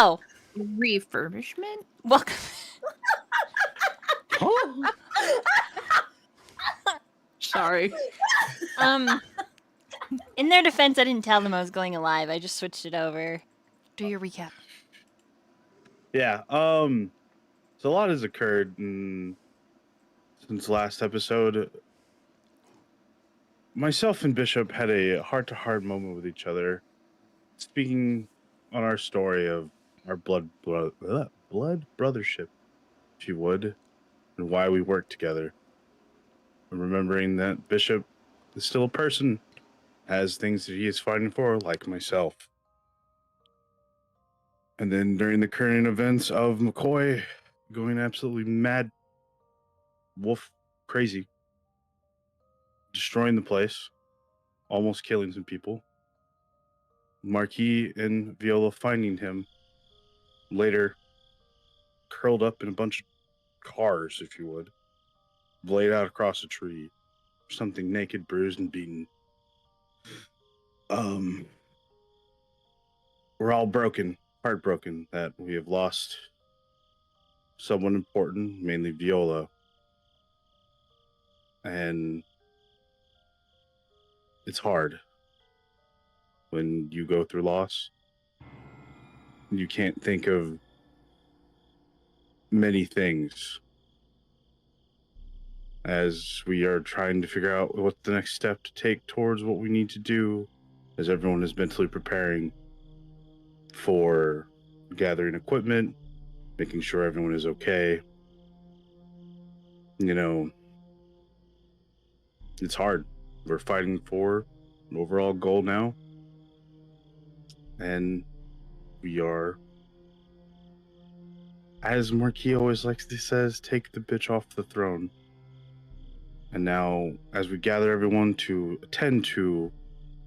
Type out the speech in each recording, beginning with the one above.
Hello. Refurbishment? Welcome. Sorry. In their defense, I didn't tell them I was going alive. I just switched it over. Do your recap. Yeah. So a lot has occurred since last episode. Myself and Bishop had a heart-to-heart moment with each other, speaking on our story of our blood brothership, if you would, and why we work together. And remembering that Bishop is still a person, has things that he is fighting for, like myself. And then during the current events of McCoy going absolutely mad, wolf crazy, destroying the place, almost killing some people. Marquis and Viola finding him later, curled up in a bunch of cars, if you would, laid out across a tree, something naked, bruised, and beaten. We're all broken, heartbroken that we have lost someone important, mainly Viola. And it's hard when you go through loss. You can't think of many things as we are trying to figure out what the next step to take towards what we need to do, as everyone is mentally preparing for gathering equipment, making sure everyone is okay. You know, it's hard. We're fighting for an overall goal now, and we are, as Marquis always likes to says, take the bitch off the throne. And now, as we gather everyone to attend to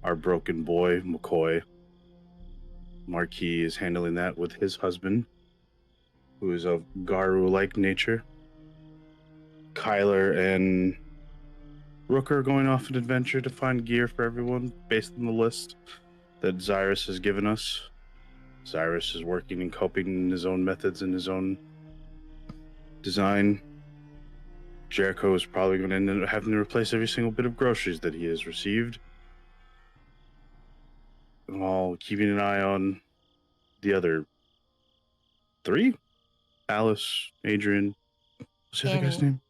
our broken boy, McCoy, Marquis is handling that with his husband, who is of Garu-like nature. Kyler and Rook are going off an adventure to find gear for everyone based on the list that Xirus has given us. Xirus is working and coping in his own methods and his own design. Jericho is probably going to end up having to replace every single bit of groceries that he has received, while keeping an eye on the other three. Alice, Adrian, what's the other guy's name?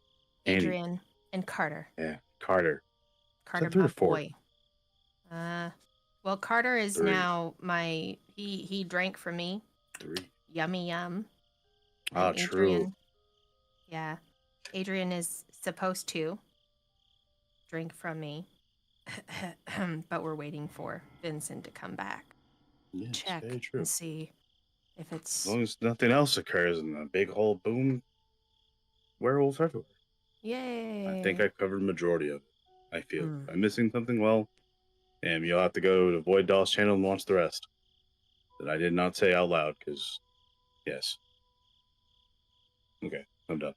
Adrian Annie. and Carter. Yeah, Carter. Carter, three my or four? boy. Well, Carter is Three. now my. He drank from me. 3. Yummy yum. Ah, And true. Yeah, Adrian is supposed to drink from me, but we're waiting for Vincent to come back. Yeah, it's Check very true. and see if it's. As long as nothing else occurs in the big hole, boom, werewolf everywhere. Yay! I think I covered the majority of it. I feel. Hmm. If I'm missing something, well, damn, you'll have to go to Void Doll's channel and watch the rest. That I did not say out loud, because, yes. Okay, I'm done.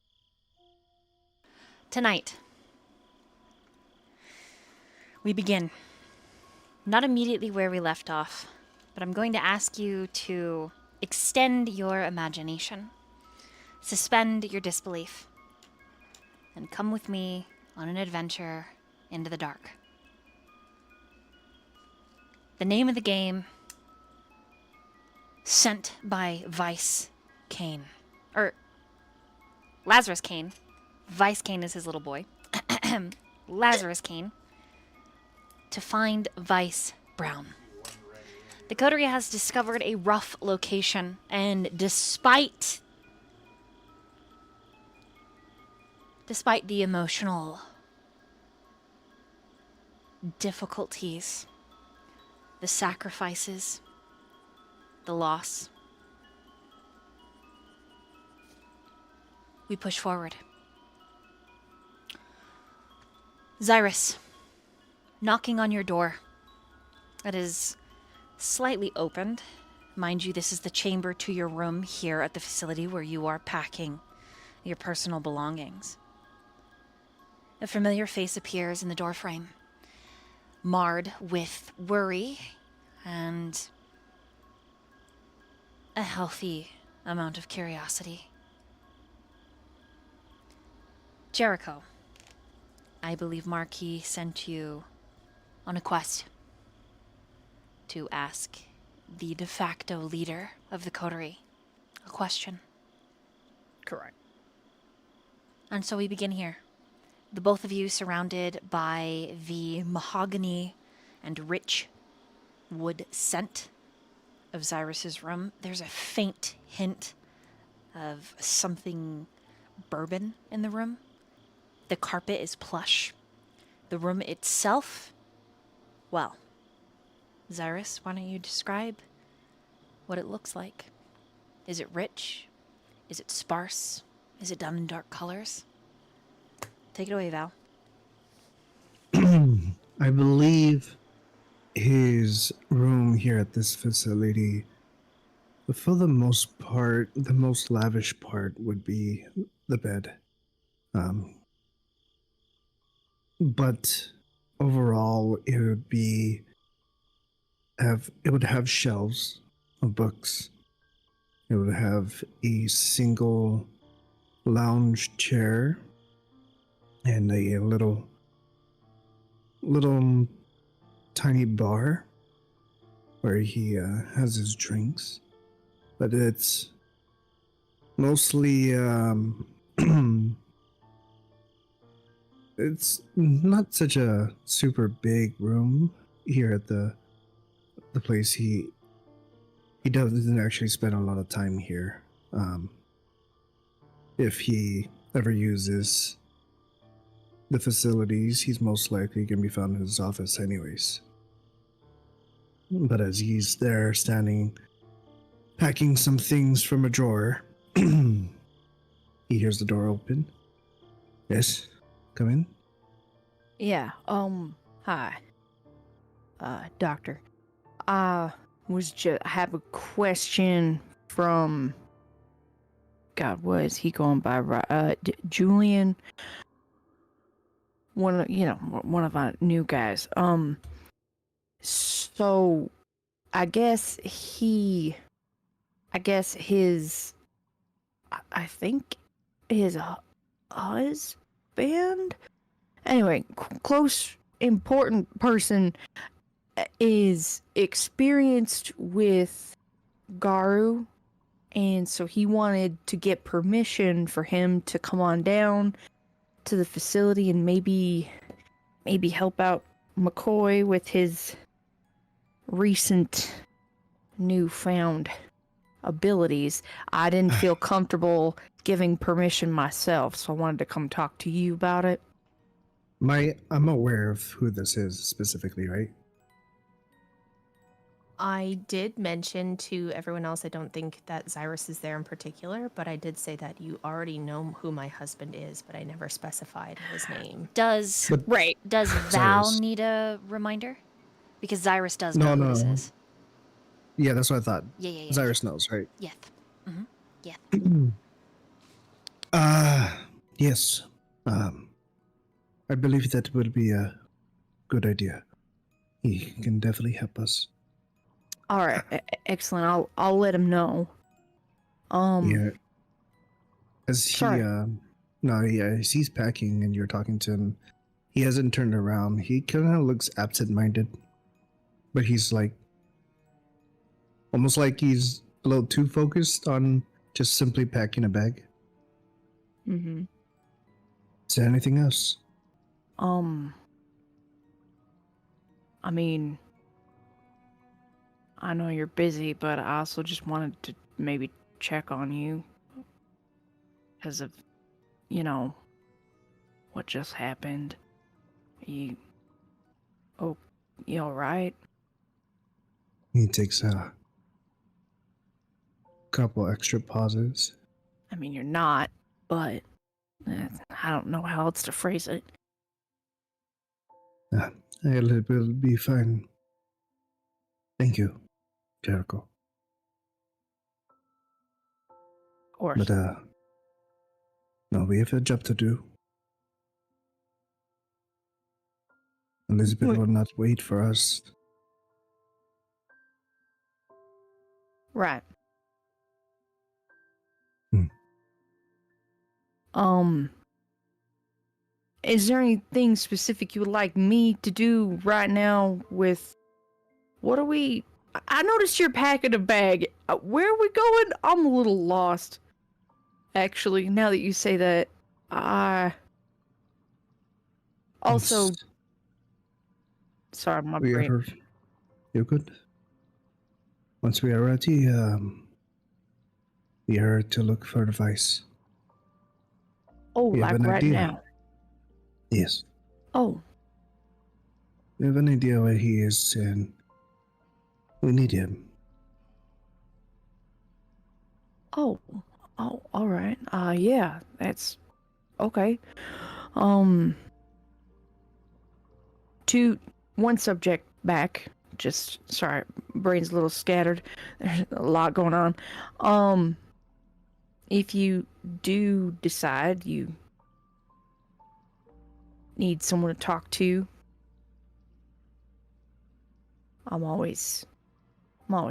Tonight, we begin. Not immediately where we left off, but I'm going to ask you to extend your imagination, suspend your disbelief, and come with me on an adventure into the dark. The name of the game, Sent by Vice Kane. Or, Lazarus Kane. Vice Kane is his little boy. Lazarus Kane. To find Vice Brown. The coterie has discovered a rough location, and despite the emotional difficulties, the sacrifices, the loss, we push forward. Xirus, knocking on your door. It is slightly opened. Mind you, this is the chamber to your room here at the facility where you are packing your personal belongings. A familiar face appears in the doorframe, marred with worry and a healthy amount of curiosity. Jericho, I believe Marquis sent you on a quest to ask the de facto leader of the coterie a question. Correct. And so we begin here. The both of you surrounded by the mahogany and rich wood scent of Xirus's room. There's a faint hint of something bourbon in the room. The carpet is plush. The room itself, well, Xirus, why don't you describe what it looks like? Is it rich? Is it sparse? Is it done in dark colors? Take it away, Val. I believe his room here at this facility, for the most part, the most lavish part would be the bed. But overall, it would have shelves of books. It would have a single lounge chair and a little tiny bar where he has his drinks, but it's mostly it's not such a super big room here at the place. He doesn't actually spend a lot of time here. If he ever uses the facilities, he's most likely going to be found in his office anyways. But as he's there standing, packing some things from a drawer, he hears the door open. Yes, come in. Yeah, hi. Doctor. I have a question from, God, what is he going by? Julian? One of our new guys. So I think his husband. Anyway, close, important person is experienced with Garu, and so he wanted to get permission for him to come on down to the facility and maybe help out McCoy with his recent newfound abilities. I didn't feel comfortable giving permission myself, so I wanted to come talk to you about it. I'm aware of who this is specifically, right? I did mention to everyone else, I don't think that Xirus is there in particular, but I did say that you already know who my husband is, but I never specified his name. Does Right. Val Xirus. need a reminder? Because Xirus does No, know who this no. is. Yeah, that's what I thought. Yeah. Xirus knows, right? Yes. Yes. I believe that would be a good idea. He can definitely help us. All right, excellent. I'll let him know. Yeah. As he, sorry. as he's packing and you're talking to him, he hasn't turned around. He kind of looks absent-minded, but he's like, almost like he's a little too focused on just simply packing a bag. Mm-hmm. Is there anything else? I mean, I know you're busy, but I also just wanted to maybe check on you because of, what just happened. You all right? He takes a couple extra pauses. I mean, you're not, but I don't know how else to phrase it. It will be fine. Thank you, Jericho. Of course. But, no, we have a job to do. Elizabeth will not wait for us. Right. Is there anything specific you would like me to do right now with... What are we... I noticed you're packing a bag. Where are we going? I'm a little lost. Actually, now that you say that, also... Once Sorry, my we brain... are... You're good? Once we are ready, we are to look for advice. Oh, We have like an right idea. now. Yes. Oh, We have an idea where he is, and we need him. oh, all right. Yeah, that's okay. To one subject back. Just sorry, brain's a little scattered. There's a lot going on. If you do decide you need someone to talk to, I'm always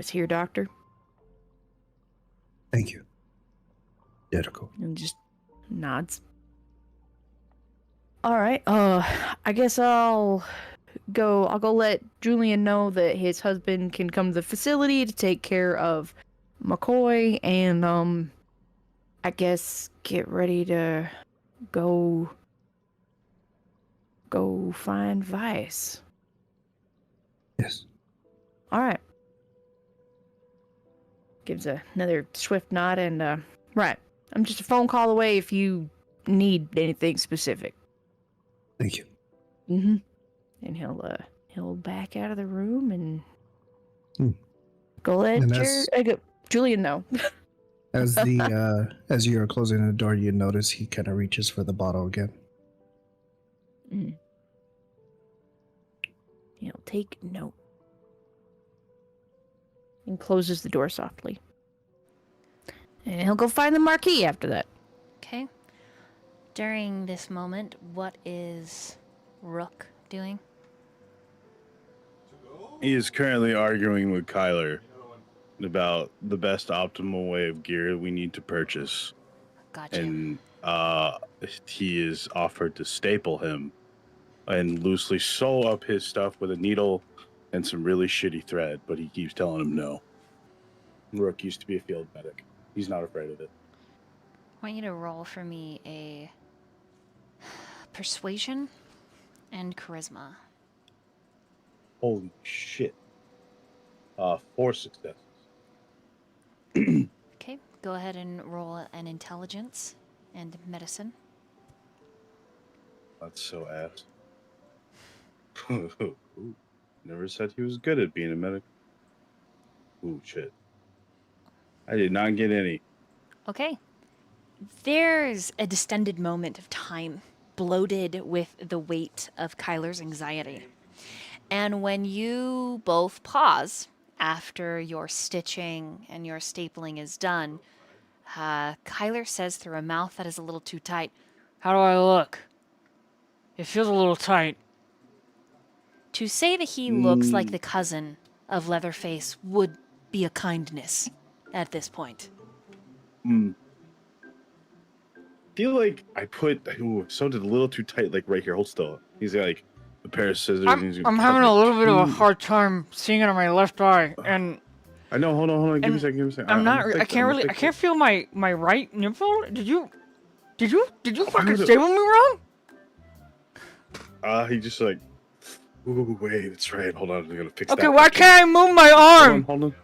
here, Doctor. Thank you. Jericho. And just nods. All right. I guess I'll go let Julian know that his husband can come to the facility to take care of McCoy, and I guess get ready to go find Vice. Yes. All right. Gives another swift nod, and right. I'm just a phone call away if you need anything specific. Thank you. Mm-hmm. And he'll back out of the room and go let And Julian know. As as you are closing the door, you notice he kind of reaches for the bottle again. He'll take note. And closes the door softly. And he'll go find the Marquis after that. Okay. During this moment, what is Rook doing? He is currently arguing with Kyler about the best optimal way of gear we need to purchase. Gotcha. And he is offered to staple him and loosely sew up his stuff with a needle and some really shitty thread, but he keeps telling him no. Rook used to be a field medic. He's not afraid of it. I want you to roll for me a persuasion and charisma. Holy shit. 4 successes. Okay, go ahead and roll an intelligence and medicine. That's so ass. Ooh, never said he was good at being a medic. Ooh, shit. I did not get any. Okay. There's a distended moment of time, bloated with the weight of Kyler's anxiety. And when you both pause after your stitching and your stapling is done, Kyler says through a mouth that is a little too tight, How do I look? It feels a little tight. to say that he looks like the cousin of Leatherface would be a kindness at this point. Feel like I put so did a little too tight, like right here. Hold still. He's got like a pair of scissors. and he's gonna I'm cut having me a little bit of a too- hard time seeing it on my left eye, and I know. Hold on. Give me a and second. I'm not. gonna I fix it, can't I'm really. gonna I fix can't it. feel my right nipple. Did you fucking would've- staple me wrong? He just like. Ooh, wait. That's right. Hold on. I'm gonna fix that. Okay, why can't I move my arm? Hold on.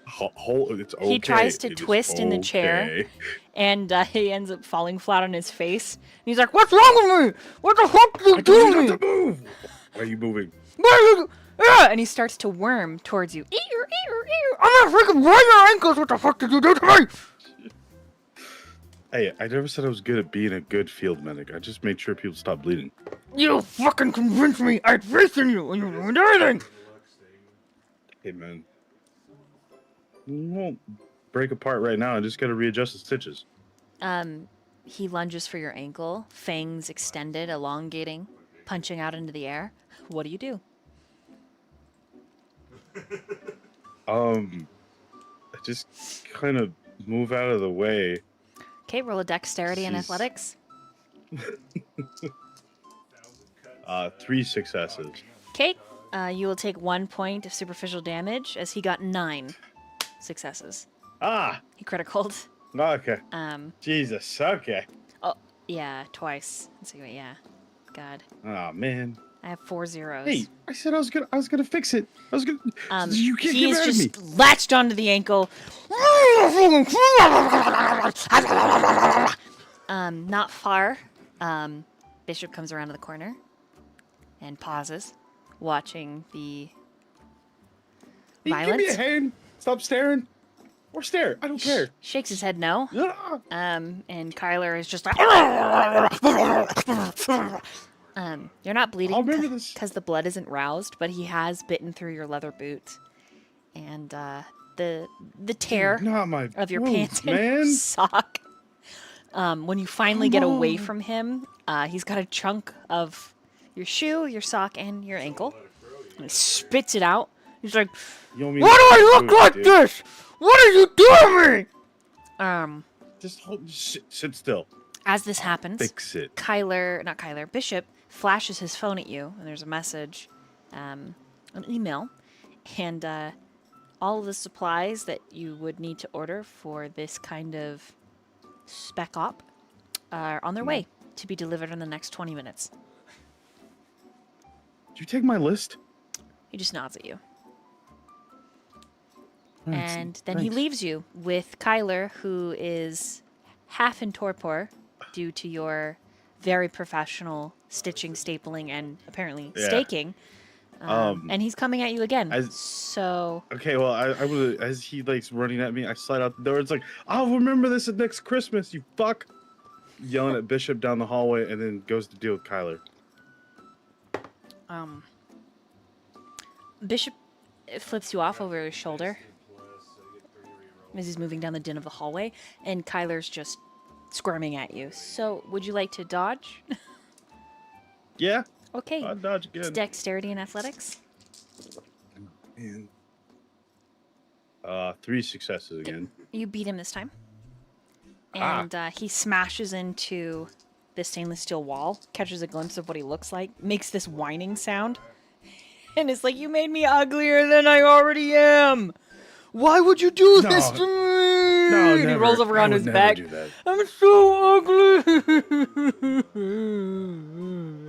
Hold. It's okay. He tries to It is twist in the chair. okay. And he ends up falling flat on his face. And he's like, "What's wrong with me? What the fuck did I you told do you to not me?" to move. Why are you moving? And he starts to worm towards you. I'm gonna freaking break your ankles. What the fuck did you do to me? Hey, I never said I was good at being a good field medic. I just made sure people stop bleeding. You fucking convinced me. I had faith in you, and you ruined everything. Hey, man. You won't break apart right now. I just gotta readjust the stitches. He lunges for your ankle, fangs extended, elongating, punching out into the air. What do? I just kind of move out of the way. Okay, roll a dexterity and Jeez. athletics. 3 successes. Okay, you will take 1 point of superficial damage as he got 9 successes. Ah, He criticaled. okay. Um, Jesus, okay. oh, yeah, twice. Let's see, wait, yeah. God. Oh man. I have 4 zeros. Hey, I said I was gonna fix it. I was gonna. You can't he get is mad at me. just latched onto the ankle. Not far. Bishop comes around to the corner and pauses, watching the Hey, give me a violence. hand. Stop staring. Or stare. I don't care. Shakes his head no. Ah! And Kyler is just like. You're not bleeding I'll remember this. because the blood isn't roused, but he has bitten through your leather boot, and the tear Not my of your boot, pants and man. sock. When you finally get away on. from him, he's got a chunk of your shoe, your sock, and your ankle. And he spits it out. He's like, You want me Why to do I boot, look like dude? this? What are you doing to me? Just sit still. As this happens, Fix it. Bishop flashes his phone at you, and there's a message, an email, and all of the supplies that you would need to order for this kind of spec op are on their way to be delivered in the next 20 minutes. Did you take my list? He just nods at you. Thanks. And then he Thanks. leaves you with Kyler, who is half in torpor due to your very professional stitching, stapling, and apparently Yeah. staking. And he's coming at you again. So Okay, well, I would as he likes running at me, I slide out the door. It's like, I'll remember this at next Christmas, you fuck. Yelling at Bishop down the hallway, and then goes to deal with Kyler. Bishop flips you off over his shoulder as he's moving down the din of the hallway, and Kyler's just squirming at you. So, would you like to dodge? Yeah, Okay. I'll dodge It's again. dexterity and athletics. Man. 3 successes again. You beat him this time. Ah. And he smashes into the stainless steel wall, catches a glimpse of what he looks like, makes this whining sound, and it's like, you made me uglier than I already am. Why would you do this to me? No, And he never. rolls over I on would his never back. do that. I'm so ugly.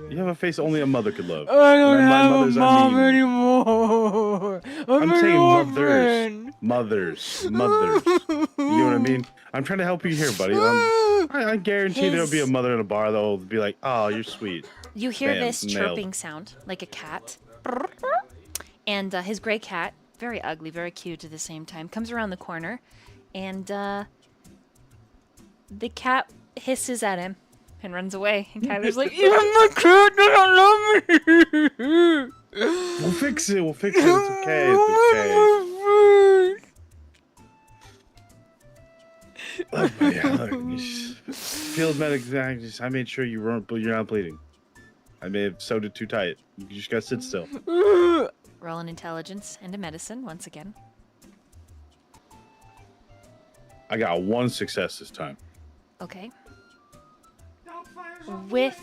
You have a face only a mother could love. I don't And by have a mothers, I mom mean- anymore. I'm an saying orphan. mothers. You know what I mean? I'm trying to help you here, buddy. I guarantee there'll be a His- mother in a bar that'll be like, "Oh, you're sweet." You hear Bam, this nailed. chirping sound, like a cat. And his gray cat, very ugly, very cute at the same time, comes around the corner, and the cat hisses at him and runs away. And Kyler's like, Even my cat doesn't love me. We'll fix it. It's okay. It's okay. Look, buddy, look. Field medic. I made sure you're not bleeding. I may have sewed it too tight. You just gotta sit still. roll an intelligence and a medicine once again. I got 1 success this time. Okay. With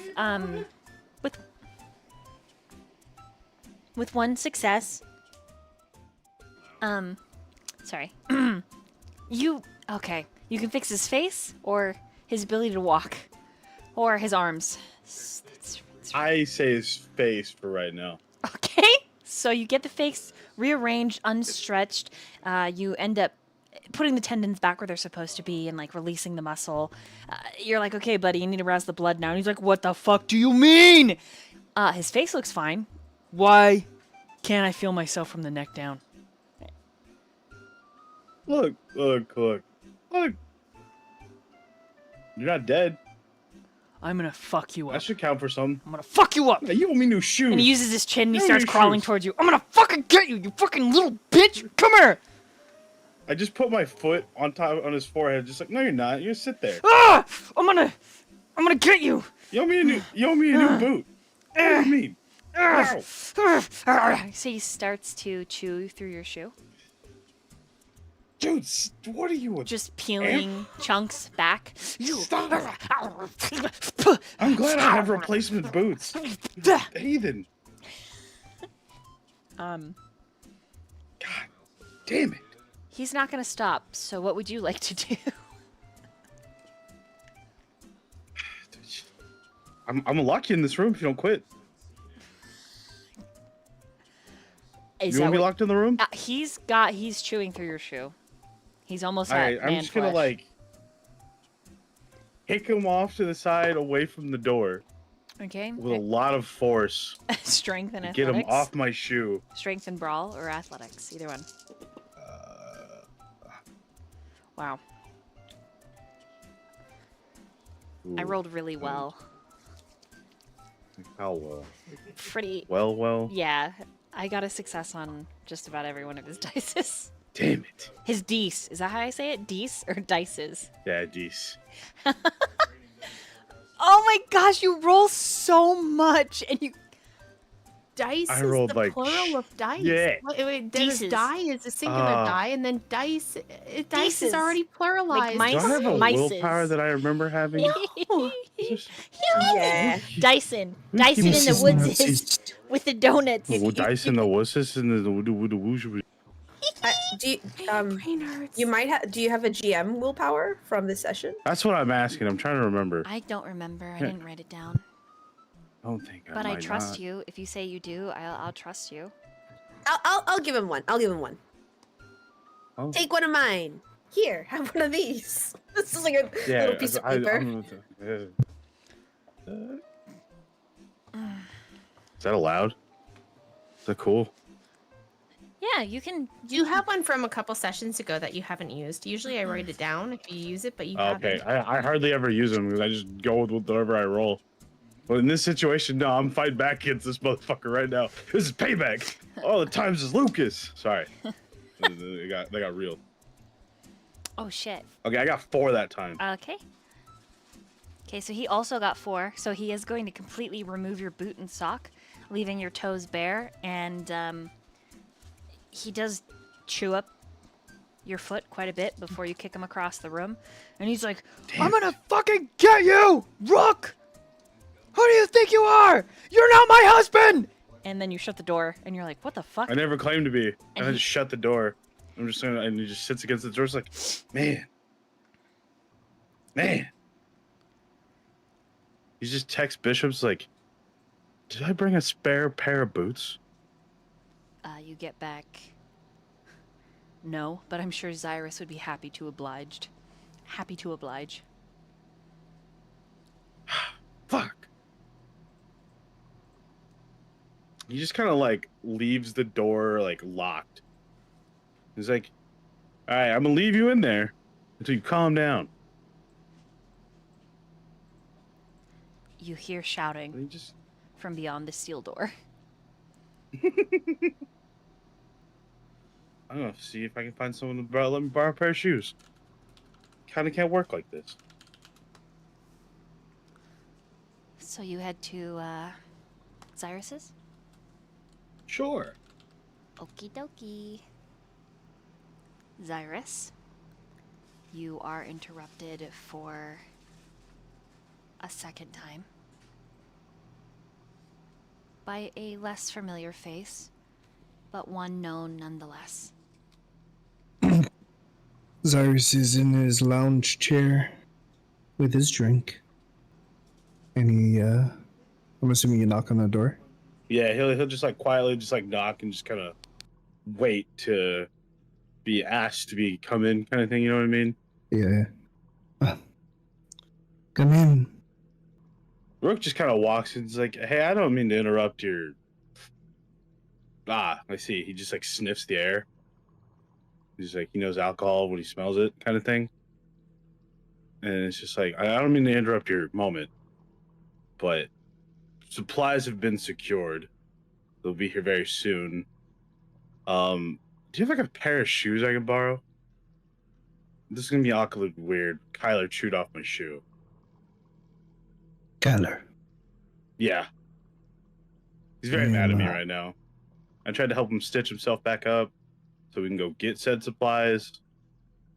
with 1 success. Sorry. You can fix his face or his ability to walk or his arms. I say his face for right now. Okay. So you get the face rearranged, unstretched. You end up putting the tendons back where they're supposed to be and like releasing the muscle. You're like, okay, buddy, you need to rouse the blood now. And he's like, what the fuck do you mean? His face looks fine. Why can't I feel myself from the neck down? Look. You're not dead. I'm gonna fuck you That up. should count for something. I'm gonna fuck you up. Hey, you owe me new shoes. And he uses his chin and he No, starts your crawling shoes. towards you. I'm gonna fucking get you, you fucking little bitch. Come here. I just put my foot on his forehead, just like, no, you're not. You just sit there. Ah! I'm gonna get you. You owe me a new boot. What do you mean? Ow. So he starts to chew through your shoe. Dude, what are you? Just peeling chunks back. Stop. I'm glad I have replacement boots. Heathen. Um, God damn it. he's not gonna stop. So what would you like to do? I'm gonna lock you in this room if you don't quit. Is You that want to be what- locked in the room? He's chewing through your shoe. He's almost at Alright, I'm man just gonna flesh. like kick him off to the side away from the door Okay. with a lot of force. Strength and to athletics. Get him off my shoe. Strength and brawl or athletics, either one. Wow. I Ooh, rolled really well. How well? Pretty. Well. Yeah, I got a success on just about every one of his dices. Damn it. His dice. Is that how I say it? Dice or dices? Yeah, geez. Oh my gosh, you roll so much and you. Dice I is rolled, the like, plural of dice. yeah. Wait, there's Dices. die is a singular die, and then dice. Dice Dices. is already pluralized. Like mice. Do I have a Mices. willpower that I remember having? Just- Yeah. Dyson. Who's Dyson keeping in the score? woods is with the donuts. Well, dice in the wusses and the woosh. Do you, Brain hurts. you might have. Do you have a GM willpower from this session? That's what I'm asking. I'm trying to remember. I don't remember. I Yeah. didn't write it down. I don't think But I might trust not. you. If you say you do, I'll trust you. I'll give him one. I'll give him one. Oh. Take one of mine. Here, have one of these. This is like a little piece of paper. Is that allowed? Is that cool? Yeah, you can. You have one from a couple sessions ago that you haven't used. Usually I write it down if you use it, but you Okay, haven't. I hardly ever use them because I just go with whatever I roll. But in this situation, no, I'm fighting back against this motherfucker right now. This is payback. All the times is Lucas. Sorry, they got real. Oh shit. Okay, I got 4 that time. Okay. Okay, so he also got 4. So he is going to completely remove your boot and sock, leaving your toes bare, and he does chew up your foot quite a bit before you kick him across the room. And he's like, I'm gonna fucking get you, Rook! Who do you think you are? You're not my husband! and then you shut the door, and you're like, what the fuck? I never claimed to be, and And I he- just shut the door. I'm just saying, and he just sits against the door. It's like, man. He just texts Bishop's like, did I bring a spare pair of boots? You get back. No, but I'm sure Xirus would be happy to oblige. Happy to oblige. Fuck. He just kind of like leaves the door like locked. He's like, all right, I'm gonna leave you in there until you calm down. You hear And shouting he just, from beyond the steel door. I don't know, see if I can find someone to let me borrow a pair of shoes. Kind of can't work like this. So you head to Xirus's? Sure. Okie dokie. Xirus, you are interrupted for a second time by a less familiar face, but one known nonetheless. Xirus is in his lounge chair with his drink. And he, I'm assuming you knock on the door. Yeah, he'll just like quietly just like knock and just kind of wait to be asked to be come in kind of thing. You know what I mean? Yeah. Come in. Rook just kind of walks and is like, hey, I don't mean to interrupt your. Ah, I see. He just like sniffs the air. He's like, he knows alcohol when he smells it, kind of thing. And it's just like, I don't mean to interrupt your moment, but supplies have been secured. They'll be here very soon. Do you have like a pair of shoes I can borrow? This is gonna be awkward, weird. Kyler chewed off my shoe. Kyler. Yeah. He's very mad at me right now. I tried to help him stitch himself back up so we can go get said supplies.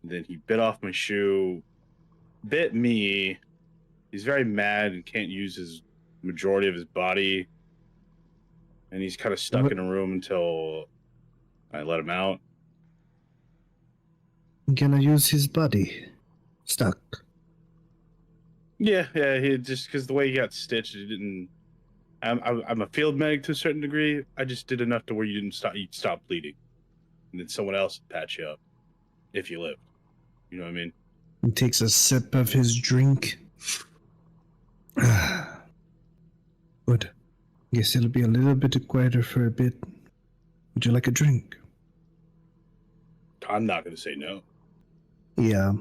Then he bit off my shoe, bit me. He's very mad and can't use his majority of his body. And he's kind of stuck What- in a room until I let him out. Can I use his body? Stuck. Yeah, he just because the way he got stitched, he didn't. I'm a field medic to a certain degree. I just did enough to where you'd stop bleeding, and then someone else would patch you up if you lived. You know what I mean? He takes a sip of his drink. Good. Guess it'll be a little bit quieter for a bit. Would you like a drink? I'm not going to say no. Yeah.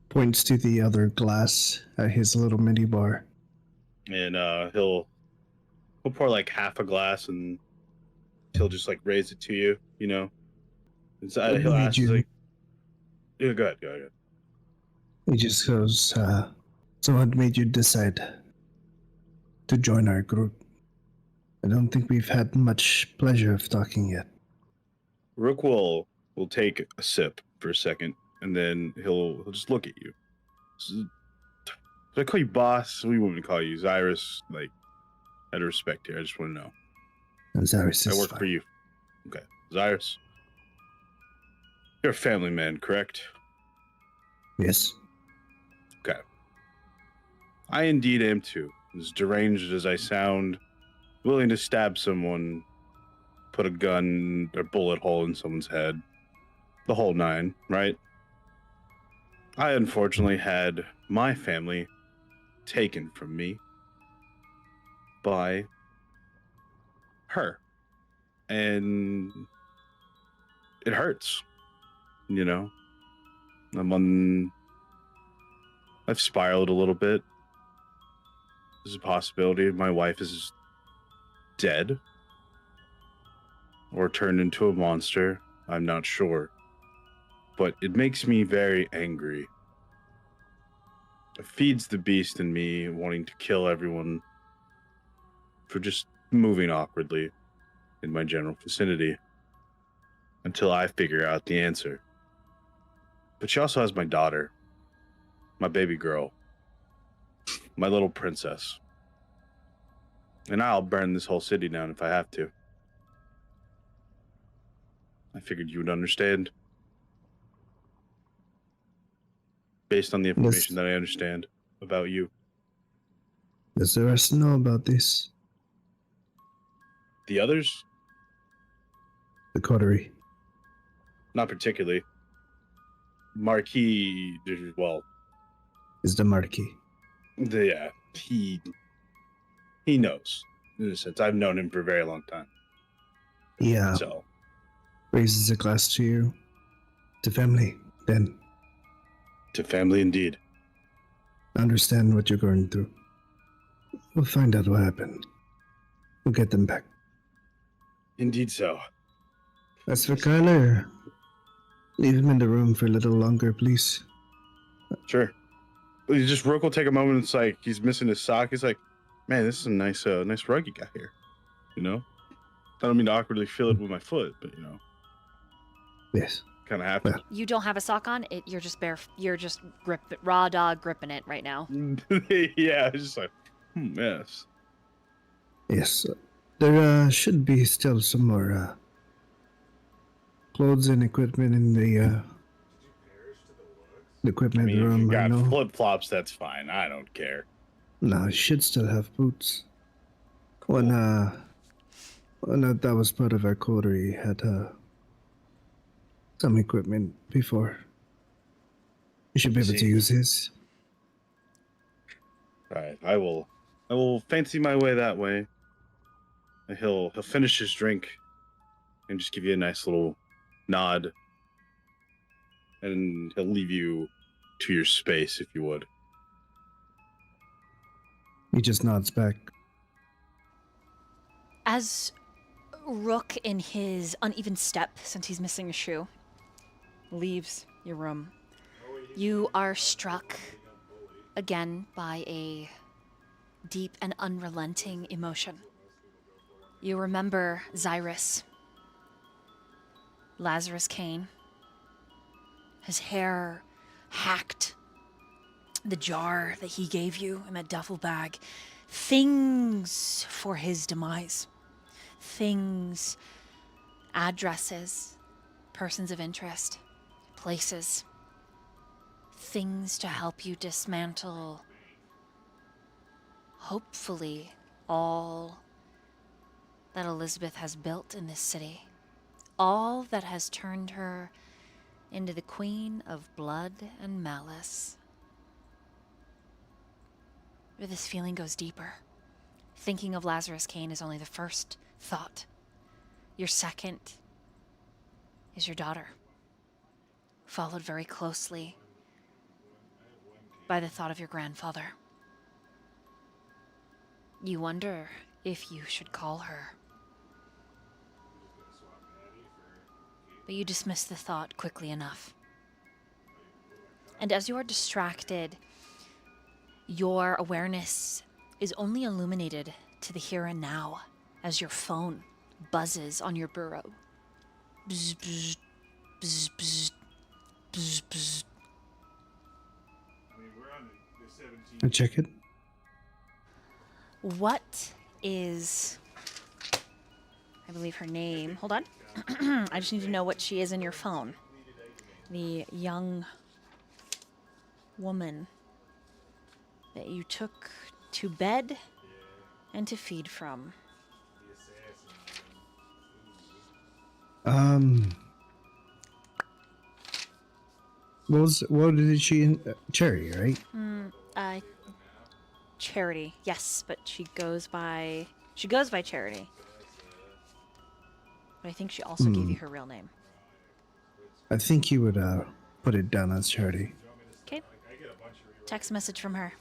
Points to the other glass at his little mini bar. And he'll pour like half a glass, and he'll just like raise it to you. You know, and so he'll ask like, "Yeah, go ahead." He just goes, so what made you decide to join our group? I don't think we've had much pleasure of talking yet. Rook will take a sip for a second, and then he'll just look at you. Did I call you boss? We wouldn't call you Xirus. Like, out of respect here, I just want to know. Xirus I is work fine. for you. Okay, Xirus. You're a family man, correct? Yes. Okay. I indeed am too. As deranged as I sound, willing to stab someone, put a gun or bullet hole in someone's head. The whole nine, right? I unfortunately had my family taken from me by her. And it hurts, you know? I've spiraled a little bit. There's a possibility my wife is dead or turned into a monster. I'm not sure. But it makes me very angry. It feeds the beast in me wanting to kill everyone for just moving awkwardly in my general vicinity until I figure out the answer. But she also has my daughter, my baby girl, my little princess. And I'll burn this whole city down if I have to. I figured you would understand. Based on the information that I understand about you. Does the rest know about this? The others? The coterie. Not particularly. Marquis, well, Is the Marquis. yeah, he knows, in a sense. I've known him for a very long time. Yeah. So, Raises a glass to you. To family, then. to family indeed. Understand what you're going through. We'll find out what happened. We'll get them back. Indeed so. As for Kyler, leave him in the room for a little longer, please. Sure. Rook will take a moment. It's like he's missing his sock. He's like, man, this is a nice rug you got here. You know? I don't mean to awkwardly feel it with my foot, but you know. Yes. Kind of happens. Well. You don't have a sock on. You're just You're just raw dog gripping it right now. Yeah, it's just like, yes. Yes. There should be still some more clothes and equipment in the equipment I mean, if room. you I got know. flip-flops, that's fine. I don't care. No, you should still have boots. Cool. When that was part of our coterie, had some equipment before. You should be able to See. use his. All right, I will fancy my way that way. And he'll finish his drink and just give you a nice little nod, and he'll leave you to your space, if you would. He just nods back. As Rook, in his uneven step, since he's missing a shoe, leaves your room, you are struck again by a deep and unrelenting emotion. You remember Xirus, Lazarus Kane, his hair hacked, the jar that he gave you in that duffel bag. Things for his demise. Things, addresses, persons of interest, places. Things to help you dismantle, hopefully, all that Elizabeth has built in this city. All that has turned her into the queen of blood and malice. But this feeling goes deeper. Thinking of Lazarus Kane is only the first thought. Your second is your daughter, followed very closely by the thought of your grandfather. You wonder if you should call her. But you dismiss the thought quickly enough. And as you are distracted, your awareness is only illuminated to the here and now as your phone buzzes on your bureau. Bzz, bzz, bzz, bzz, bzz, bzz. I check it. What is, I believe her name, hold on. I just need to know what she is in your phone. The young woman that you took to bed and to feed from. What did she Cherry, right? Charity, yes, but she goes by Charity. But I think she also gave you her real name. I think you would put it down as Charity. Okay. Text message from her.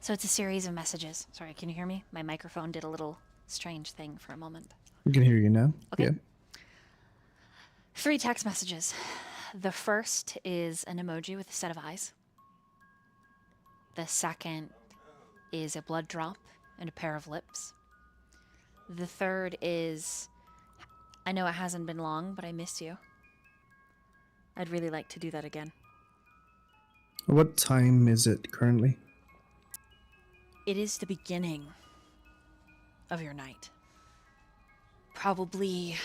So it's a series of messages. Sorry, can you hear me? My microphone did a little strange thing for a moment. We can hear you now. Okay. Yeah. 3 text messages. The first is an emoji with a set of eyes. The second is a blood drop and a pair of lips. The third is, I know it hasn't been long, but I miss you. I'd really like to do that again. What time is it currently? It is the beginning of your night. Probably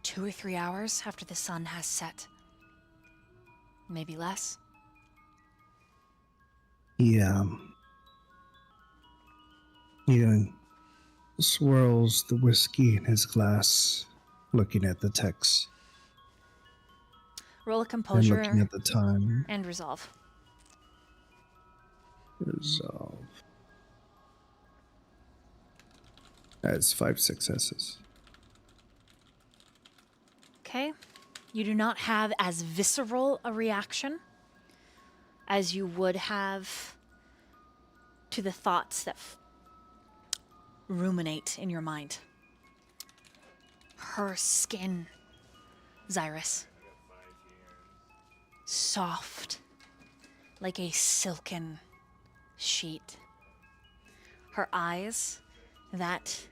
2 or 3 hours after the sun has set. Maybe less. Yeah. He swirls the whiskey in his glass, looking at the text Roll a and composure looking at the time. and resolve. Resolve. That's 5 successes. Okay. You do not have as visceral a reaction as you would have to the thoughts that ruminate in your mind. Her skin, Xirus, soft like a silken sheet. Her eyes, that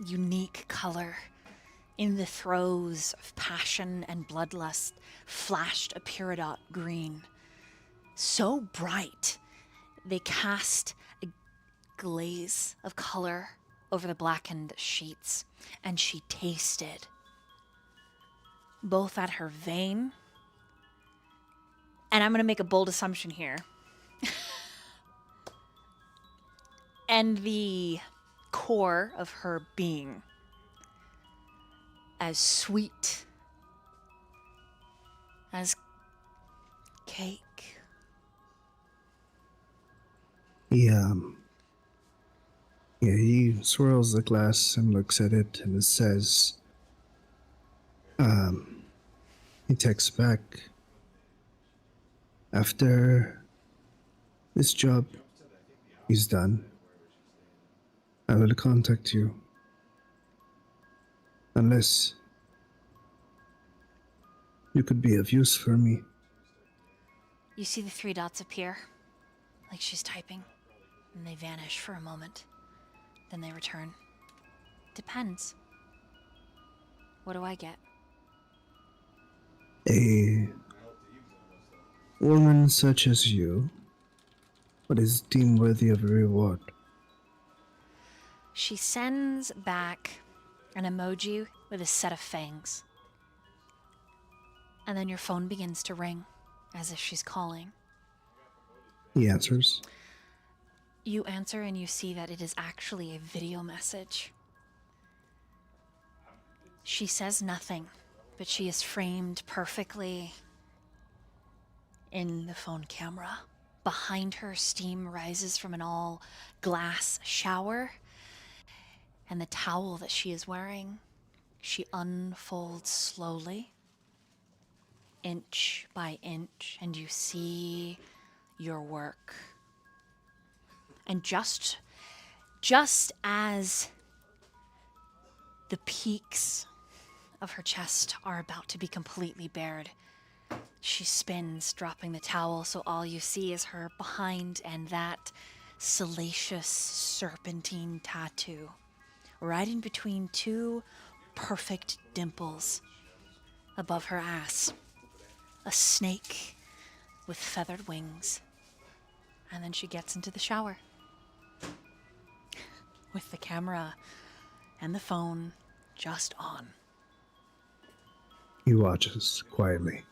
unique color in the throes of passion and bloodlust, flashed a peridot green. So bright, they cast a glaze of color over the blackened sheets, and she tasted, both at her vein, and I'm going to make a bold assumption here, and the core of her being, as sweet as cake. He swirls the glass and looks at it, and it says, he texts back, after this job is done, I will contact you. Unless you could be of use for me. You see the 3 dots appear, like she's typing, and they vanish for a moment. Then they return. Depends. What do I get? A woman such as you, what is deemed worthy of a reward? She sends back an emoji with a set of fangs. And then your phone begins to ring, as if she's calling. He answers. You answer and you see that it is actually a video message. She says nothing, but she is framed perfectly in the phone camera. Behind her, steam rises from an all-glass shower, and the towel that she is wearing, she unfolds slowly, inch by inch, and you see your work. And just as the peaks of her chest are about to be completely bared, she spins, dropping the towel, so all you see is her behind and that salacious serpentine tattoo, right in between two perfect dimples above her ass. A snake with feathered wings. And then she gets into the shower with the camera and the phone just on. He watches quietly.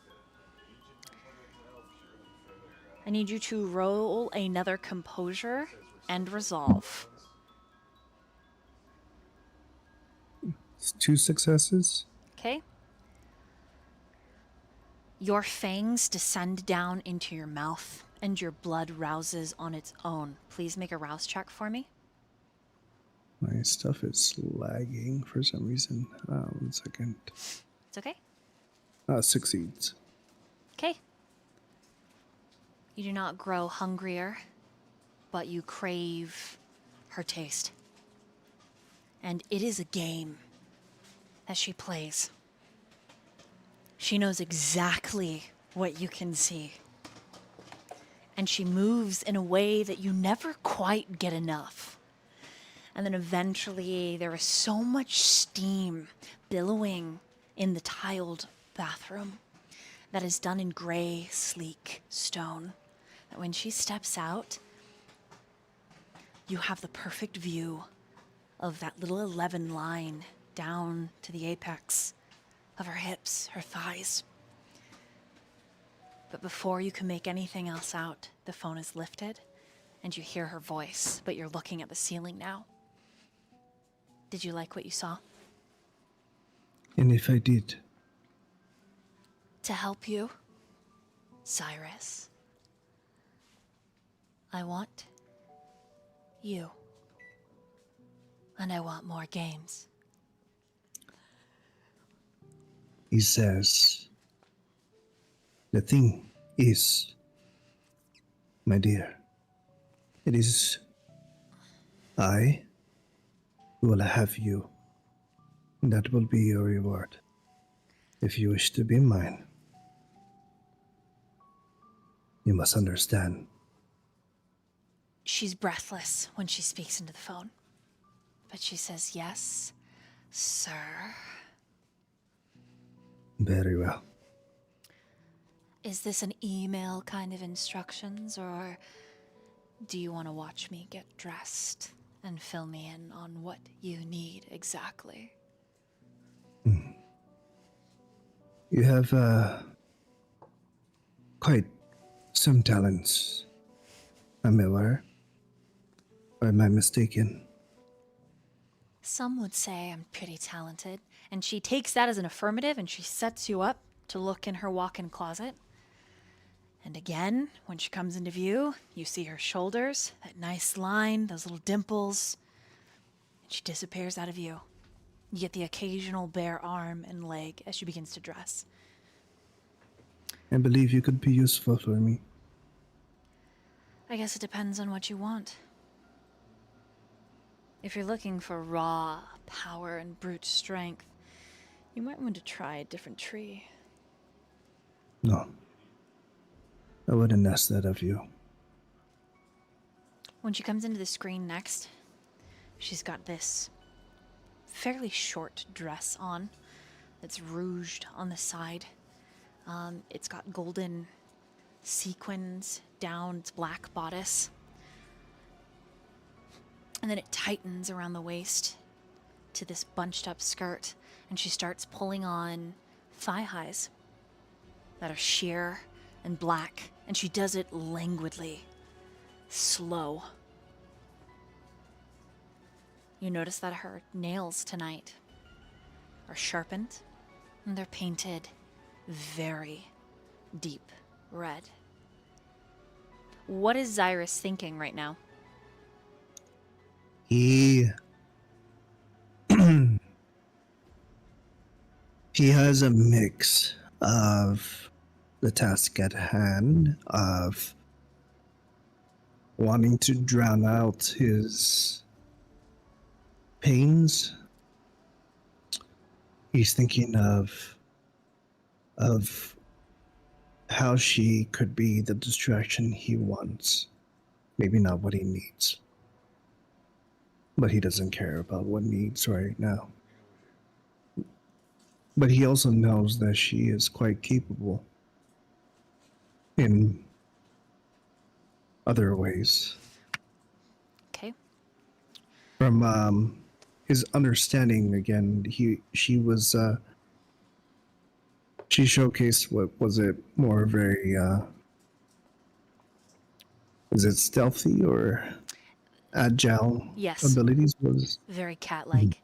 I need you to roll another composure and resolve. It's 2 successes. Okay? Your fangs descend down into your mouth and your blood rouses on its own. Please make a rouse check for me. My stuff is lagging for some reason. 1 second. It's okay? Succeeds. Okay. You do not grow hungrier, but you crave her taste. And it is a game that she plays. She knows exactly what you can see. And she moves in a way that you never quite get enough. And then eventually there is so much steam billowing in the tiled bathroom that is done in gray, sleek stone, that when she steps out, you have the perfect view of that little 11 line down to the apex of her hips, her thighs. But before you can make anything else out, the phone is lifted and you hear her voice, but you're looking at the ceiling now. Did you like what you saw? And if I did, To help you, Cyrus, I want you. And I want more games. he says, the thing is, my dear, it is I who will have you. That will be your reward. If you wish to be mine, you must understand. She's breathless when she speaks into the phone. But she says, yes, sir. Very well. Is this an email kind of instructions, or do you want to watch me get dressed and fill me in on what you need exactly? You have quite some talents. Am I aware? Or am I mistaken? Some would say I'm pretty talented, and she takes that as an affirmative and she sets you up to look in her walk-in closet. And again, when she comes into view, you see her shoulders, that nice line, those little dimples, and she disappears out of view. You get the occasional bare arm and leg as she begins to dress. I believe you could be useful for me. I guess it depends on what you want. If you're looking for raw power and brute strength, you might want to try a different tree. No. I wouldn't ask that of you. When she comes into the screen next, she's got this fairly short dress on, that's rouged on the side. It's got golden sequins down its black bodice. And then it tightens around the waist to this bunched up skirt. And she starts pulling on thigh highs that are sheer and black. And she does it languidly, slow. You notice that her nails tonight are sharpened and they're painted very deep red. What is Xirus thinking right now? He he has a mix of the task at hand, of wanting to drown out his pains. He's thinking of how she could be the distraction he wants. Maybe not what he needs. But he doesn't care about what needs right now. But he also knows that she is quite capable in other ways. Okay. From his understanding, again, she showcased, what was it, more very is it stealthy or agile Yes. abilities? Was Very cat-like.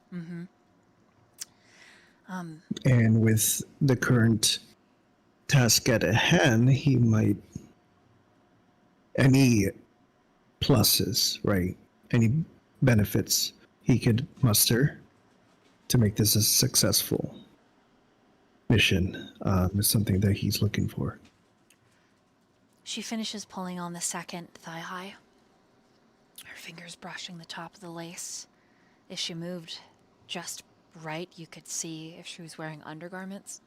and with the current task at hand, he might, any pluses, right? Any benefits he could muster to make this a successful mission is something that he's looking for. She finishes pulling on the second thigh high. Her fingers brushing the top of the lace. If she moved just right, you could see if she was wearing undergarments.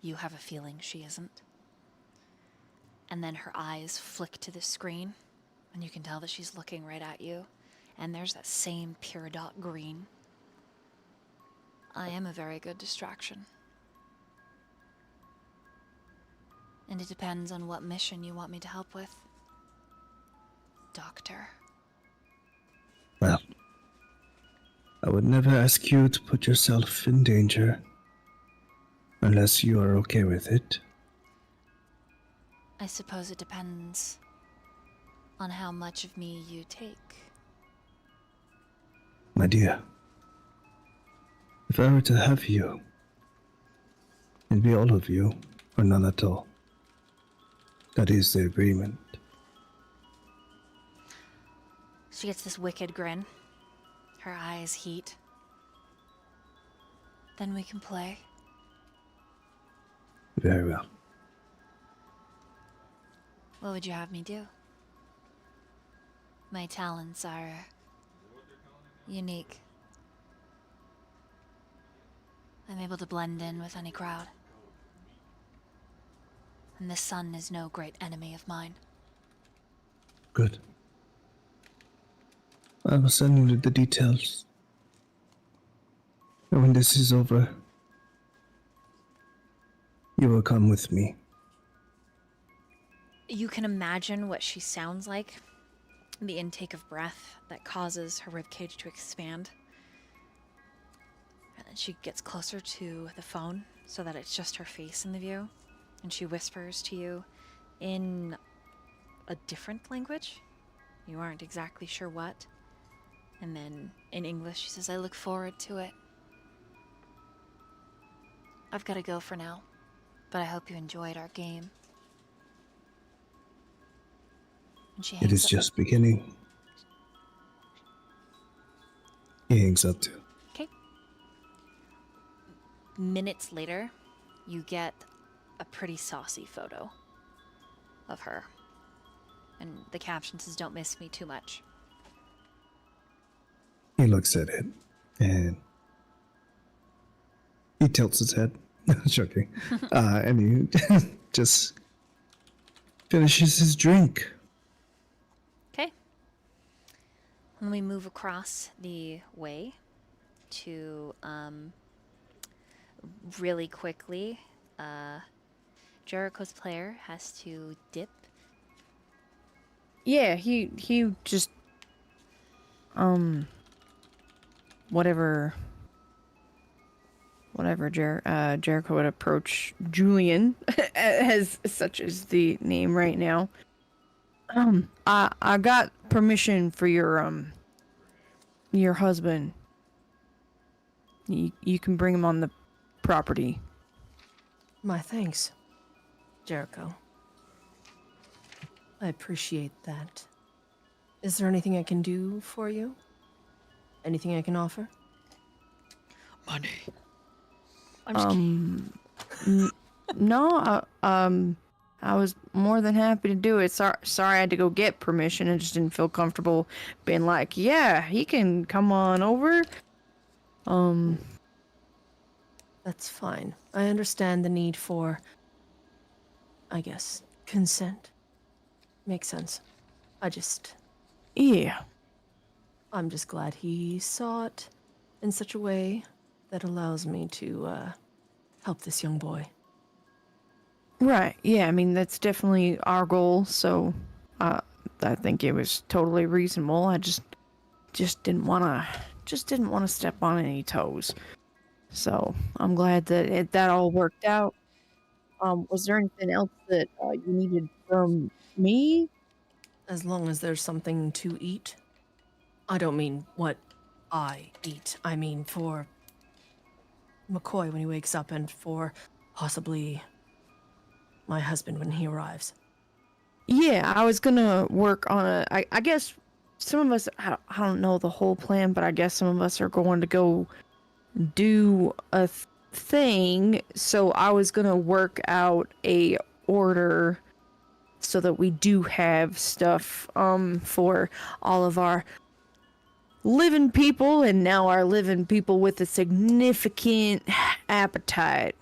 You have a feeling she isn't. And then her eyes flick to the screen, and you can tell that she's looking right at you. And there's that same peridot green. I am a very good distraction. And it depends on what mission you want me to help with. Doctor. Well, I would never ask you to put yourself in danger unless you are okay with it. I suppose it depends on how much of me you take. My dear, if I were to have you, it'd be all of you, or none at all. That is the agreement. She gets this wicked grin. Her eyes heat. Then we can play. Very well. What would you have me do? My talents are unique. I'm able to blend in with any crowd. And the sun is no great enemy of mine. Good. I will send you the details. And when this is over, you will come with me. You can imagine what she sounds like. The intake of breath that causes her ribcage to expand. And then she gets closer to the phone so that it's just her face in the view. And she whispers to you in a different language. You aren't exactly sure what. And then in English, she says, I look forward to it. I've got to go for now, but I hope you enjoyed our game. And she hangs It is up. just beginning. He hangs up too. Okay. Minutes later, you get a pretty saucy photo of her. And the caption says, don't miss me too much. He looks at it and he tilts his head. Joking. And he just finishes his drink. Okay. And we move across the way to really quickly, Jericho's player has to dip. Yeah, he just whatever Jericho would approach Julian as such as the name right now. I got permission for your husband. You can bring him on the property. My thanks, Jericho. I appreciate that. Is there anything I can do for you? Anything I can offer? Money. I'm just kidding. No, I was more than happy to do it. Sorry I had to go get permission. I just didn't feel comfortable being like, yeah, he can come on over. That's fine. I understand the need for, I guess, consent. Makes sense. Yeah. I'm just glad he saw it in such a way that allows me to help this young boy. Right. Yeah, I mean, that's definitely our goal, so I think it was totally reasonable. I just didn't want to step on any toes. So, I'm glad that that all worked out. Was there anything else that you needed from me? As long as there's something to eat. I don't mean what I eat. I mean for McCoy when he wakes up and for possibly my husband when he arrives. Yeah, I was gonna work on I guess some of us, I don't know the whole plan, but I guess some of us are going to go do a thing. So I was gonna work out a order so that we do have stuff for all of our living people, and now our living people with a significant appetite.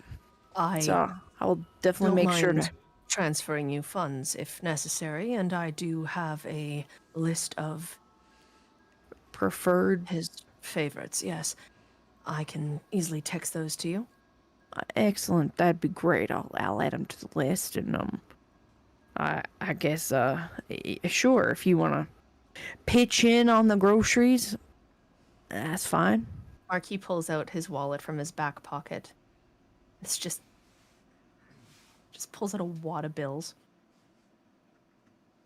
So I will definitely don't make sure mind to transferring you funds if necessary, and I do have a list of preferred. his favorites. Yes, I can easily text those to you. Excellent, that'd be great. I'll add them to the list, and I guess sure, if you want to pitch in on the groceries, that's fine. Marquis pulls out his wallet from his back pocket. It's just pulls out a wad of bills.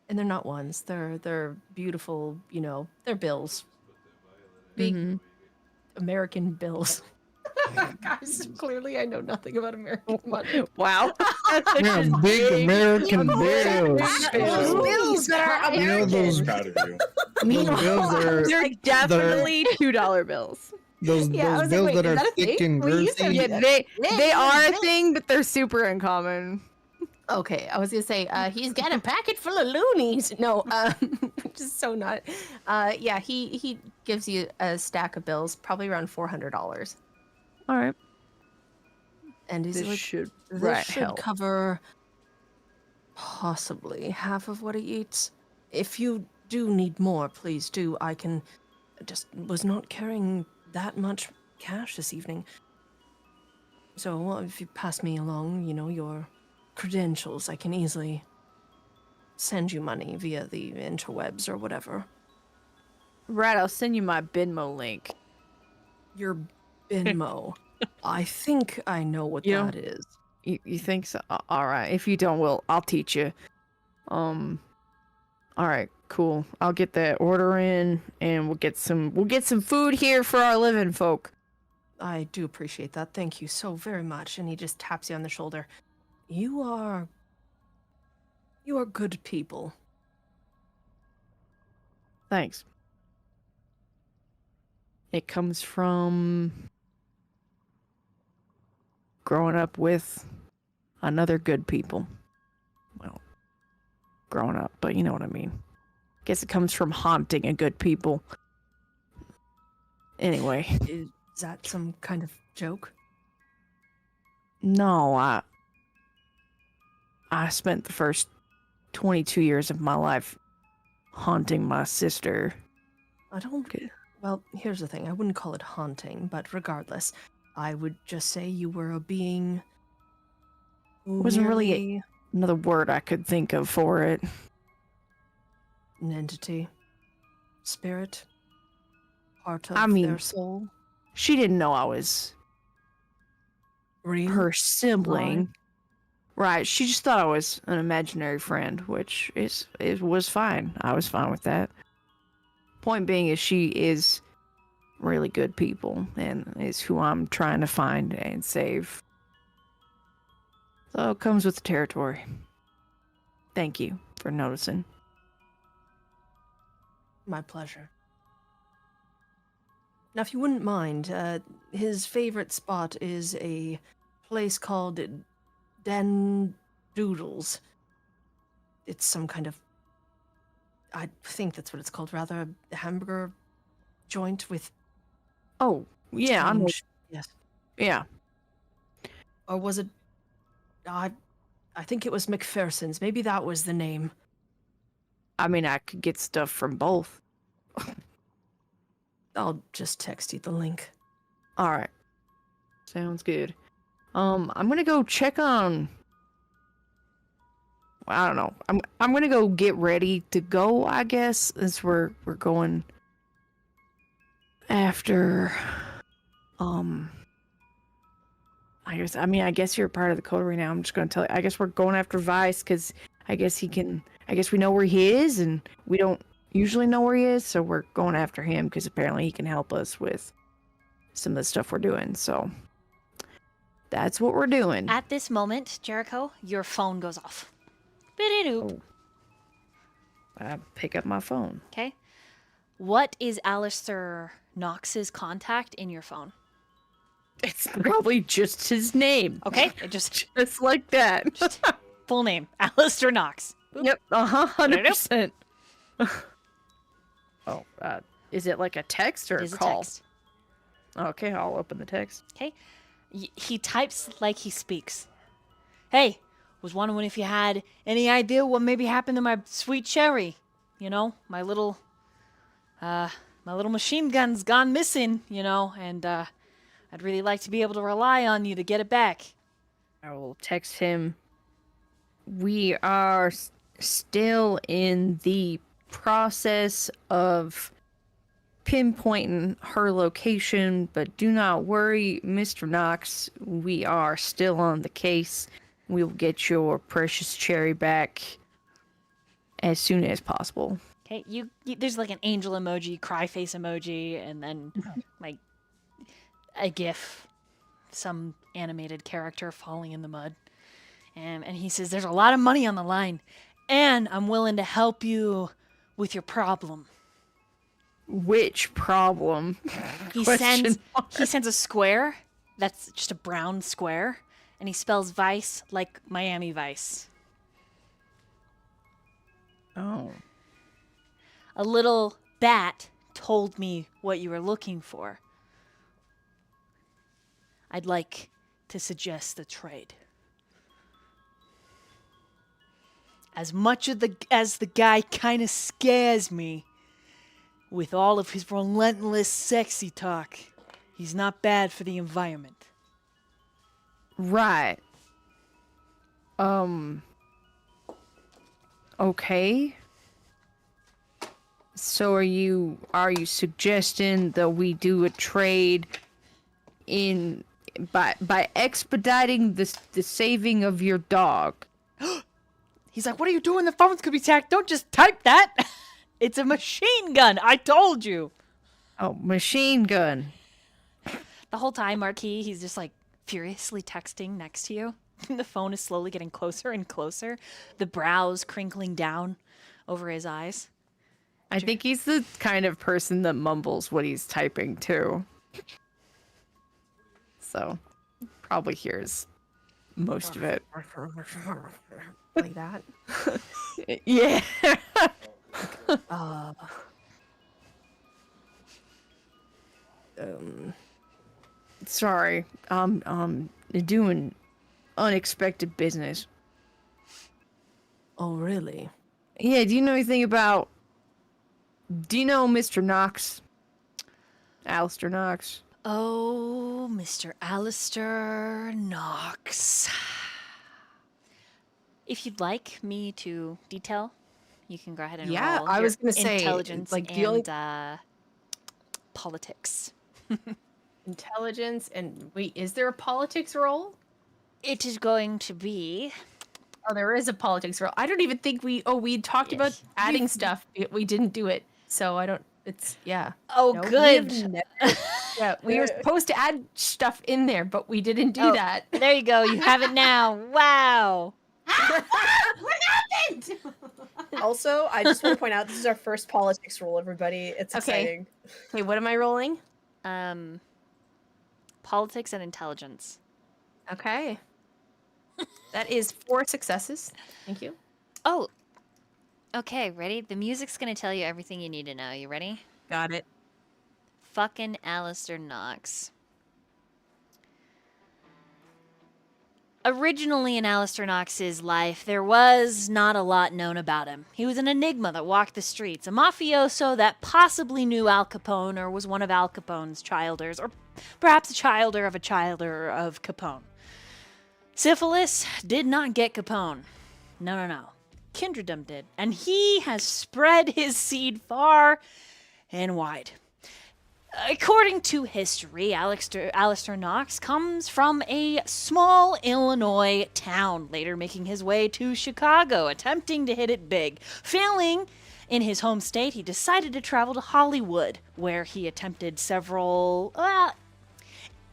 And they're not ones. They're beautiful, they're bills. Big American bills. Guys, clearly I know nothing about American money. Wow. Yeah, big American bills. Those bills that are You know those, Proud of you. those bills are They're definitely $2 bills. those Yeah, I was bills like, wait, that is are that a thick thing? and We used to girthy. Yeah, they are a thing, but they're super uncommon. Okay, I was gonna say he's got a packet full of loonies. No, just so not. Yeah, he gives you a stack of bills, probably around $400, All right. and he's This like, should This should help. cover possibly half of what he eats. If you do need more, please do. I just was not carrying that much cash this evening. So if you pass me along, your credentials, I can easily send you money via the interwebs or whatever. Right, I'll send you my Venmo link. Your Venmo. I think I know what You that don't- is. You think so? All right. If you don't, I'll teach you. All right, cool. I'll get that order in, and we'll get some food here for our living folk. I do appreciate that. Thank you so very much. And he just taps you on the shoulder. You are good people. Thanks. It comes from growing up with another good people. Well, growing up, but you know what I mean. Guess it comes from haunting a good people. Anyway, Is that some kind of joke? no, I spent the first 22 years of my life haunting my sister. I don't. Okay. Well, here's the thing. I wouldn't call it haunting, but regardless, I would just say you were a being. Who Wasn't really merely another word I could think of for it. an entity, spirit, part of I mean, their soul. she didn't know I was Real. her sibling. Right, she just thought I was an imaginary friend, which was fine. I was fine with that. Point being is she is really good people and is who I'm trying to find and save. So it comes with the territory. Thank you for noticing. My pleasure. Now, if you wouldn't mind, his favorite spot is a place called Den Doodles. It's some kind of, I think that's what it's called, rather, a hamburger joint with Oh, yeah, I know. strange- Yes. Yeah. Or was it, I think it was McPherson's. Maybe that was the name. I mean, I could get stuff from both. I'll just text you the link. All right. Sounds good. I'm gonna go check on. I don't know. I'm gonna go get ready to go. I guess as we're going after. I guess you're part of the coterie now. I'm just gonna tell you. I guess we're going after Vice because I guess he can. I guess we know where he is, and we don't usually know where he is, so we're going after him because apparently he can help us with some of the stuff we're doing. So that's what we're doing. At this moment, Jericho, your phone goes off. Biddy-doop. Oh. I pick up my phone. Okay. What is Alistair Knox's contact in your phone? It's probably just his name. Okay, it just Just like that. full name, Alistair Knox. Boop. Yep. 100%. Oh, is it like a text or It a is a call? text. Okay, I'll open the text. Okay. He types like he speaks. Hey, was wondering if you had any idea what maybe happened to my sweet cherry. You know, my little machine gun's gone missing, you know, and I'd really like to be able to rely on you to get it back. I will text him. We are still in the process of pinpointing her location, but do not worry, Mr. Knox. We are still on the case. We'll get your precious cherry back as soon as possible. Okay, you there's like an angel emoji, cry face emoji, and then like a gif, some animated character falling in the mud. And he says, there's a lot of money on the line, and I'm willing to help you with your problem. Which problem? He Question sends a square that's just a brown square, and he spells Vice like Miami Vice. Oh. A little bat told me what you were looking for. I'd like to suggest the trade. As much as the guy kind of scares me with all of his relentless sexy talk, he's not bad for the environment. Right. Okay. So are you suggesting that we do a trade in by expediting the saving of your dog? He's like, what are you doing? The phones could be tacked. Don't just type that. It's a machine gun. I told you. Oh, machine gun. The whole time, Marquis, he's just like furiously texting next to you. The phone is slowly getting closer and closer. The brows crinkling down over his eyes. I think he's the kind of person that mumbles what he's typing too. So, probably hears most of it. Like that. Yeah. Sorry. I'm doing unexpected business. Oh, really? Yeah, do you know anything Do you know Mr. Knox? Alistair Knox? Oh, Mr. Alistair Knox. If you'd like me to detail, you can go ahead and Yeah, roll I your was gonna say, intelligence like, the only and politics. Intelligence and wait, is there a politics roll? It is going to be... Oh, there is a politics roll. I don't even think we talked about Yes. adding stuff. We didn't do it. So I don't yeah. Oh, No, good. Yeah, we were supposed to add stuff in there, but we didn't do Oh, that. There you go. You have it now. Wow. What happened? Also, I just want to point out this is our first politics roll, everybody. It's Okay. exciting. Okay, what am I rolling? Politics and intelligence. Okay. That is 4 successes. Thank you. Oh. Okay, ready? The music's going to tell you everything you need to know. You ready? Got it. Fucking Alistair Knox. Originally in Alistair Knox's life, there was not a lot known about him. He was an enigma that walked the streets, a mafioso that possibly knew Al Capone or was one of Al Capone's childers, or perhaps a childer of Capone. Syphilis did not get Capone. No. Kindredom did, and he has spread his seed far and wide. According to history, Alistair Knox comes from a small Illinois town, later making his way to Chicago, attempting to hit it big. Failing in his home state, he decided to travel to Hollywood, where he attempted several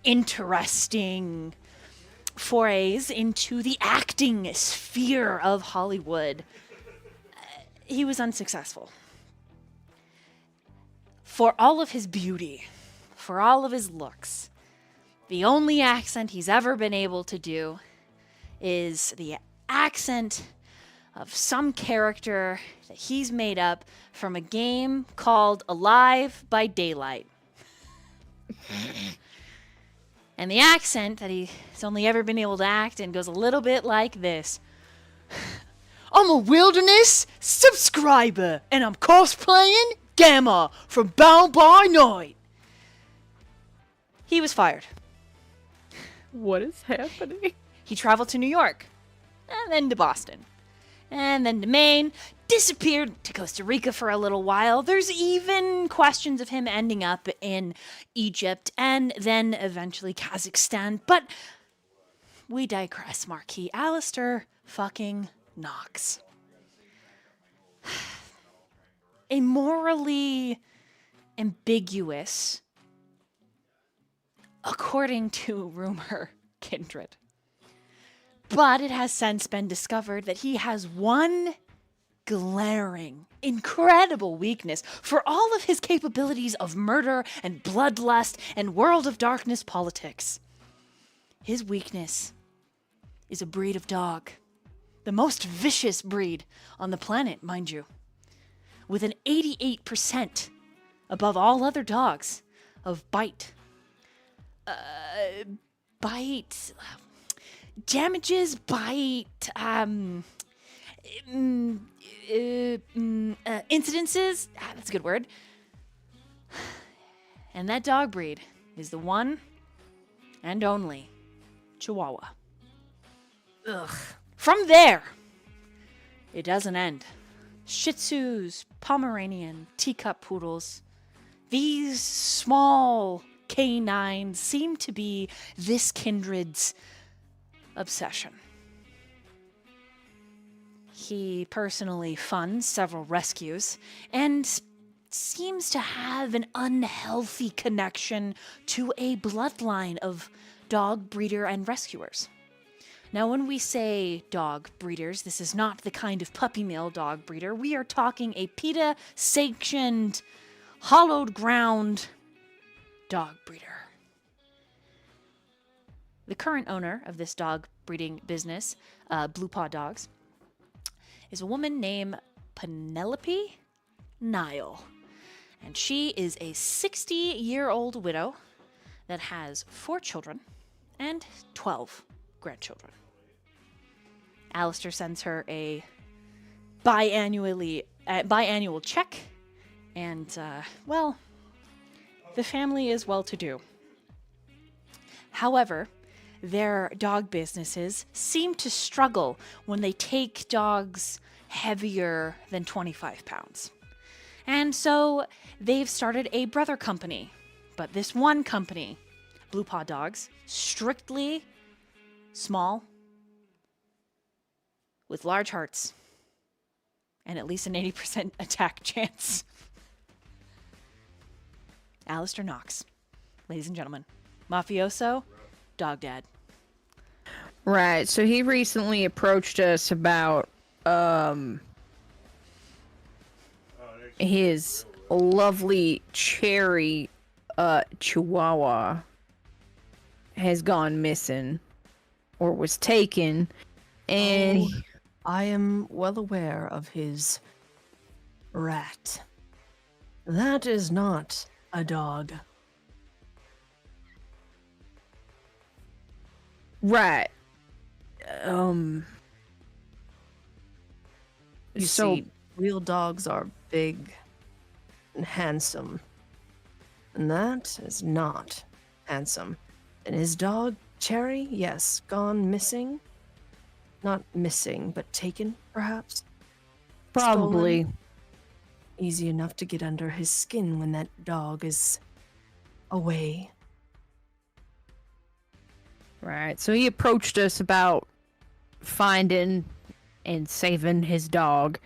interesting forays into the acting sphere of Hollywood. He was unsuccessful. For all of his beauty, for all of his looks, the only accent he's ever been able to do is the accent of some character that he's made up from a game called Alive by Daylight. And the accent that he's only ever been able to act in goes a little bit like this. I'm a wilderness subscriber, and I'm cosplaying Gamma from Bound by Night. He was fired. What is happening? He traveled to New York, and then to Boston, and then to Maine, disappeared to Costa Rica for a little while. There's even questions of him ending up in Egypt, and then eventually Kazakhstan. But we digress, Marquis. Alistair fucking Knox. A morally ambiguous, according to rumor, kindred. But it has since been discovered that he has one glaring, incredible weakness for all of his capabilities of murder and bloodlust and World of Darkness politics. His weakness is a breed of dog. The most vicious breed on the planet, mind you. With an 88% above all other dogs of bite. Damages, incidences. That's a good word. And that dog breed is the one and only Chihuahua. Ugh. From there, it doesn't end. Shih Tzus, Pomeranian, teacup poodles. These small canines seem to be this kindred's obsession. He personally funds several rescues and seems to have an unhealthy connection to a bloodline of dog breeder and rescuers. Now, when we say dog breeders, this is not the kind of puppy mill dog breeder. We are talking a PETA-sanctioned, hollowed ground dog breeder. The current owner of this dog breeding business, Blue Paw Dogs, is a woman named Penelope Nile. And she is a 60-year-old widow that has 4 children and 12 grandchildren. Alistair sends her a biannual check, and, well, the family is well-to-do. However, their dog businesses seem to struggle when they take dogs heavier than 25 pounds. And so they've started a brother company. But this one company, Blue Paw Dogs, strictly small, with large hearts, and at least an 80% attack chance. Alistair Knox, ladies and gentlemen. Mafioso, dog dad. Right. So he recently approached us about his lovely cherry chihuahua has gone missing or was taken, and Oh, I am well aware of his rat. That is not a dog. right. You So- see, real dogs are big and handsome. And that is not handsome. And his dog, Cherry, yes, gone missing. Not missing, but taken, perhaps. Probably. Stolen. Easy enough to get under his skin when that dog is away. Right. So he approached us about finding and saving his dog.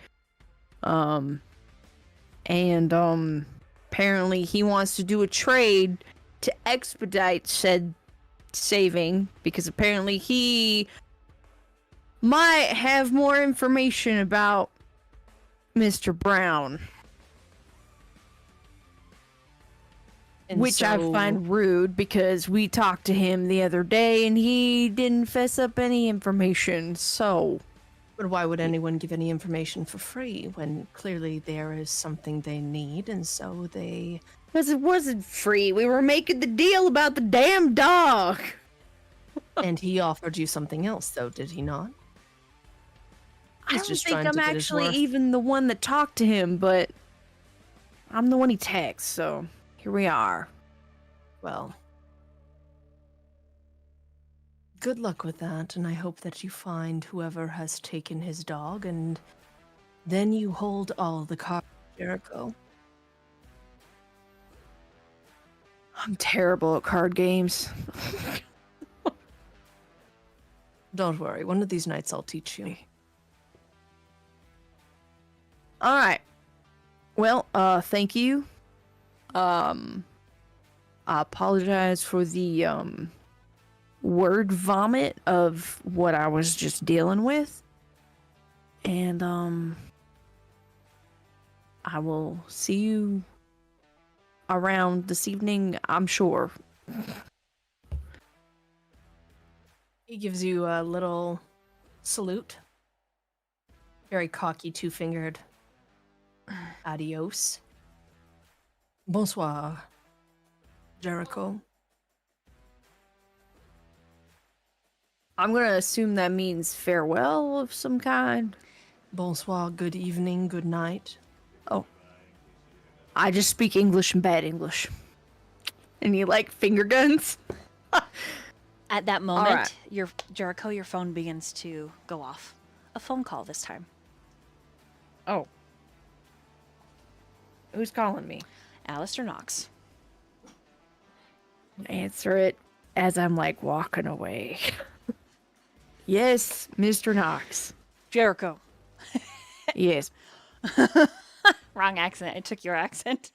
Apparently he wants to do a trade to expedite said saving because apparently he might have more information about Mr. Brown. And Which I so- find rude because we talked to him the other day and he didn't fess up any information, so. But why would anyone give any information for free when clearly there is something they need, and so they... Because it wasn't free. We were making the deal about the damn dog. And he offered you something else, though, did he not? I He's don't just think trying I'm to get his actually worth. even the one that talked to him, but I'm the one he texts, so here we are. Well, good luck with that, and I hope that you find whoever has taken his dog, and then you hold all the cards, Jericho. I'm terrible at card games. Don't worry, one of these nights I'll teach you. All right. Well, thank you. I apologize for the word vomit of what I was just dealing with. And I will see you around this evening, I'm sure. He gives you a little salute. Very cocky, two-fingered. Adios. Bonsoir, Jericho. I'm gonna assume that means farewell of some kind. Bonsoir, good evening, good night. I just speak English and bad English. And you like finger guns? At that moment, right. your Jericho, your phone begins to go off. A phone call this time. Oh. Who's calling me? Alistair Knox. Answer it as I'm like walking away. Yes, Mr. Knox. Jericho. Yes. Wrong accent. I took your accent.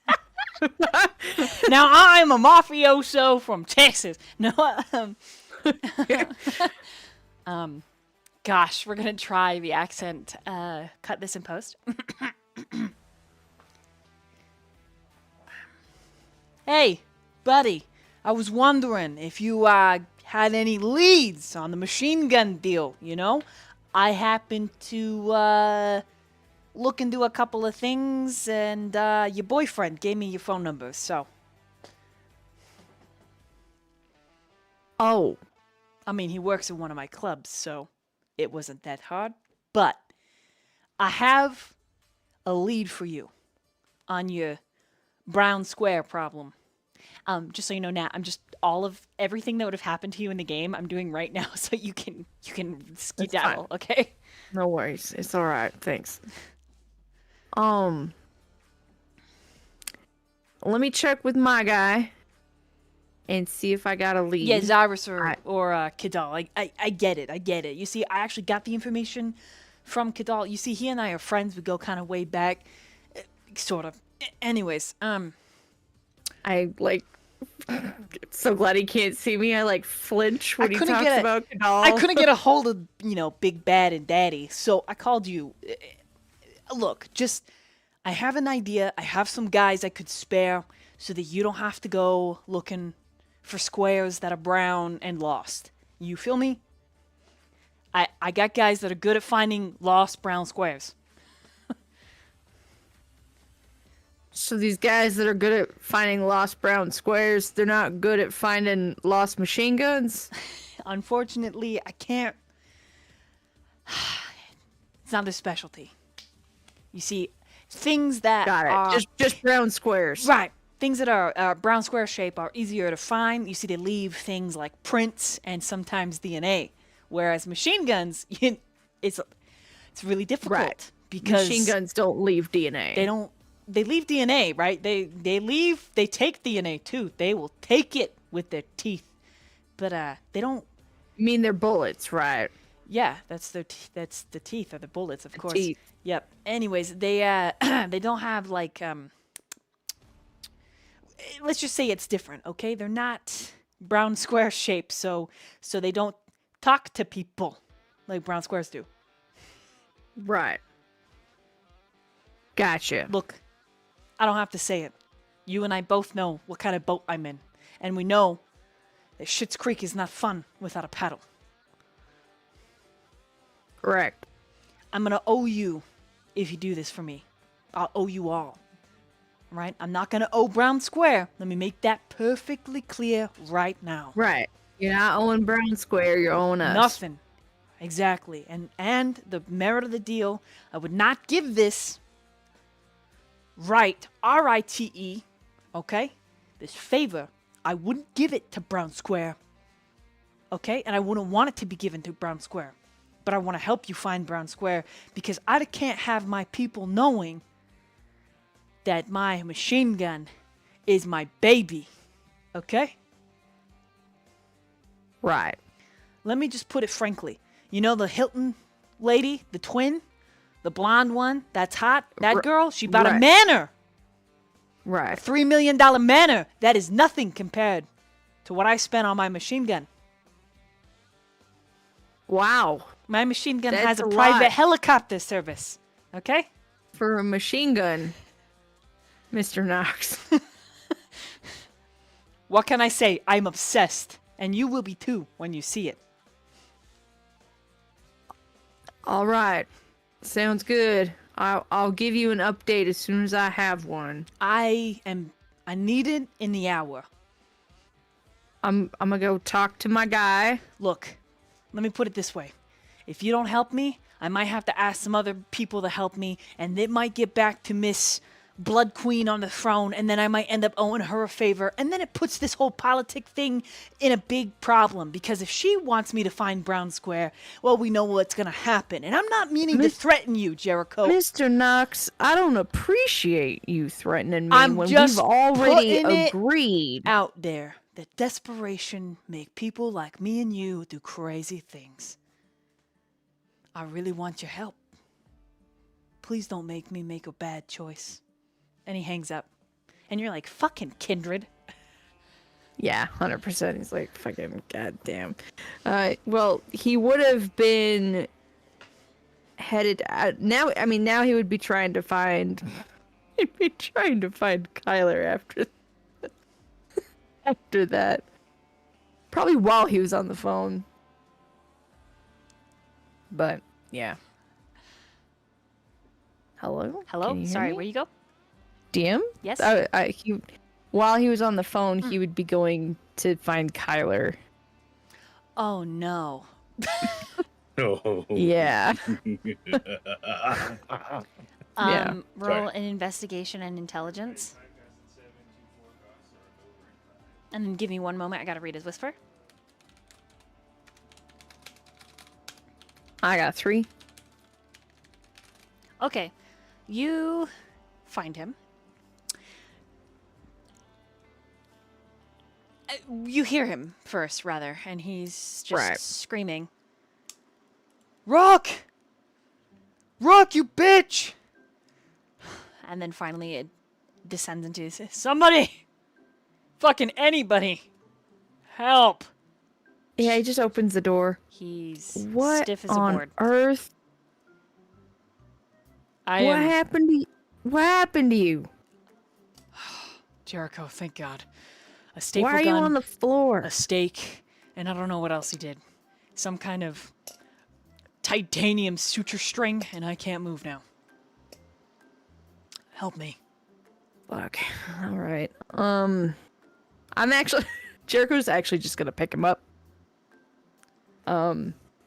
Now I'm a mafioso from Texas. No, gosh, we're gonna try the accent. Cut this in post. Hey, buddy, I was wondering if you had any leads on the machine gun deal. You know, I happened to look into a couple of things, and your boyfriend gave me your phone number, so. Oh. I mean, he works in one of my clubs, so it wasn't that hard. But I have a lead for you on your brown square problem. Just so you know, Nat, I'm just all of everything that would have happened to you in the game. I'm doing right now, so you can skedaddle. Okay. No worries. It's all right. Thanks. Let me check with my guy and see if I got a lead. Yeah, Xirus or Kidal. I get it. I get it. You see, I actually got the information from Kidal. You see, he and I are friends. We go kind of way back, sort of. Anyways, I like. So glad he can't see me. I like flinch when he talks about Kadal. I couldn't get a hold of Big Bad and Daddy, so I called you. Look, I have an idea. I have some guys I could spare so that you don't have to go looking for squares that are brown and lost. You feel me? I got guys that are good at finding lost brown squares. So these guys that are good at finding lost brown squares, they're not good at finding lost machine guns? Unfortunately, I can't. It's not their specialty. You see, things that Got it. are... Just brown squares. Right. Things that are brown square shape are easier to find. You see, they leave things like prints and sometimes DNA. Whereas machine guns, it's really difficult. Right. Because machine guns don't leave DNA. They don't. They leave DNA, right? They take DNA too. They will take it with their teeth. But they don't... You mean their bullets, right? Yeah, that's the teeth or the bullets, of course. Teeth. Yep. Anyways, they they don't have like let's just say it's different, okay? They're not brown square shaped, so they don't talk to people like brown squares do. Right. Gotcha. Look, I don't have to say it. You and I both know what kind of boat I'm in, and we know that Schitt's Creek is not fun without a paddle. Correct. I'm gonna owe you if you do this for me. I'll owe you all. Right? I'm not gonna owe Brown Square. Let me make that perfectly clear right now. Right. You're not owing Brown Square, you're owing us. Nothing. Exactly. And the merit of the deal, I would not give this right, R-I-T-E, okay? This favor, I wouldn't give it to Brown Square. Okay? And I wouldn't want it to be given to Brown Square. But I want to help you find Brown Square because I can't have my people knowing that my machine gun is my baby. Okay? Right. Let me just put it frankly. You know the Hilton lady, the twin? The blonde one that's hot? That girl? She bought a manor. Right. A $3 million manor. That is nothing compared to what I spent on my machine gun. Wow. My machine gun That's has a a private lot. helicopter service. Okay? For a machine gun, Mr. Knox. What can I say? I'm obsessed. And you will be too when you see it. All right. Sounds good. I'll give you an update as soon as I have one. I need it in the hour. I'm gonna go talk to my guy. Look, let me put it this way. If you don't help me, I might have to ask some other people to help me, and it might get back to Miss Blood Queen on the throne, and then I might end up owing her a favor, and then it puts this whole politic thing in a big problem, because if she wants me to find Brown Square, well, we know what's gonna happen, and I'm not meaning to threaten you, Jericho. Mr. Knox, I don't appreciate you threatening me I'm when just we've already putting it agreed. out there that desperation make people like me and you do crazy things. I really want your help. Please don't make me make a bad choice. And he hangs up. And you're like, fucking kindred. Yeah, 100%. He's like, fucking goddamn. Well, he would have been headed out. Now he would be trying to find. He'd be trying to find Kyler after that. Probably while he was on the phone. But, yeah. Hello? Can Hello? you hear Sorry, me? where you go? DM? Yes? While he was on the phone, he would be going to find Kyler. Oh, no. Oh. Yeah. Yeah. Roll an investigation and intelligence. And then give me one moment. I gotta read his whisper. I got 3. Okay. You find him. You hear him first, rather, and he's just screaming. Rook! Rook, you bitch! And then finally it descends into somebody! Fucking anybody! Help! Yeah, he just opens the door. He's What stiff as a on board. earth? What happened to you? What happened to you? Jericho, thank God. A staple Why are gun, you on the floor? a stake, and I don't know what else he did. Some kind of titanium suture string, and I can't move now. Help me. Fuck. All right. I'm actually Jericho's actually just gonna pick him up.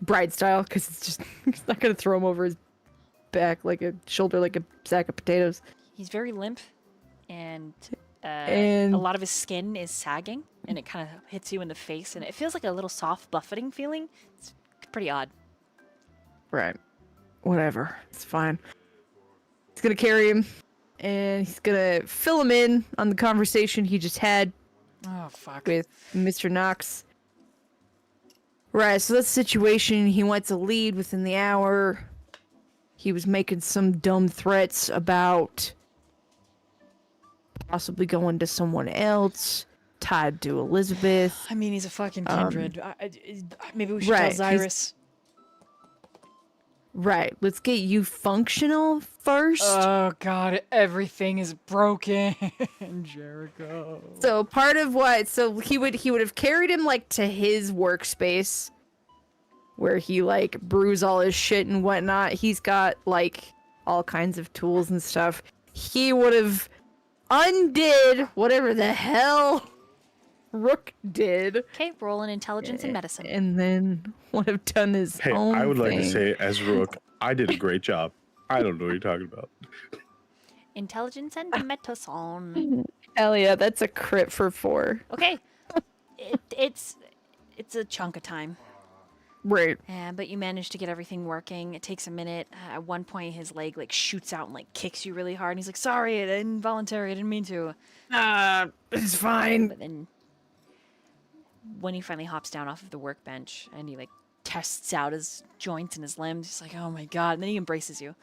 Bride style, because it's just he's not gonna throw him over his back like a shoulder, like a sack of potatoes. He's very limp, and And- a lot of his skin is sagging, and it kind of hits you in the face, and it feels like a little soft buffeting feeling. It's pretty odd. Right. Whatever. It's fine. He's gonna carry him, and he's gonna fill him in on the conversation he just had Oh, fuck. with Mr. Knox. Right, so that's the situation. He went to lead within the hour. He was making some dumb threats about possibly going to someone else, tied to Elizabeth. I mean, he's a fucking kindred. Maybe we should right, tell he's- Xirus. Right, let's get you functional first. Oh, God, everything is broken. Jericho. So part of what he would have carried him like to his workspace where he like brews all his shit and whatnot. He's got like all kinds of tools and stuff. He would have undid whatever the hell Rook did, Okay, roll in intelligence and medicine. and then would have done his Hey, own I would like to thing. say, as Rook, I did a great job. I don't know what you're talking about. Intelligence and medicine. Hell yeah, that's a crit for 4. Okay. It's a chunk of time. Right. But you manage to get everything working. It takes a minute. At one point, his leg like shoots out and like kicks you really hard. And he's like, "Sorry, involuntary. I didn't mean to." It's fine. But then, when he finally hops down off of the workbench and he like tests out his joints and his limbs, he's like, "Oh my God!" And then he embraces you.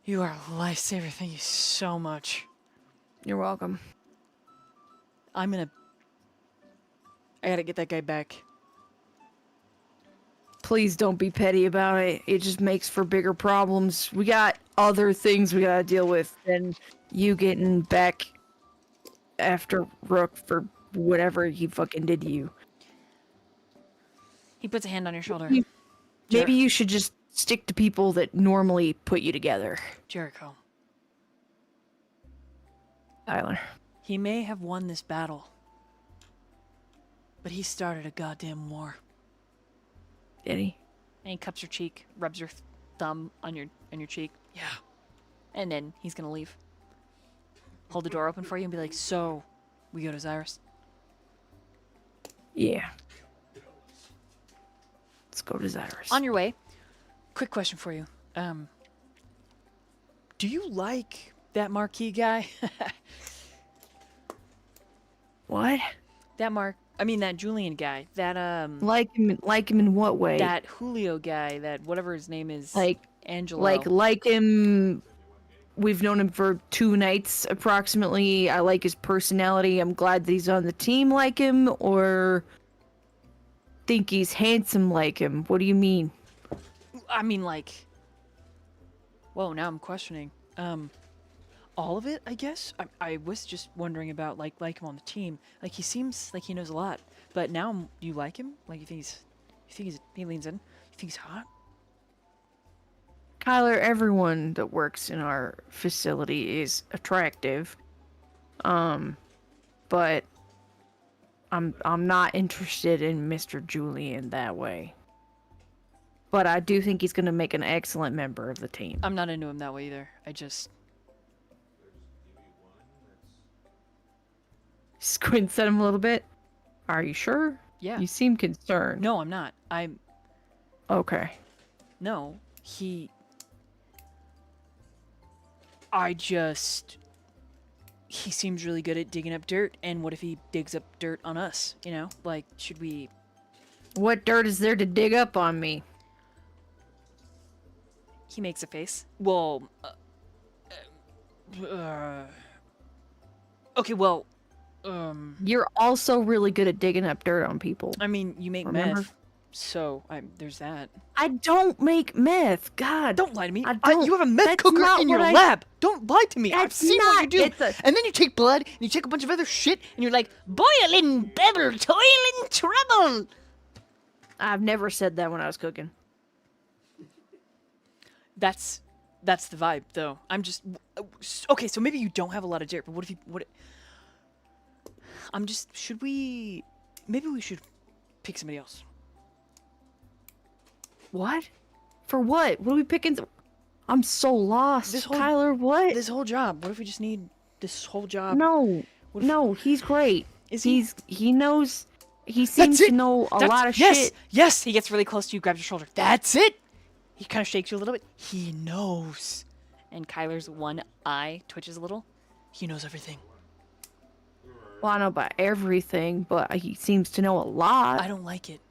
You are a lifesaver. Thank you so much. You're welcome. I gotta get that guy back. Please don't be petty about it. It just makes for bigger problems. We got other things we gotta deal with than you getting back after Rook for whatever he fucking did to you. He puts a hand on your shoulder. Maybe you should just stick to people that normally put you together. Jericho. Tyler. He may have won this battle, but he started a goddamn war. Did he? And he cups your cheek, rubs your thumb on your cheek. Yeah. And then he's gonna leave. Hold the door open for you and be like, "So, we go to Xirus?" Yeah. Let's go to Xirus. On your way, quick question for you. Do you like that Marquis guy? What? That Julian guy. That Like him in what way? that Julio guy, that whatever his name is, Like Angelo. like him. We've known him for 2 nights approximately. I like his personality. I'm glad that he's on the team like him, or think he's handsome like him. What do you mean? I mean, like, whoa, now I'm questioning. All of it, I guess. I was just wondering about like him on the team. Like, he seems like he knows a lot, but now you like him? Like, he leans in? You think he's hot? Kyler, everyone that works in our facility is attractive. But I'm not interested in Mr. Julian that way. But I do think he's going to make an excellent member of the team. I'm not into him that way either. I just Squints at him a little bit. Are you sure? Yeah. You seem concerned. No, I'm not. Okay. No. He seems really good at digging up dirt, and what if he digs up dirt on us, you know? Like, should we... What dirt is there to dig up on me? He makes a face. Well, okay, well, You're also really good at digging up dirt on people. I mean, you make Remember? meth, so there's that. I don't make meth. God. Don't lie to me. I don't. You have a meth That's cooker not in your what I- lab. Don't lie to me. I've That's seen what you not- do. it's a- And then you take blood and you take a bunch of other shit and you're like, Boiling bevel, toiling trouble. I've never said that when I was cooking. That's the vibe, though. I'm just okay. So maybe you don't have a lot of dirt, but what if you should we? Maybe we should pick somebody else. What? For what? What are we picking? I'm so lost. This whole- Kyler, what? This whole job. What if we just need this whole job? No. What if- No, he's great. Is he? He knows. He seems it. to know a lot of yes, shit. Yes, he gets really close to you, grabs your shoulder. That's it. He kind of shakes you a little bit. He knows. And Kyler's one eye twitches a little. He knows everything. Well, I don't know about everything, but he seems to know a lot. I don't like it.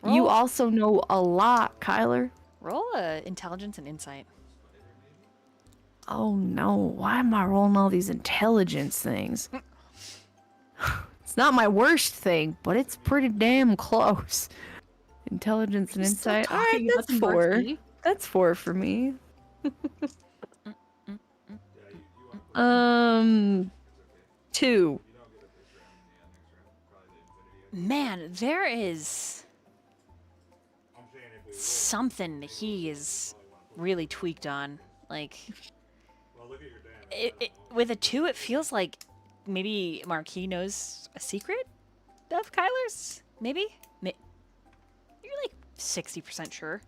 You Roll- also know a lot, Kyler. Roll intelligence and insight. Oh no, why am I rolling all these intelligence things? It's not my worst thing, but it's pretty damn close. Intelligence and Still insight. All right, talking about that's the 4. Marquis? That's 4 for me. 2. Man, there is something he is really tweaked on. Like, with a 2, it feels like maybe Marquis knows a secret of Kyler's. Maybe? You're like 60% sure.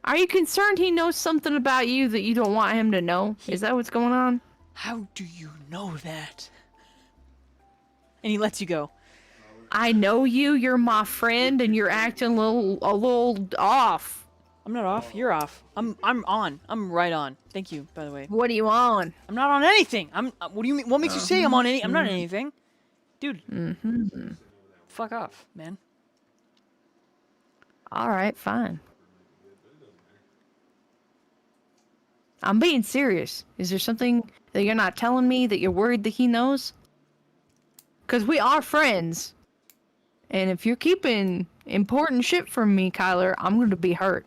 Are you concerned he knows something about you that you don't want him to know? Is that what's going on? How do you know that? And he lets you go. I know you. You're my friend, and you're acting a little off. I'm not off. You're off. I'm on. I'm right on. Thank you, by the way. What are you on? I'm not on anything. What do you mean? What makes you say I'm on any? I'm not on anything, dude. Fuck off, man. All right, fine. I'm being serious. Is there something that you're not telling me that you're worried that he knows? Because we are friends. And if you're keeping important shit from me, Kyler, I'm going to be hurt.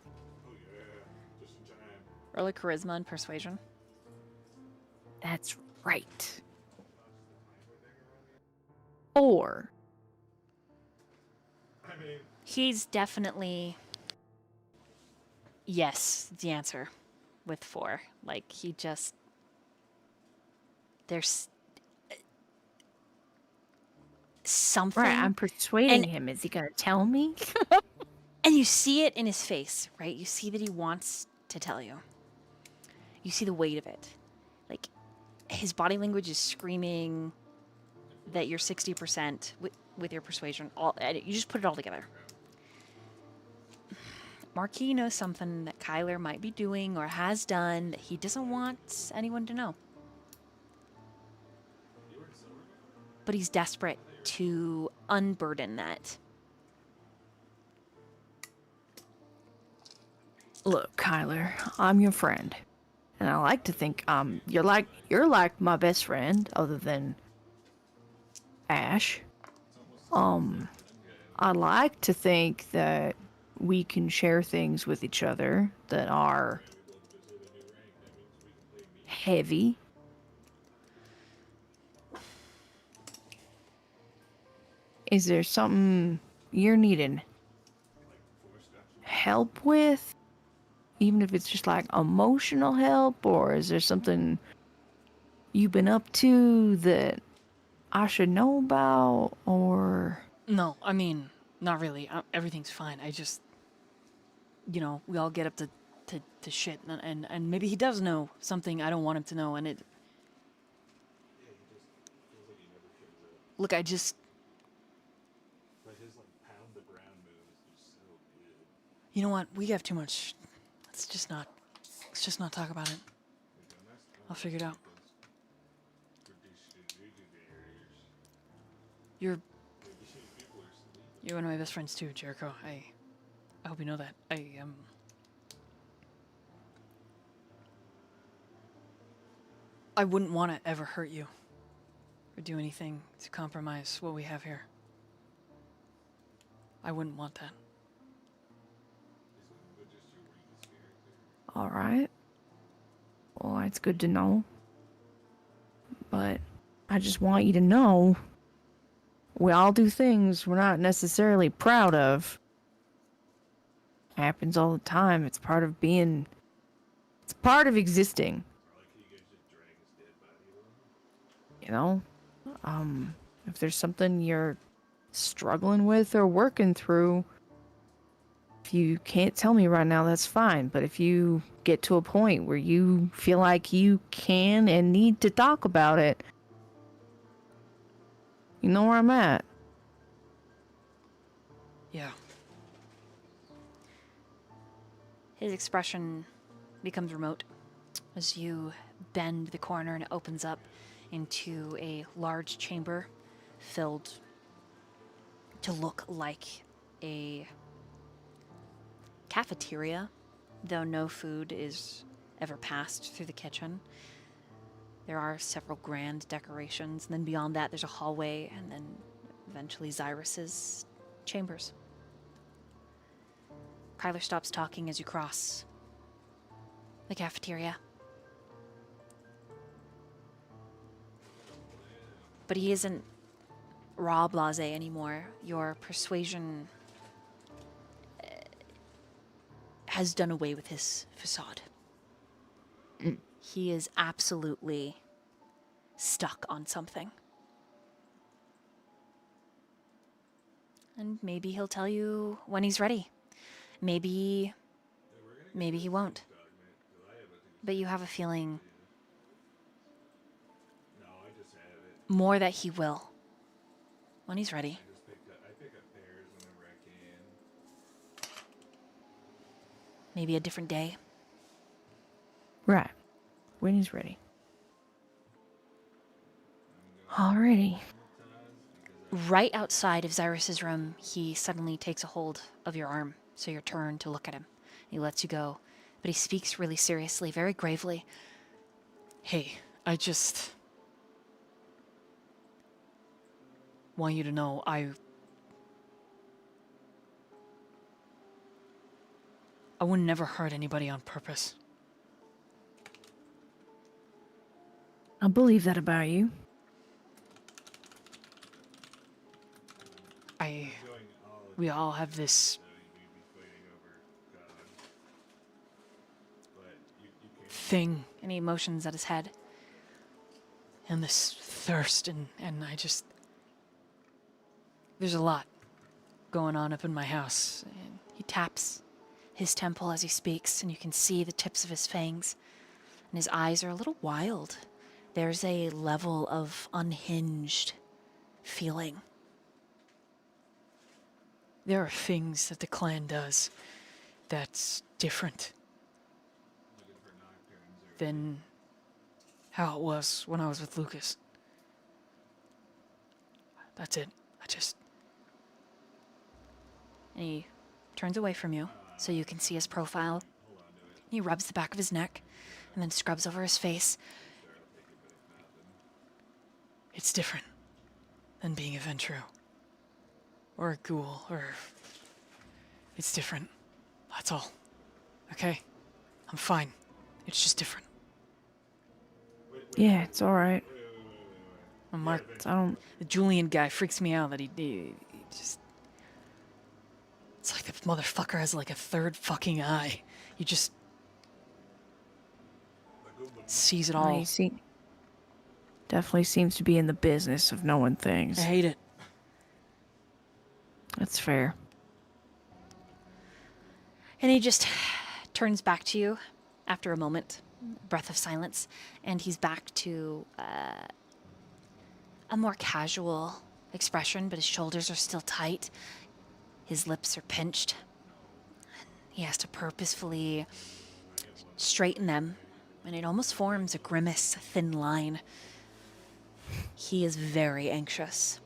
Roll a charisma and persuasion. That's right. 4. He's definitely yes. The answer with 4. Like he just there's something. Right, I'm persuading And- him. Is he going to tell me? And you see it in his face, right? You see that he wants to tell you. You see the weight of it. Like, his body language is screaming that you're 60% with your persuasion. You just put it all together. Marquis knows something that Kyler might be doing or has done that he doesn't want anyone to know. But he's desperate to unburden that. Look, Kyler, I'm your friend. And I like to think you're like my best friend other than Ash. I like to think that we can share things with each other that are heavy. Is there something you're needing help with? Even if it's just like emotional help, or is there something you've been up to that I should know about, or... No, I mean, not really. Everything's fine. I just, we all get up to shit, and maybe he does know something I don't want him to know, and Look, I just... You know what? We have too much. Let's just not talk about it. I'll figure it out. You're one of my best friends too, Jericho. I hope you know that. I wouldn't want to ever hurt you or do anything to compromise what we have here. I wouldn't want that. All right. Well, that's good to know. But I just want you to know we all do things we're not necessarily proud of. Happens all the time. It's part of being. It's part of existing. You know? If there's something you're struggling with or working through, if you can't tell me right now, that's fine. But if you get to a point where you feel like you can and need to talk about it, you know where I'm at. Yeah. His expression becomes remote as you bend the corner and it opens up into a large chamber filled to look like a cafeteria, though no food is ever passed through the kitchen. There are several grand decorations, and then beyond that there's a hallway, and then eventually Xirus's chambers. Kyler stops talking as you cross the cafeteria. But he isn't raw blasé anymore. Your persuasion has done away with his facade. He is absolutely stuck on something. And maybe he'll tell you when he's ready. Maybe he won't. But you have a feeling more that he will when he's ready. Maybe a different day. Right. When he's ready. Alrighty. Right outside of Xirus's room, he suddenly takes a hold of your arm, so you turn to look at him. He lets you go, but he speaks really seriously, very gravely. Hey, I just want you to know I would never hurt anybody on purpose. I believe that about you. We all have this thing, and he motions at his head, and this thirst, and I just... There's a lot going on up in my house. And he taps his temple as he speaks, and you can see the tips of his fangs, and his eyes are a little wild. There's a level of unhinged feeling. There are things that the clan does that's different than how it was when I was with Lucas. That's it. And he turns away from you so you can see his profile. He rubs the back of his neck and then scrubs over his face. It's different than being a Ventru. Or a ghoul, or... It's different. That's all. Okay? I'm fine. It's just different. Yeah, it's alright. And Mark, I don't... the Julian guy freaks me out that he just... It's like the motherfucker has like a third fucking eye. He just... sees it all. You see... Definitely seems to be in the business of knowing things. I hate it. That's fair. And he just turns back to you after a moment, breath of silence, and he's back to a more casual expression, but his shoulders are still tight. His lips are pinched. He has to purposefully straighten them, and it almost forms a grimace, a thin line. He is very anxious.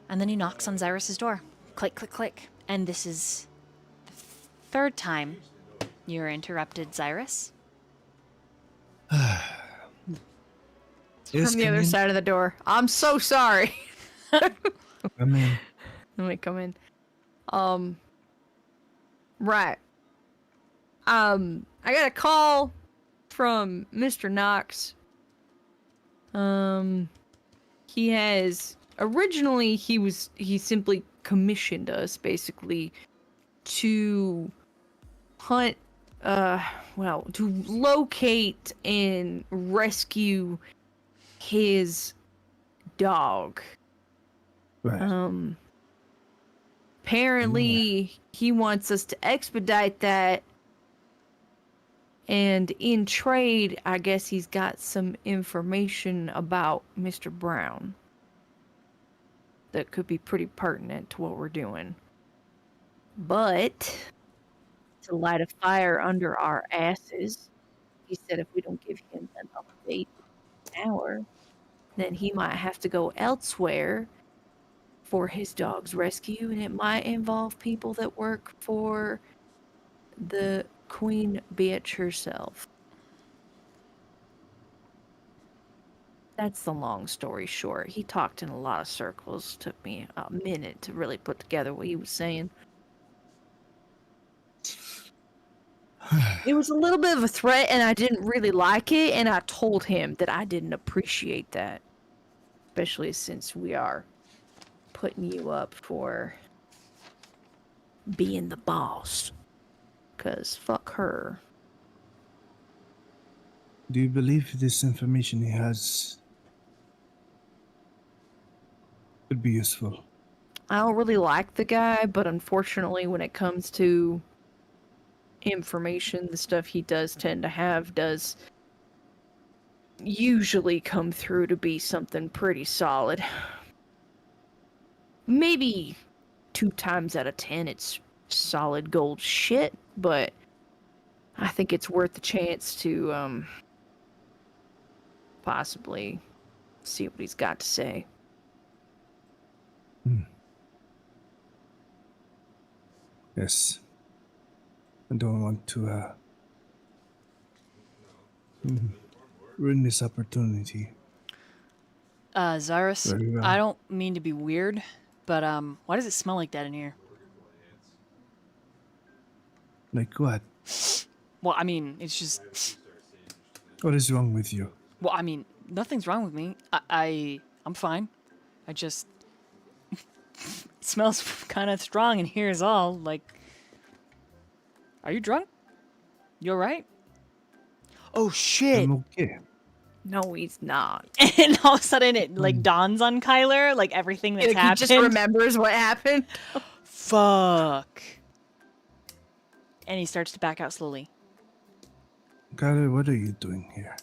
And then he knocks on Xirus' door. Click, click, click. And this is the third time you're interrupted, Xirus. Yes, From the come other in. side of the door. I'm so sorry. Come in. Let me come in. Right. I got a call from Mr. Knox. He has originally he simply commissioned us basically to hunt to locate and rescue his dog. Right. Apparently he wants us to expedite that, and in trade, I guess he's got some information about Mr. Brown that could be pretty pertinent to what we're doing. But to light a fire under our asses, he said if we don't give him an update in an hour, then he might have to go elsewhere for his dog's rescue, and it might involve people that work for the Queen Bitch herself. That's the long story short. He talked in a lot of circles. Took me a minute to really put together what he was saying. It was a little bit of a threat, and I didn't really like it, and I told him that I didn't appreciate that. Especially since we are putting you up for being the boss. 'Cause fuck her. Do you believe this information he has could be useful? I don't really like the guy, but unfortunately when it comes to information, the stuff he does tend to have does usually come through to be something pretty solid. Maybe 2 times out of 10 it's solid gold shit, but I think it's worth the chance to possibly see what he's got to say. Yes. I don't want to ruin this opportunity. Xirus, Very well. I don't mean to be weird, but why does it smell like that in here? Like what? Well, I mean, it's just. What is wrong with you? Well, I mean, nothing's wrong with me. I'm fine. I just. It smells kind of strong in here, is all. Like. Are you drunk? You alright? Oh shit! I'm okay. No, he's not. And all of a sudden it like dawns on Kyler, like everything that's Like, happened. he just remembers what happened. Fuck. And he starts to back out slowly. Kyler, what are you doing here?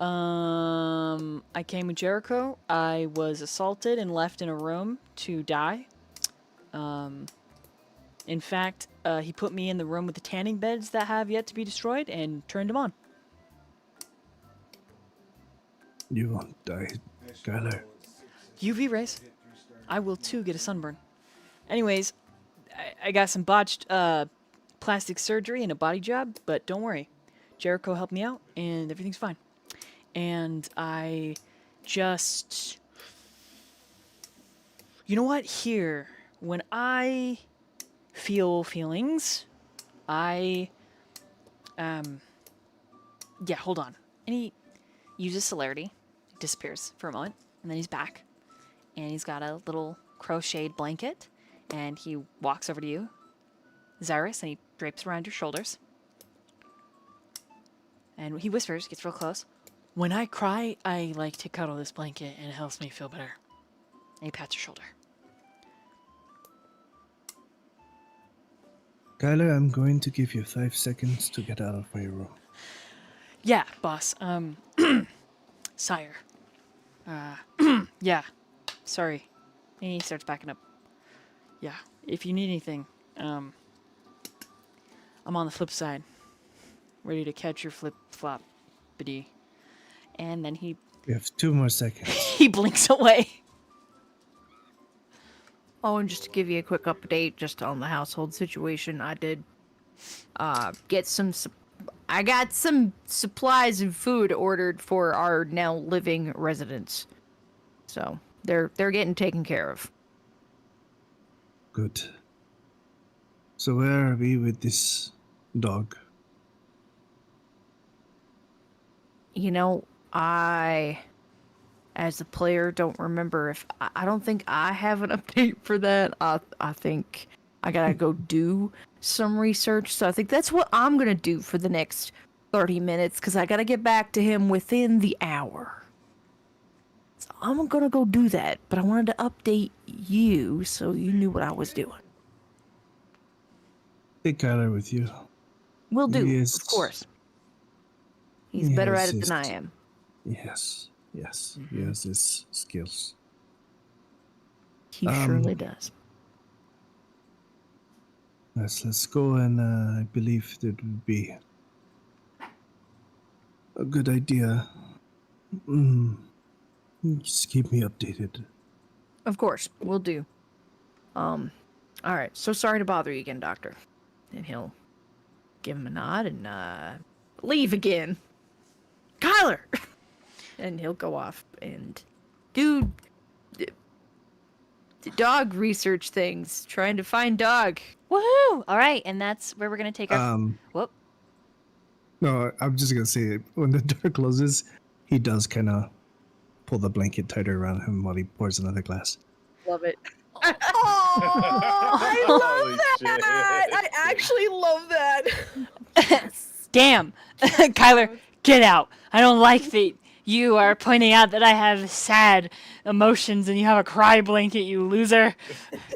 I came with Jericho. I was assaulted and left in a room to die. In fact, he put me in the room with the tanning beds that have yet to be destroyed and turned them on. You won't die, Kyler. UV rays. I will too get a sunburn. Anyways, I got some botched plastic surgery and a body job, but don't worry. Jericho helped me out and everything's fine. And I just... You know what? Here, when I feel feelings, I... Yeah, hold on. And he uses celerity, disappears for a moment, and then he's back. And he's got a little crocheted blanket, and he walks over to you, Xirus, and he drapes around your shoulders. And he whispers, gets real close. When I cry, I like to cuddle this blanket, and it helps me feel better. And he pats your shoulder. Kyler, I'm going to give you 5 seconds to get out of my room. Yeah, boss. Sire. Yeah. Sorry. And he starts backing up. Yeah. If you need anything, I'm on the flip side. Ready to catch your flip-flop, biddy. And then he We have 2 more seconds. he blinks away. Oh, and just to give you a quick update just on the household situation, I did get I got some supplies and food ordered for our now living residents. So, they're getting taken care of. Good. So where are we with this dog? You know, I, as a player, don't remember if I don't think I have an update for that. I think I gotta go do some research. So I think that's what I'm gonna do for the next 30 minutes because I gotta get back to him within the hour. So I'm gonna go do that. But I wanted to update you so you knew what I was doing. Take Kyler with you. Will do, Yes. of course. He's better at it than I Yes. am. Yes. He has his skills. He surely does. Let's go, and I believe that would be a good idea. Just keep me updated. Of course, will do. All right. So sorry to bother you again, Doctor. And he'll give him a nod and leave again. Kyler, and he'll go off and do dog research things, trying to find dog. Woohoo! All right, and that's where we're gonna take our. Whoop. No, I'm just gonna say when the door closes, he does kind of pull the blanket tighter around him while he pours another glass. Love it. Oh, I love Holy that. shit. I actually love that. Damn, Kyler, get out! I don't like that you are pointing out that I have sad emotions and you have a cry blanket, you loser.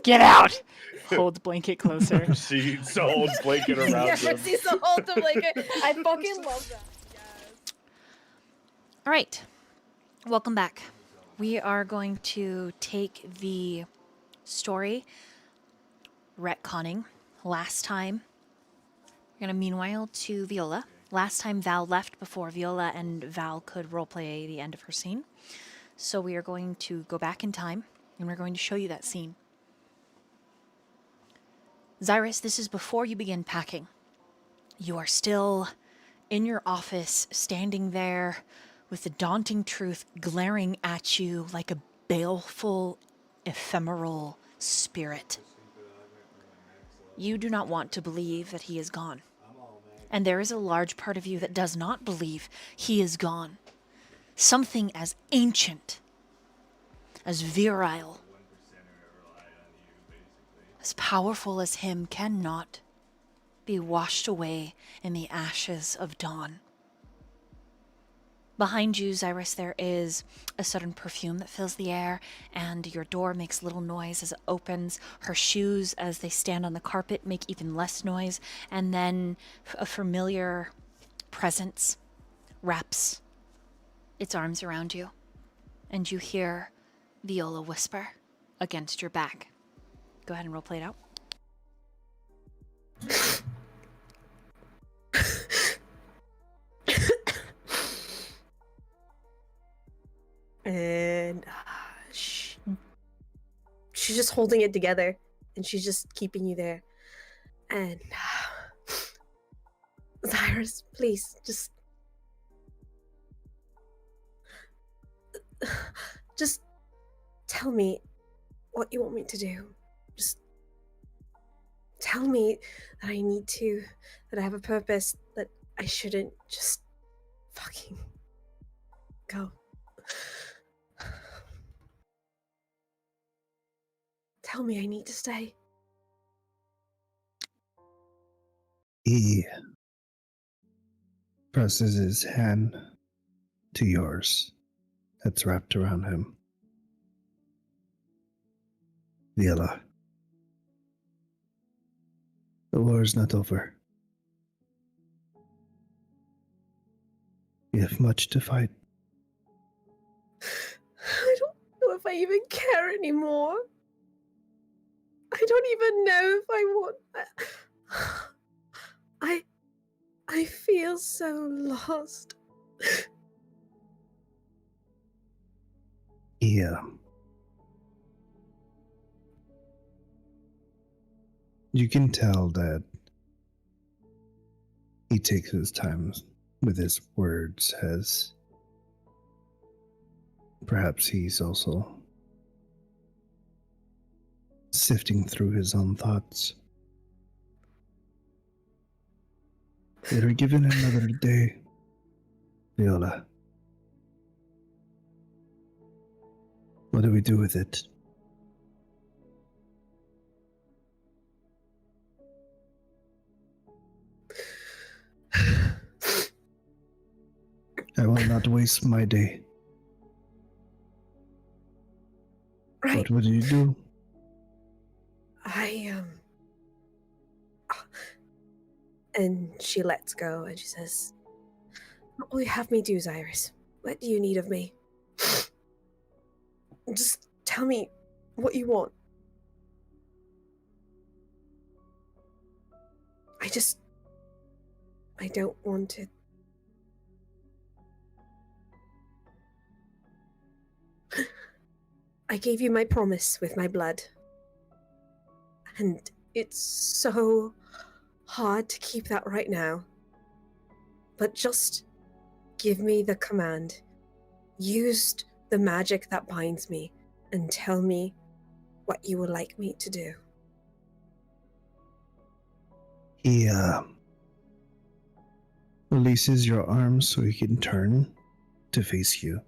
Get out! Holds blanket closer. She holds blanket around Yeah, him. she's the ultimate blanket. I fucking love that. Yes. All right, welcome back. We are going to take the story retconning last time. We're going to meanwhile to Viola. Last time Val left before Viola and Val could roleplay the end of her scene. So we are going to go back in time and we're going to show you that scene. Xirus, this is before you begin packing. You are still in your office, standing there with the daunting truth glaring at you like a baleful, ephemeral spirit. You do not want to believe that he is gone. And there is a large part of you that does not believe he is gone. Something as ancient, as virile, as powerful as him cannot be washed away in the ashes of dawn. Behind you, Xirus, there is a sudden perfume that fills the air, and your door makes little noise as it opens. Her shoes, as they stand on the carpet, make even less noise, and then a familiar presence wraps its arms around you, and you hear Viola whisper against your back. Go ahead and roleplay it out. And she's just holding it together, and she's just keeping you there. And Xirus, please, just tell me what you want me to do. Just tell me that I need to, that I have a purpose, that I shouldn't just fucking go. Tell me I need to stay. He presses his hand to yours that's wrapped around him. Viola, the war is not over. We have much to fight. I don't know if I even care anymore. I don't even know if I want. I feel so lost. Yeah. You can tell that he takes his time with his words, as perhaps he's also sifting through his own thoughts. They are given another day, Viola. What do we do with it? I will not waste my day. Right. What would you do? And she lets go and she says, "What will you have me do, Xirus? What do you need of me? Just tell me what you want. I don't want it." I gave you my promise with my blood. And it's so hard to keep that right now. But just give me the command. Use the magic that binds me and tell me what you would like me to do. He releases your arms so he can turn to face you.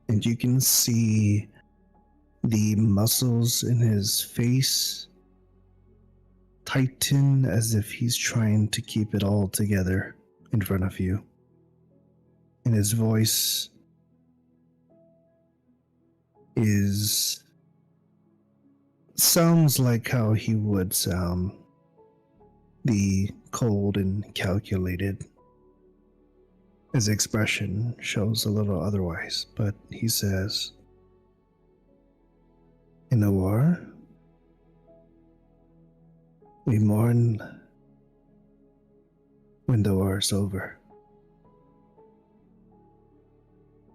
And you can see the muscles in his face tighten as if he's trying to keep it all together in front of you. And his voice sounds like how he would sound, the cold and calculated. His expression shows a little otherwise, but he says, "In a war, we mourn when the war is over.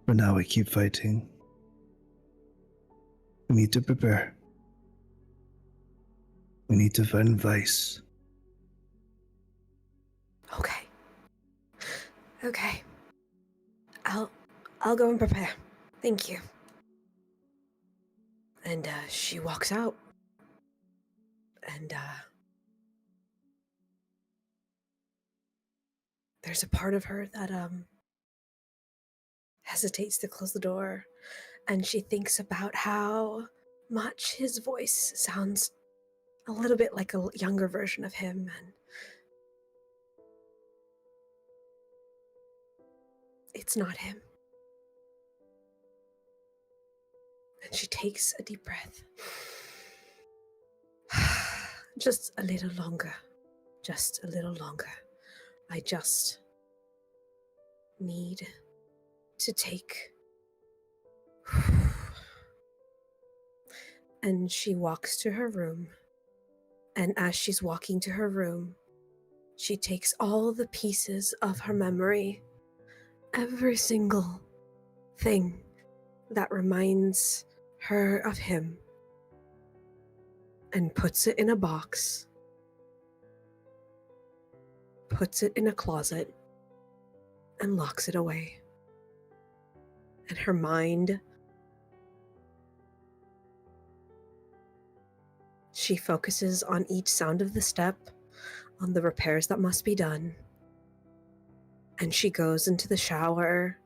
But now we keep fighting. We need to prepare. We need to find Vice." Okay. I'll go and prepare. Thank you. And she walks out. And there's a part of her that hesitates to close the door, and she thinks about how much his voice sounds a little bit like a younger version of him, and it's not him. And she takes a deep breath. Just a little longer. Just a little longer. I just need to take. And she walks to her room. And as she's walking to her room, she takes all the pieces of her memory, every single thing that reminds her of him, and puts it in a box, puts it in a closet, and locks it away. And her mind, she focuses on each sound of the step, on the repairs that must be done. And she goes into the shower.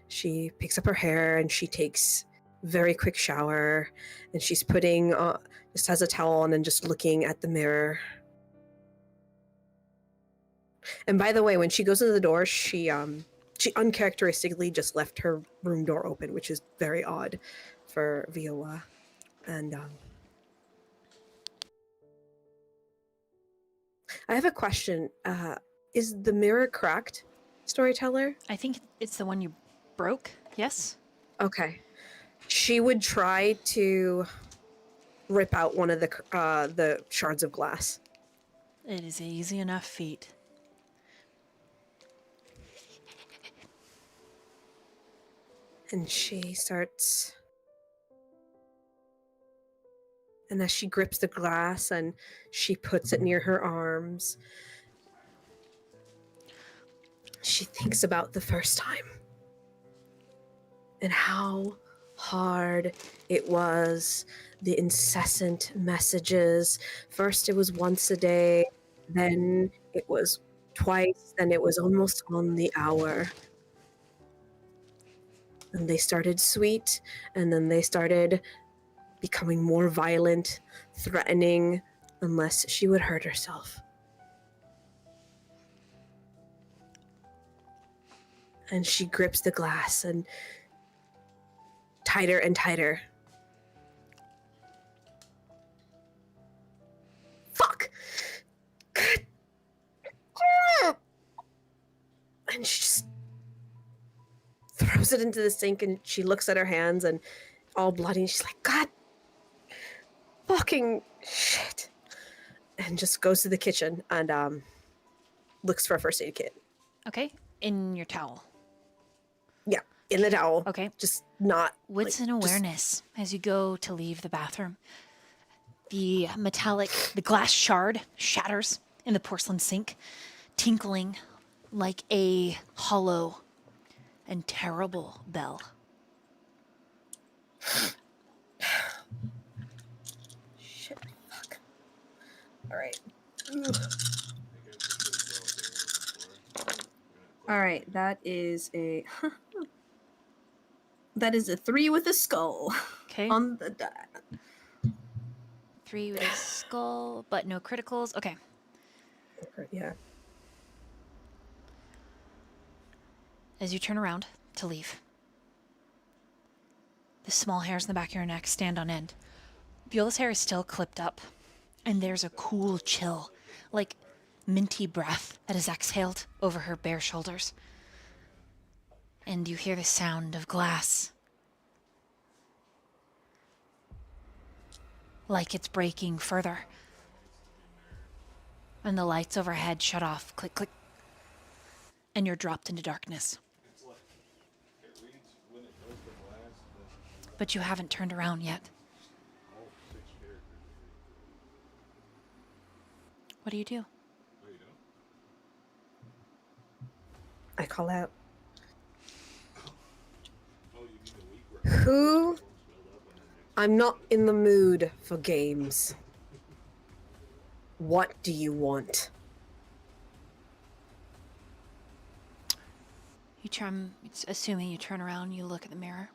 She picks up her hair and she takes a very quick shower. And she's putting, just has a towel on and just looking at the mirror. And by the way, when she goes into the door, she uncharacteristically just left her room door open, which is very odd for Viola. And I have a question. Is the mirror cracked, storyteller? I think it's the one you broke, yes? Okay. She would try to rip out one of the shards of glass. It is an easy enough feat. And she starts. And as she grips the glass and she puts it near her arms, she thinks about the first time and how hard it was, the incessant messages. First, it was once a day, then it was twice, then it was almost on the hour. And they started sweet, and then they started becoming more violent, threatening, unless she would hurt herself. And she grips the glass and tighter and tighter. Fuck! And she just throws it into the sink, and she looks at her hands and all bloody, and she's like, God fucking shit. And just goes to the kitchen and looks for a first aid kit. Okay, in your towel. Yeah, in the towel. Okay. Just not. What's like, an just- awareness as you go to leave the bathroom? The glass shard shatters in the porcelain sink, tinkling like a hollow and terrible bell. Shit. Fuck. All right. All right. That is a. That is a 3 with a skull Okay. on the die. 3 with a skull, but no criticals. Okay. Yeah. As you turn around to leave, the small hairs in the back of your neck stand on end. Viola's hair is still clipped up, and there's a cool chill, like minty breath that is exhaled over her bare shoulders. And you hear the sound of glass, like it's breaking further. And the lights overhead shut off, click, click, and you're dropped into darkness. But you haven't turned around yet. What do you do? I call out. Who? I'm not in the mood for games. What do you want? It's assuming you turn around, you look at the mirror.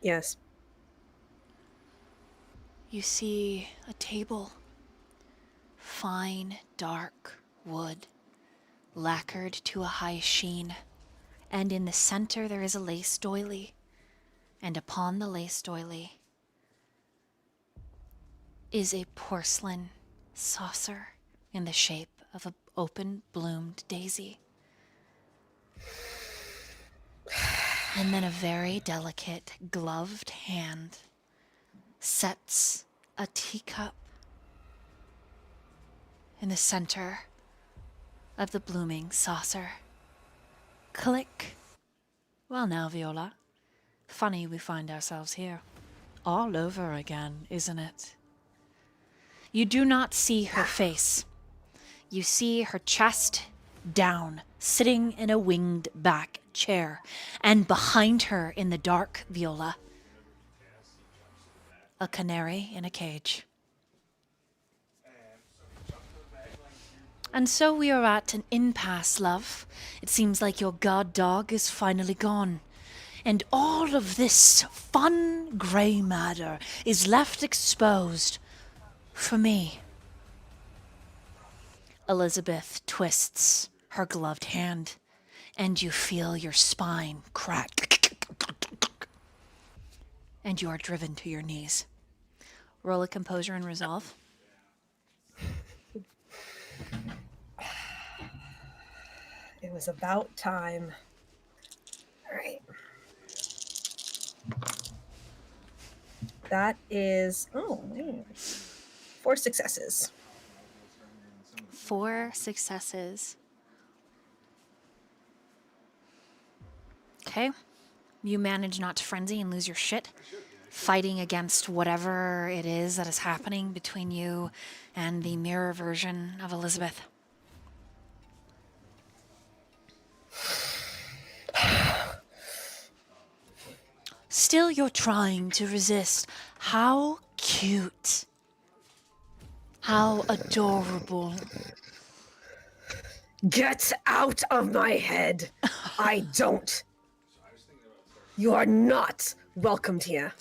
Yes. You see a table. Fine, dark wood, lacquered to a high sheen. And in the center there is a lace doily. And upon the lace doily is a porcelain saucer in the shape of an open-bloomed daisy. And then a very delicate, gloved hand sets a teacup in the center of the blooming saucer. Click. Well now, Viola. Funny we find ourselves here. All over again, isn't it? You do not see her face. You see her chest down, sitting in a winged back chair, and behind her in the dark, Viola, a canary in a cage. And so we are at an impasse, love. It seems like your guard dog is finally gone. And all of this fun grey matter is left exposed for me. Elizabeth twists her gloved hand, and you feel your spine crack. And you are driven to your knees. Roll a composure and resolve. It was about time. All right. That is 4 successes. 4 successes. Okay. You manage not to frenzy and lose your shit, fighting against whatever it is that is happening between you and the mirror version of Elizabeth. Still, you're trying to resist. How cute. How adorable. Get out of my head. I don't. You are not welcomed here.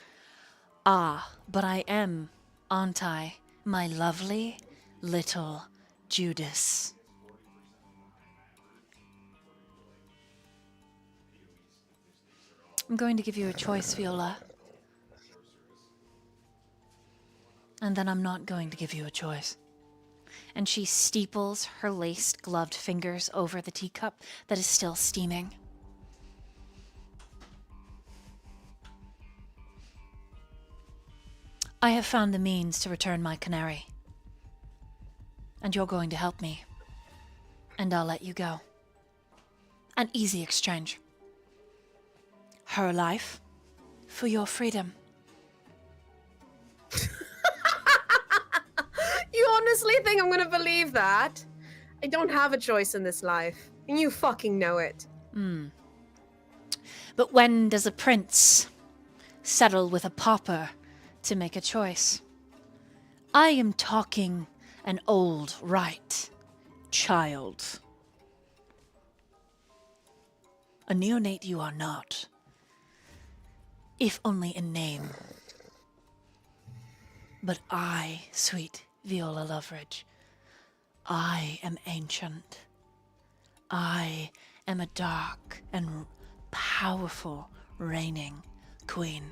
Ah, but I am, aren't I, my lovely little Judas? I'm going to give you a choice, Viola. And then I'm not going to give you a choice. And she steeples her laced, gloved fingers over the teacup that is still steaming. I have found the means to return my canary. And you're going to help me. And I'll let you go. An easy exchange. Her life for your freedom. You honestly think I'm gonna believe that? I don't have a choice in this life, and you fucking know it. But when does a prince settle with a pauper to make a choice? I am talking an old right child. A neonate you are not, if only in name. But I, sweet Viola Loveridge, I am ancient. I am a dark and powerful reigning queen.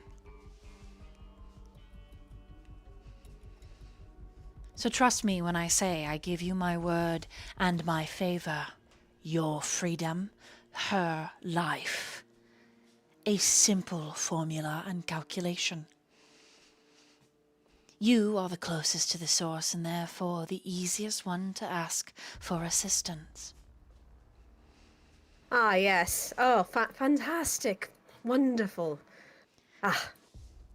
So trust me when I say I give you my word and my favor, your freedom, her life. A simple formula and calculation. You are the closest to the source and therefore the easiest one to ask for assistance. Ah, yes. Oh, fantastic. Wonderful. Ah,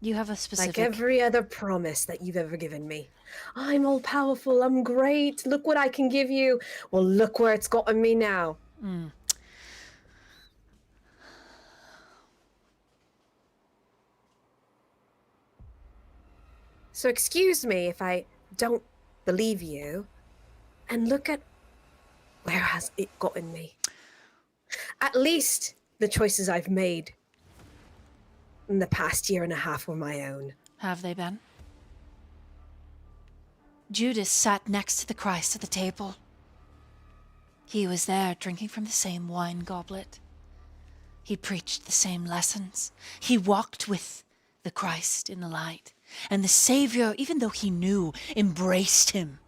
You have a specific... like every other promise that you've ever given me. I'm all powerful, I'm great, look what I can give you. Well, look where it's gotten me now. So excuse me if I don't believe you, and look at where has it gotten me. At least the choices I've made in the past year and a half were my own. Have they been? Judas sat next to the Christ at the table. He was there drinking from the same wine goblet. He preached the same lessons. He walked with the Christ in the light. And the Savior, even though he knew, embraced him.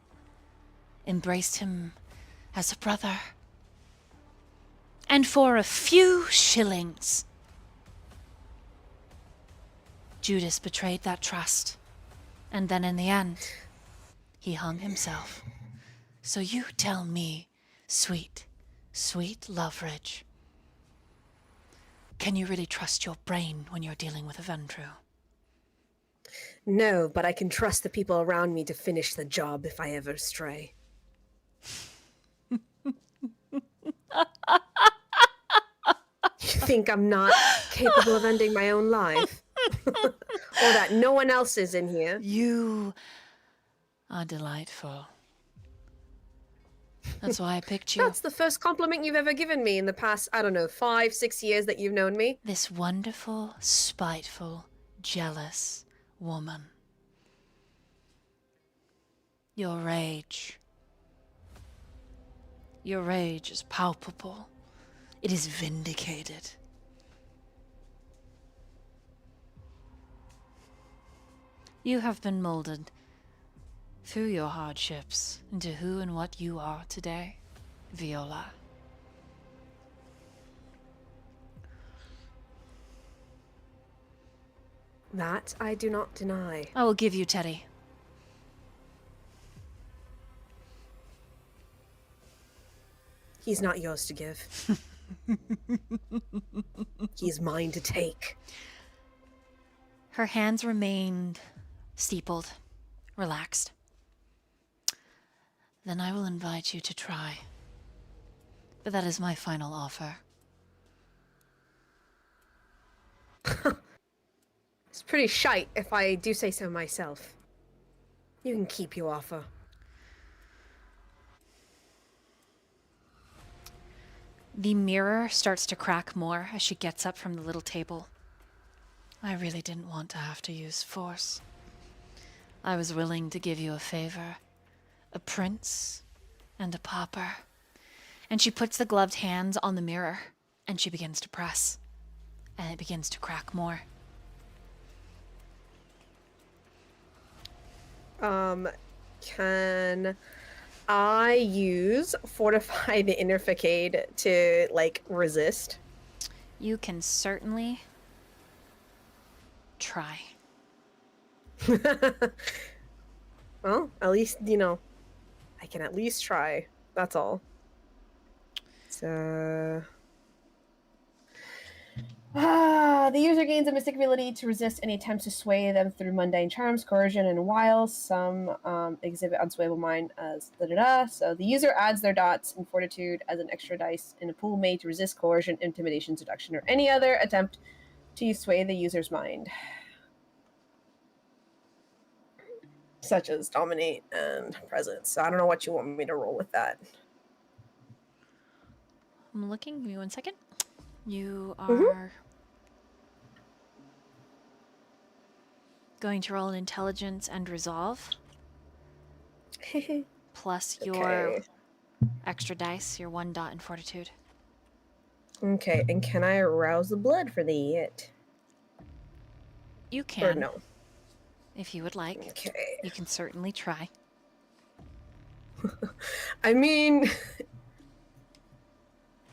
Embraced him as a brother. And for a few shillings, Judas betrayed that trust. And then in the end, he hung himself. So you tell me, sweet, sweet Loveridge, can you really trust your brain when you're dealing with a Ventru? No, but I can trust the people around me to finish the job if I ever stray. You think I'm not capable of ending my own life? Or that no one else is in here? You are delightful. That's why I picked you. That's the first compliment you've ever given me in the past, I don't know, 5-6 years that you've known me. This wonderful, spiteful, jealous woman. Your rage. Your rage is palpable. It is vindicated. You have been molded through your hardships into who and what you are today, Viola. That I do not deny. I will give you Teddy. He's not yours to give. He's mine to take. Her hands remained steepled, relaxed. Then I will invite you to try. But that is my final offer. It's pretty shite, if I do say so myself. You can keep your offer. The mirror starts to crack more as she gets up from the little table. I really didn't want to have to use force. I was willing to give you a favor. A prince and a pauper. And she puts the gloved hands on the mirror and she begins to press. And it begins to crack more. Can I use Fortify the Inner Facade to, like, resist? You can certainly try. Well, at least, you know, I can at least try. That's all. So... the user gains a mystic ability to resist any attempts to sway them through mundane charms, coercion, and wiles. Some exhibit unswayable mind as da-da-da. So the user adds their dots in fortitude as an extra dice in a pool made to resist coercion, intimidation, seduction, or any other attempt to sway the user's mind. Such as dominate and presence. So I don't know what you want me to roll with that. I'm looking. Give me 1 second. You are going to roll an intelligence and resolve. Plus your extra dice, your 1 dot in fortitude. Okay, and can I arouse the blood for the it? You Or can, no? if you would like. Okay. You can certainly try. I mean,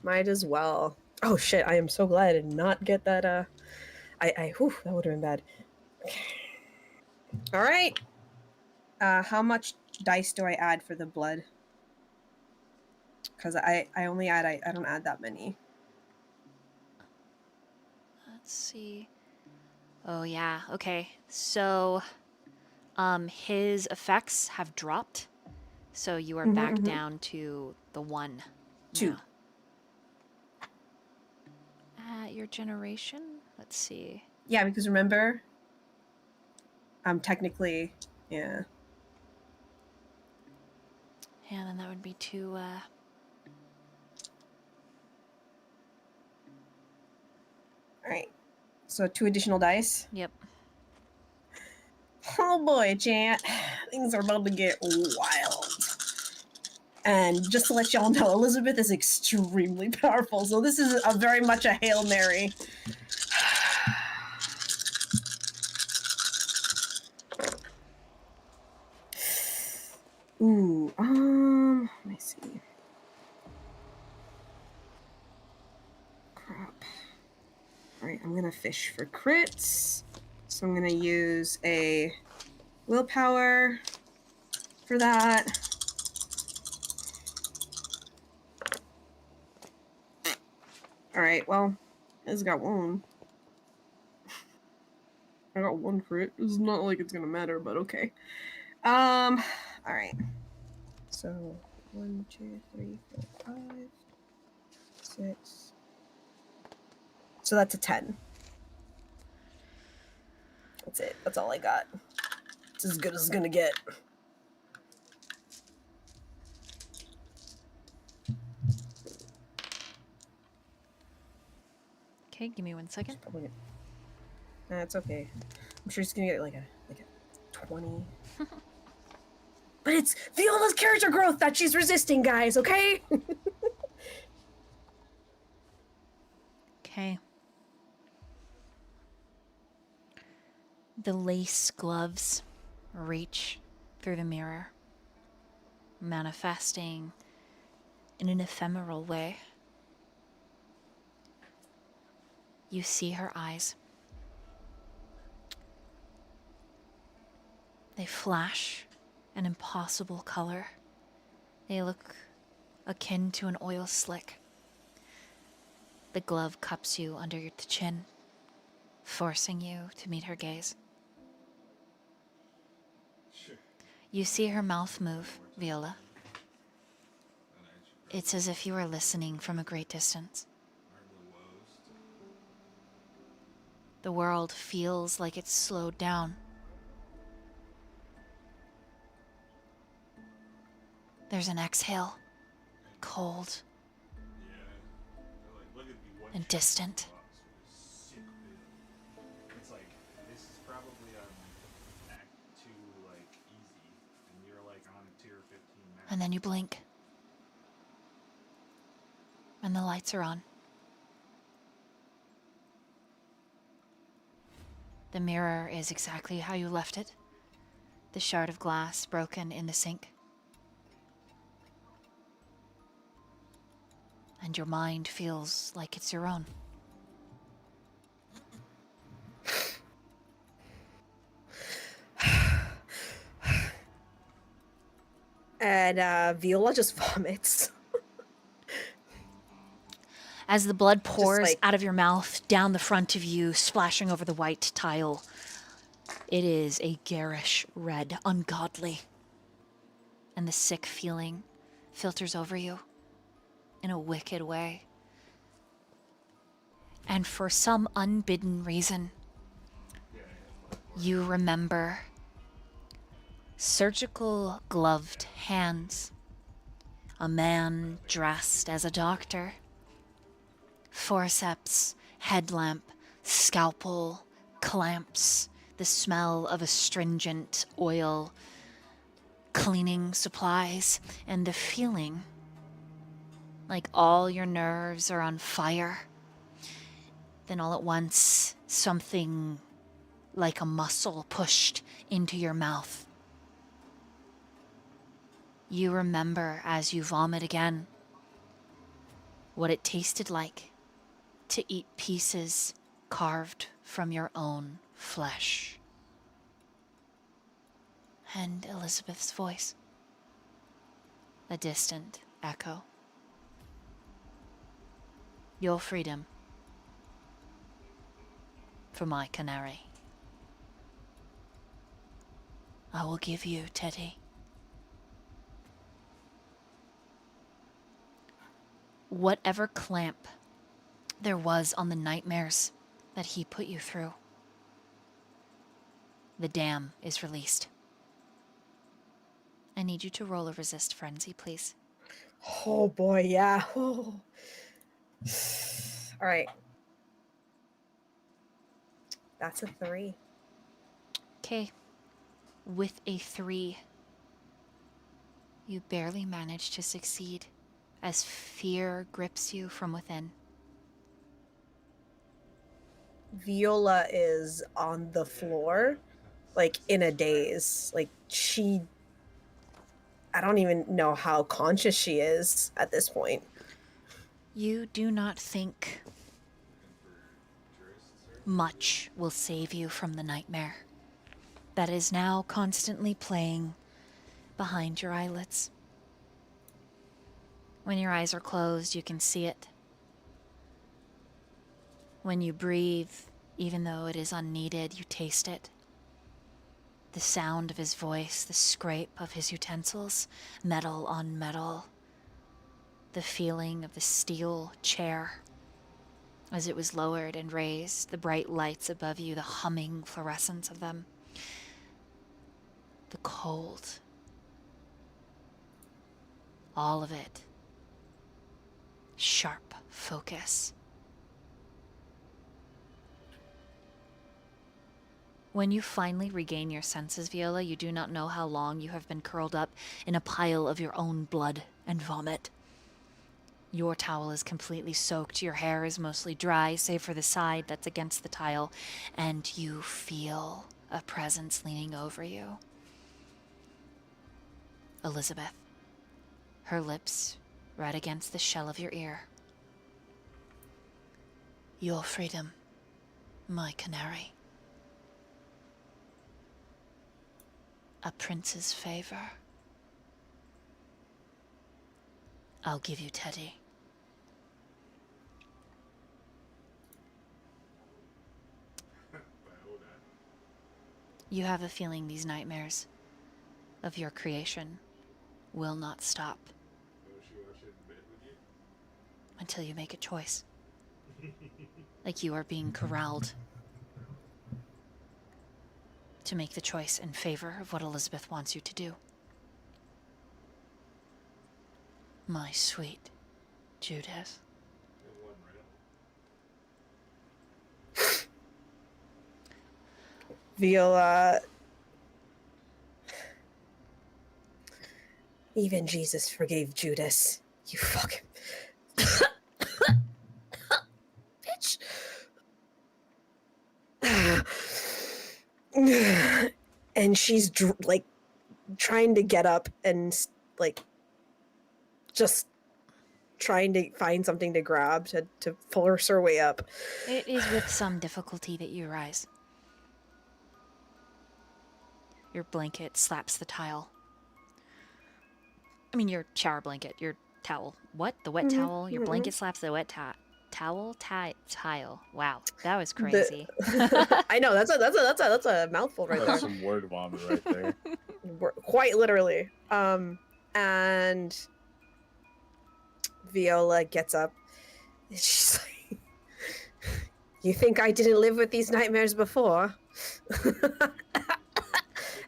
might as well. Oh shit! I am so glad I did not get that. Whew, that would have been bad. Okay. All right. How much dice do I add for the blood? Because I only add I don't add that many. Let's see. Oh yeah, okay. So his effects have dropped. So you are back down to the 1. 2. now. At your generation? Let's see. Yeah, because remember, I'm technically, yeah. Yeah, then that would be 2, Alright. So 2 additional dice. Yep. Oh boy, chat. Things are about to get wild. And just to let y'all know, Elizabeth is extremely powerful, so this is a very much a Hail Mary. Ooh, let me see. Crap. Alright, I'm gonna fish for crits. So I'm gonna use a willpower for that. Alright, well, I just got 1. I got 1 crit. It's not like it's gonna matter, but okay. Alright. So 1, 2, 3, 4, 5, 6. So that's a 10. That's it. That's all I got. It's as good as it's gonna get. Okay, give me 1 second. Nah, it's okay. I'm sure she's gonna get like a 20. But it's Viola's character growth that she's resisting, guys, okay? Okay. The lace gloves reach through the mirror, manifesting in an ephemeral way. You see her eyes. They flash an impossible color. They look akin to an oil slick. The glove cups you under the chin, forcing you to meet her gaze. You see her mouth move, Viola. It's as if you were listening from a great distance. The world feels like it's slowed down. There's an exhale, cold and distant. It's like, this is probably act 2, like, easy, and you're like on a tier 15 now. And then you blink. And the lights are on. The mirror is exactly how you left it. The shard of glass broken in the sink. And your mind feels like it's your own. And Viola just vomits. As the blood pours like- out of your mouth, down the front of you, splashing over the white tile, it is a garish red, ungodly. And the sick feeling filters over you in a wicked way. And for some unbidden reason, you remember surgical gloved hands, a man dressed as a doctor, forceps, headlamp, scalpel, clamps, the smell of astringent oil, cleaning supplies, and the feeling like all your nerves are on fire. Then all at once, something like a muscle pushed into your mouth. You remember as you vomit again what it tasted like to eat pieces carved from your own flesh. And Elizabeth's voice, a distant echo. Your freedom for my canary. I will give you, Teddy. Whatever clamp there was on the nightmares that he put you through, the dam is released. I need you to roll a resist frenzy, please. Oh boy, yeah. Oh. All right. That's a 3. Okay. With a 3, you barely manage to succeed as fear grips you from within. Viola is on the floor, like in a daze. Like I don't even know how conscious she is at this point. You do not think much will save you from the nightmare that is now constantly playing behind your eyelids. When your eyes are closed, you can see it. When you breathe, even though it is unneeded, you taste it. The sound of his voice, the scrape of his utensils, metal on metal. The feeling of the steel chair as it was lowered and raised, the bright lights above you, the humming fluorescence of them. The cold. All of it. Sharp focus. When you finally regain your senses, Viola, you do not know how long you have been curled up in a pile of your own blood and vomit. Your towel is completely soaked, your hair is mostly dry, save for the side that's against the tile, and you feel a presence leaning over you. Elizabeth, her lips right against the shell of your ear. Your freedom, my canary. a prince's favor, I'll give you Teddy. You have a feeling these nightmares of your creation will not stop until you make a choice. Like you are being corralled to make the choice in favor of what Elizabeth wants you to do. My sweet Judith. Viola. Even Jesus forgave Judas. You fucking bitch. And she's like trying to get up and like just trying to find something to grab to force her way up. It is with some difficulty that you rise. Your blanket slaps the tile. I mean, your shower blanket, your towel. What? The wet towel? Your blanket slaps the wet towel? Tile. Wow, that was crazy. I know, that's a mouthful right That's there. some word vomit right there. Quite literally. And Viola gets up and she's like, you think I didn't live with these nightmares before?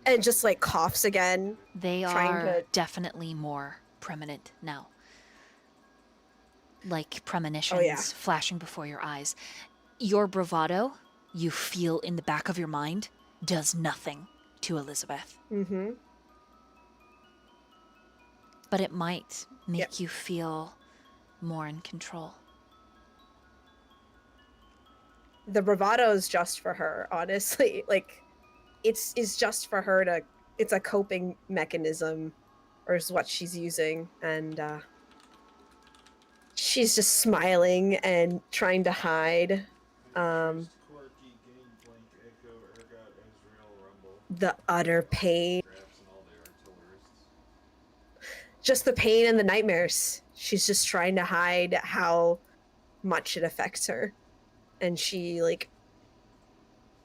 And just like coughs again. They are definitely more prominent now. Like premonitions flashing before your eyes. Your bravado, you feel in the back of your mind, does nothing to Elizabeth. Mm-hmm. But it might make you feel more in control. The bravado is just for her, honestly. Like, it's just for her to, it's a coping mechanism, or is what she's using. And she's just smiling and trying to hide the utter pain. Just the pain and the nightmares. She's just trying to hide how much it affects her. And she, like,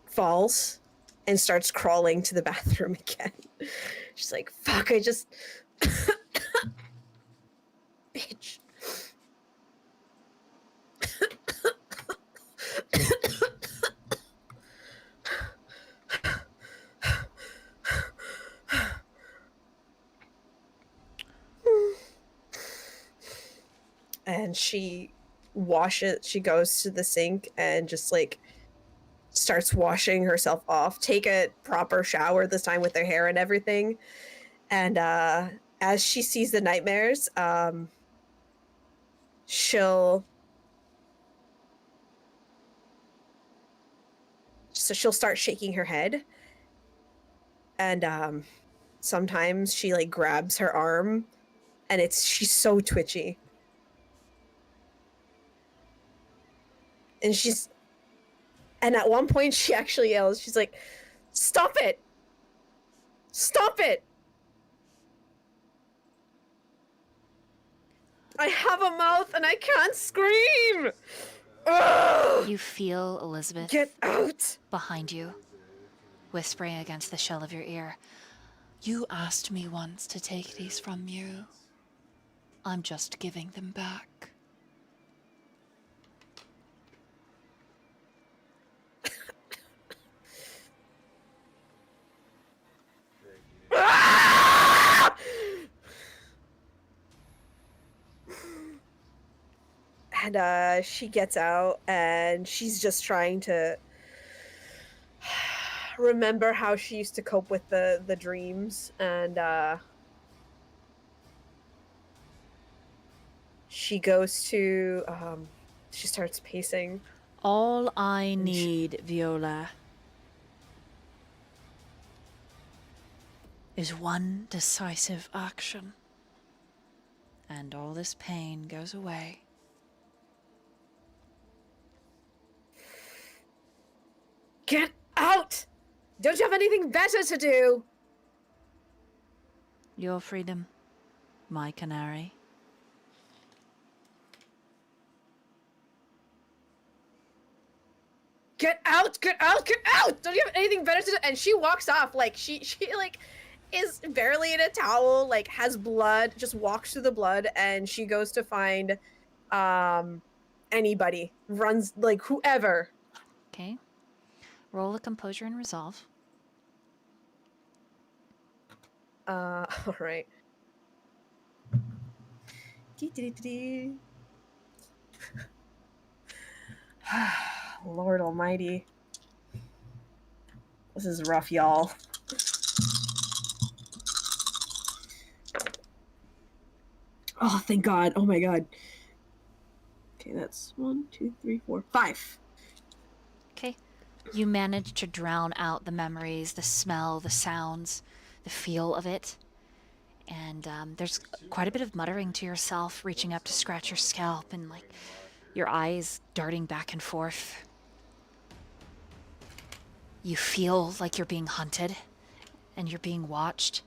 falls and starts crawling to the bathroom again. She's like, fuck, I just... Bitch. And she goes to the sink and just like starts washing herself off, take a proper shower this time with her hair and everything. And as she sees the nightmares, she'll start shaking her head. And sometimes she like grabs her arm and she's so twitchy. And at one point she actually yells, she's like, stop it! Stop it! I have a mouth and I can't scream! Ugh! You feel Elizabeth Get out! behind you, whispering against the shell of your ear. You asked me once to take these from you. I'm just giving them back. And she gets out and she's just trying to remember how she used to cope with the dreams. And she goes to she starts pacing. All I need, Viola, is one decisive action, and all this pain goes away. Get out! Don't you have anything better to do? Your freedom, my canary. Get out! Get out! Get out! Don't you have anything better to do? And she walks off like she like is barely in a towel, like has blood, just walks through the blood, and she goes to find anybody, runs like whoever. Okay. Roll a composure and resolve. All right. Dee-dee-dee-dee. Lord Almighty. This is rough, y'all. Oh, thank God. Oh my God. Okay, that's 1, 2, 3, 4, 5. Okay. You manage to drown out the memories, the smell, the sounds, the feel of it. And there's quite a bit of muttering to yourself, reaching up to scratch your scalp, and like your eyes darting back and forth. You feel like you're being hunted and you're being watched.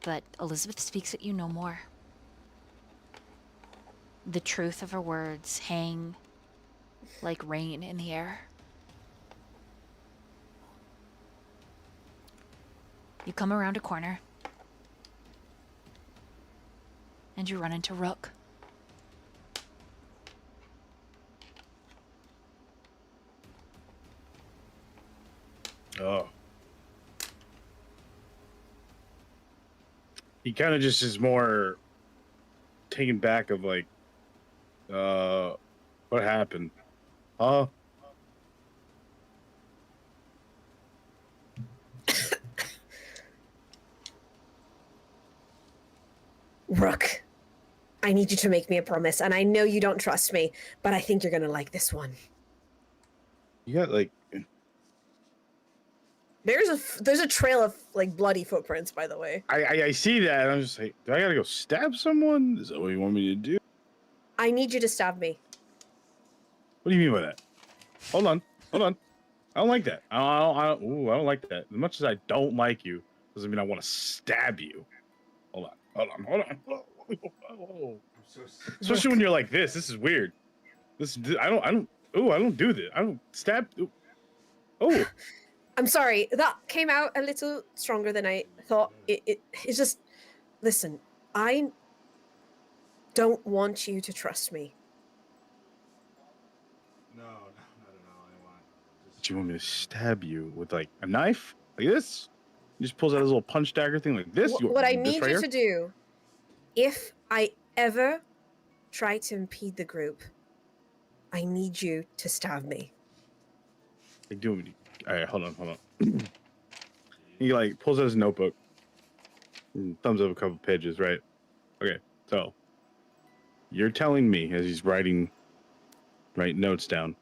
But Elizabeth speaks at you no more. The truth of her words hang like rain in the air. You come around a corner and you run into Rook. Oh. He kind of just is more taken back of like, what happened? Huh? Rook, I need you to make me a promise, and I know you don't trust me, but I think you're gonna like this one. You got like, There's a trail of like bloody footprints, by the way. I see that, and I'm just like, do I gotta go stab someone? Is that what you want me to do? I need you to stab me. What do you mean by that? Hold on. I don't like that. I don't like that. As much as I don't like you, doesn't mean I want to stab you. Hold on. Especially when you're like this. This is weird. I don't do this. I don't stab. Oh. I'm sorry. That came out a little stronger than I thought. It's just, listen, I don't want you to trust me. No, not at all. I want. Do you want me to stab you with like a knife like this? He just pulls out his little punch dagger thing like this. What I this need right you here? to do, if I ever try to impede the group, I need you to stab me. Like, all right, hold on. He like pulls out his notebook, and thumbs up a couple pages, right? Okay, so you're telling me as he's writing notes down,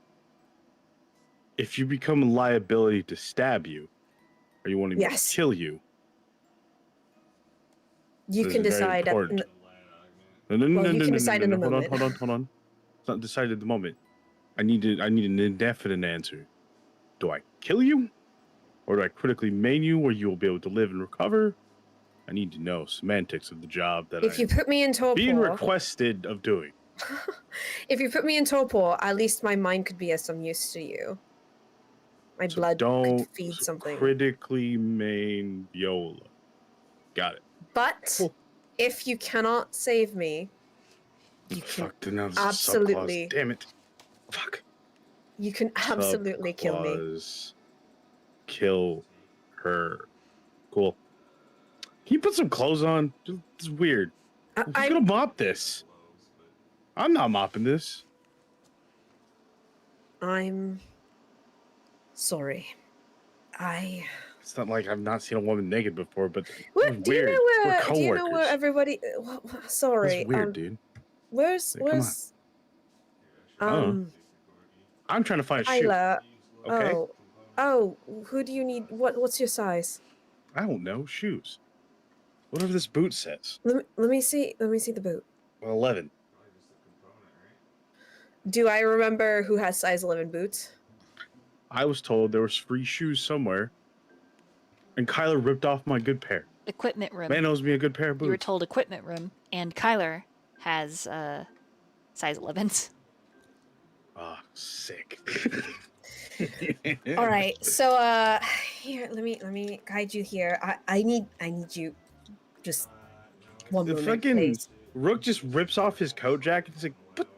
if you become a liability to stab you, or you want me to kill you? You This can is very decide. important. No, You can decide in the moment. Hold on. It's not decided at the moment. I need an indefinite answer. Do I kill you? Or do I critically maim you where you will be able to live and recover? I need to know semantics of the job that If you put me in torpor, being requested of doing. If you put me in torpor, at least my mind could be of some use to you. My blood could feed something. Critically maim Viola. Got it. But Cool. if you cannot save me, you can absolutely. Damn it. Fuck. You can absolutely kill me. Kill her. Cool. Can you put some clothes on? It's weird. I'm gonna mop this. I'm not mopping this. I'm sorry. It's not like I've not seen a woman naked before, but what? Do weird. you know where everybody? Sorry. That's weird, dude. Where's I'm trying to find a shoe. Tyler. Okay. Oh, who do you need? What's your size? I don't know. Shoes. Whatever this boot says. Let me see the boot. 11. Do I remember who has size 11 boots? I was told there was free shoes somewhere, and Kyler ripped off my good pair. equipment room. Man owes me a good pair of You were boots. told equipment room, and Kyler has size 11s. Oh, sick. All right, so here, let me guide you here. I need you. Just one The moment, fucking please. Rook just rips off his coat jacket. He's like, "But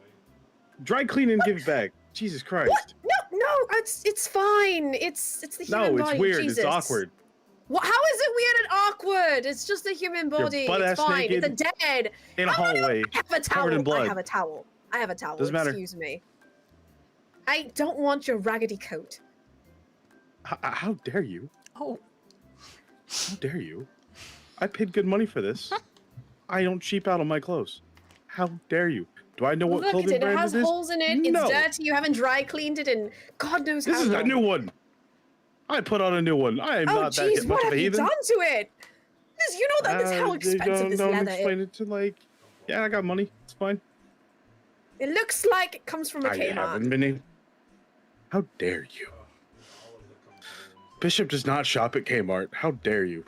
dry clean and give it back." Jesus Christ. What? No, it's fine. It's the human No, body. it's weird. Jesus. It's awkward. What? How is it weird and awkward? It's just a human body. butt-ass It's fine. It's a naked dead. In a hallway. I have a towel. covered in blood. I have a towel. I have a towel. Doesn't matter. Excuse me. I don't want your raggedy coat. How dare you? Oh. How dare you? I paid good money for this. I don't cheap out on my clothes. How dare you? Do I know what Look at clothing it. It brand has it is? holes in it. No. It's dirty. You haven't dry cleaned it, and God knows This how is a long. new one. I put on a new one. I am Oh, not that jeez, much what of a have you heathen. done to it? You know that is how expensive this don't leather explain is. it to like, yeah, I got money. It's fine. It looks like it comes from a I Kmart. haven't been. How dare you? Bishop does not shop at Kmart. How dare you?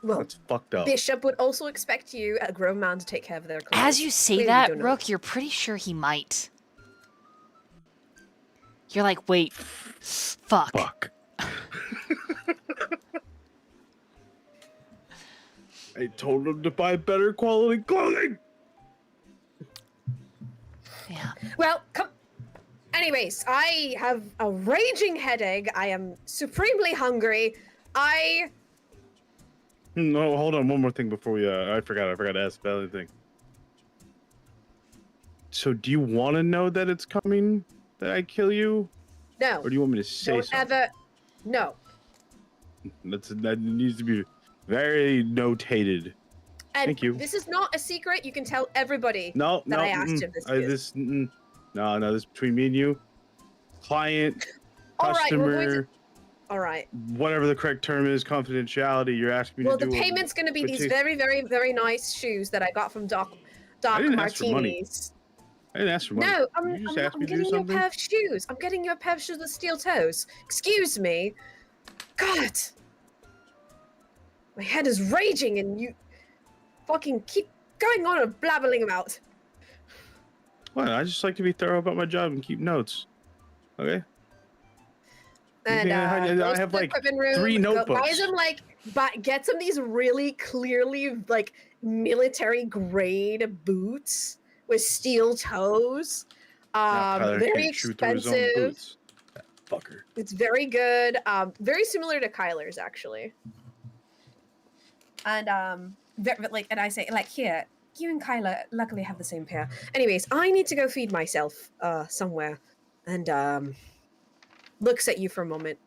Well, That's fucked up. Bishop would also expect you, a grown man, to take care of their clothes. As you say Clearly that, don't know. Rook, you're pretty sure he might. You're like, wait, fuck. Fuck. I told him to buy better quality clothing. Yeah. Well, come. Anyways, I have a raging headache. I am supremely hungry. No, hold on. One more thing before we. I forgot to ask about anything. So, do you want to know that it's coming? That I kill you, No. or do you want me to say Don't something? ever. No. That needs to be very notated. And Thank you. this is not a secret. You can tell everybody No, that no. I asked him this. No, this is between me and you. Client, All right, we're going customer, to. All right. whatever the correct term is, confidentiality. You're asking me Well, to the do. payment's going to be which these is- very, very, very nice shoes that I got from Doc didn't ask for money. Martinis. I didn't ask for money. No, You just I'm asked me to do getting you a something. pair of shoes. I'm getting you a pair of shoes with steel toes. Excuse me. God. My head is raging and you fucking keep going on and blabbling about. Well, I just like to be thorough about my job and keep notes. Okay. And Yeah, I goes have to the like equipment room, 3 notebooks. buys him like, gets him these really clearly like military grade boots with steel toes. Now Tyler Very can't shoot through his own expensive. boots. That fucker. It's very good. Very similar to Kyler's actually. And and I say like here, you and Kyler luckily have the same pair. Anyways, I need to go feed myself somewhere, and looks at you for a moment.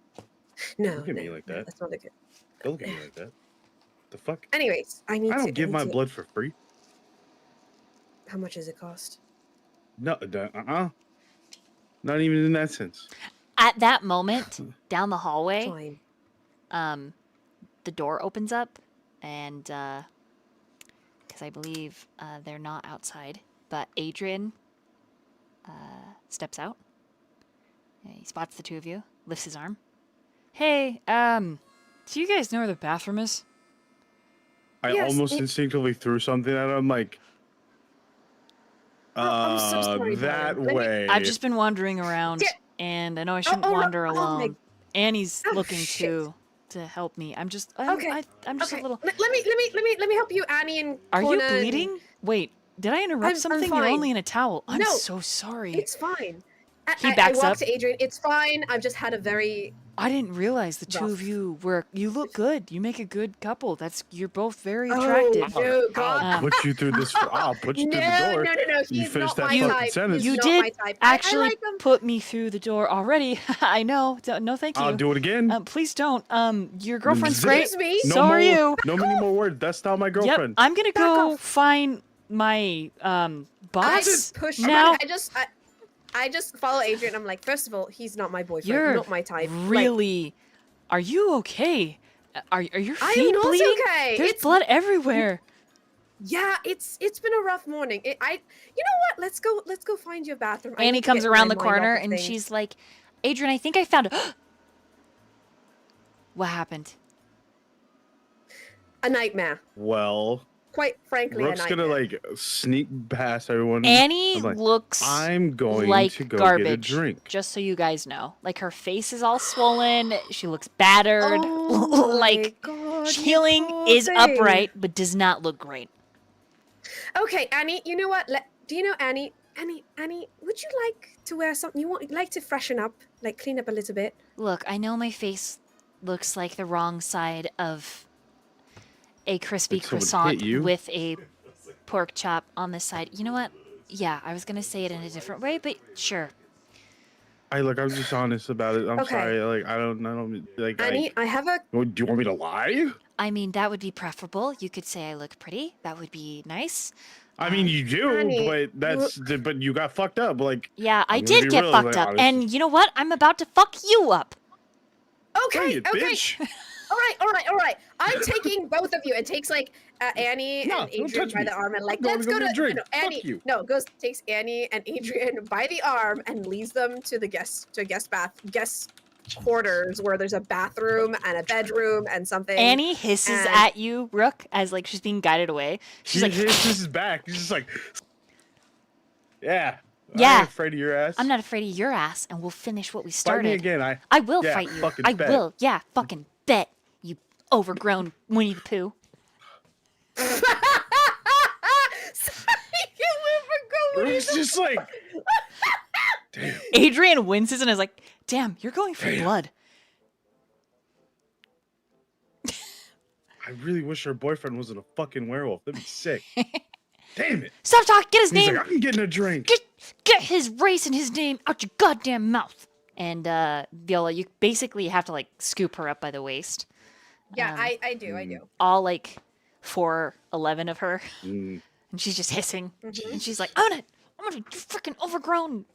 No, Don't look at me no, like no, that. that's not a good. Don't look at me like that. The fuck? Anyways, I need I to. don't give need my to- blood for free. How much does it cost? No, not even in that sense. At that moment, down the hallway, Fine. the door opens up, and because I believe they're not outside, but Adrian steps out. He spots the two of you, lifts his arm. Hey, do you guys know where the bathroom is? I Yes, almost it- instinctively threw something at him, like, I'm so sorry, that Brian. Let me- way. I've just been wandering around, Yeah. and I know I shouldn't oh, wander oh my- alone. Annie's Oh, looking shit. to help me. I'm just Okay, I'm just Okay. a little. Let me help you, Annie and. Are you Corna and- bleeding? Wait, did I interrupt I'm something? You're fine. only in a towel. I'm No, so sorry. It's fine. He backs I walk up. to Adrian. It's fine. I've just had a very. I didn't realize the two Rough. of you were. You look good. You make a good couple. You're both very Oh, attractive. no, God. I'll put you through this. I'll put you No, through the door. no. You He's finish not that my fucking type. sentence. He's You not did my type. actually I like him. put me through the door already. I know. No, thank you. I'll do it again. Please don't. Your girlfriend's Zip. great. Excuse me? No So more, are you. No many more words. That's not my girlfriend. Yep. I'm gonna Back go off. find my I boss push now. I just follow Adrian. I'm like, first of all, he's not my boyfriend. You're not my type. Like, really. Are you okay? Are your I feet am not bleeding? okay. There's It's- blood everywhere. yeah, it's been a rough morning. You know what? Let's go find your bathroom. I Annie need to comes get around my the mind off corner, of and things. she's like, Adrian, I think I found. What happened? A nightmare. Well, Quite frankly, Rook's a gonna nightmare. like sneak past everyone. Annie I'm like, looks I'm going like to go garbage. get a drink. Just so you guys know, like her face is all swollen. She looks battered. Oh like my God, you healing poor is thing. upright, but does not look great. Okay, Annie, you know what? Do you know Annie? Annie, would you like to wear something? Like to freshen up, like clean up a little bit? Look, I know my face looks like the wrong side of a crispy Like someone hit croissant you? with a pork chop on the side. You know what? Yeah, I was gonna say it in a different way, but sure. I'm just honest about it. I'm Okay. sorry. Like, I don't like. Annie, I have a. Do you want me to lie? I mean, that would be preferable. You could say I look pretty. That would be nice. I mean, you do, Annie, but you got fucked up. Like, Yeah, I I'm gonna did be get real, fucked like, up. honestly. And you know what? I'm about to fuck you up. Okay, Bring it, okay. bitch. All right. I'm taking both of you. It takes like Annie No, and don't Adrian touch by me. the arm and like, I'm going let's to go go to get a drink. no, Fuck Annie. you. No, takes Annie and Adrian by the arm and leads them to the guest quarters where there's a bathroom and a bedroom and something. Annie hisses and- at you, Rook, as like she's being guided away. She's like, this is back. She's just like, yeah. Yeah. I'm not afraid of your ass. I'm not afraid of your ass, and we'll finish what we Fight started. me again. I will yeah, fight you. fucking I bet. will. Yeah, fucking bet. You overgrown Winnie the Pooh. It's just like, damn. Adrian winces and is like, damn, you're going for blood. I really wish her boyfriend wasn't a fucking werewolf. That'd be sick. Damn it. Stop talking. Get his He's name. like, I'm getting a drink. Get his race and his name out your goddamn mouth. And Viola, you basically have to like scoop her up by the waist. Yeah, I do. All like 4'11" of her, Mm. and she's just hissing. Mm-hmm. And she's like, I'm gonna freaking overgrown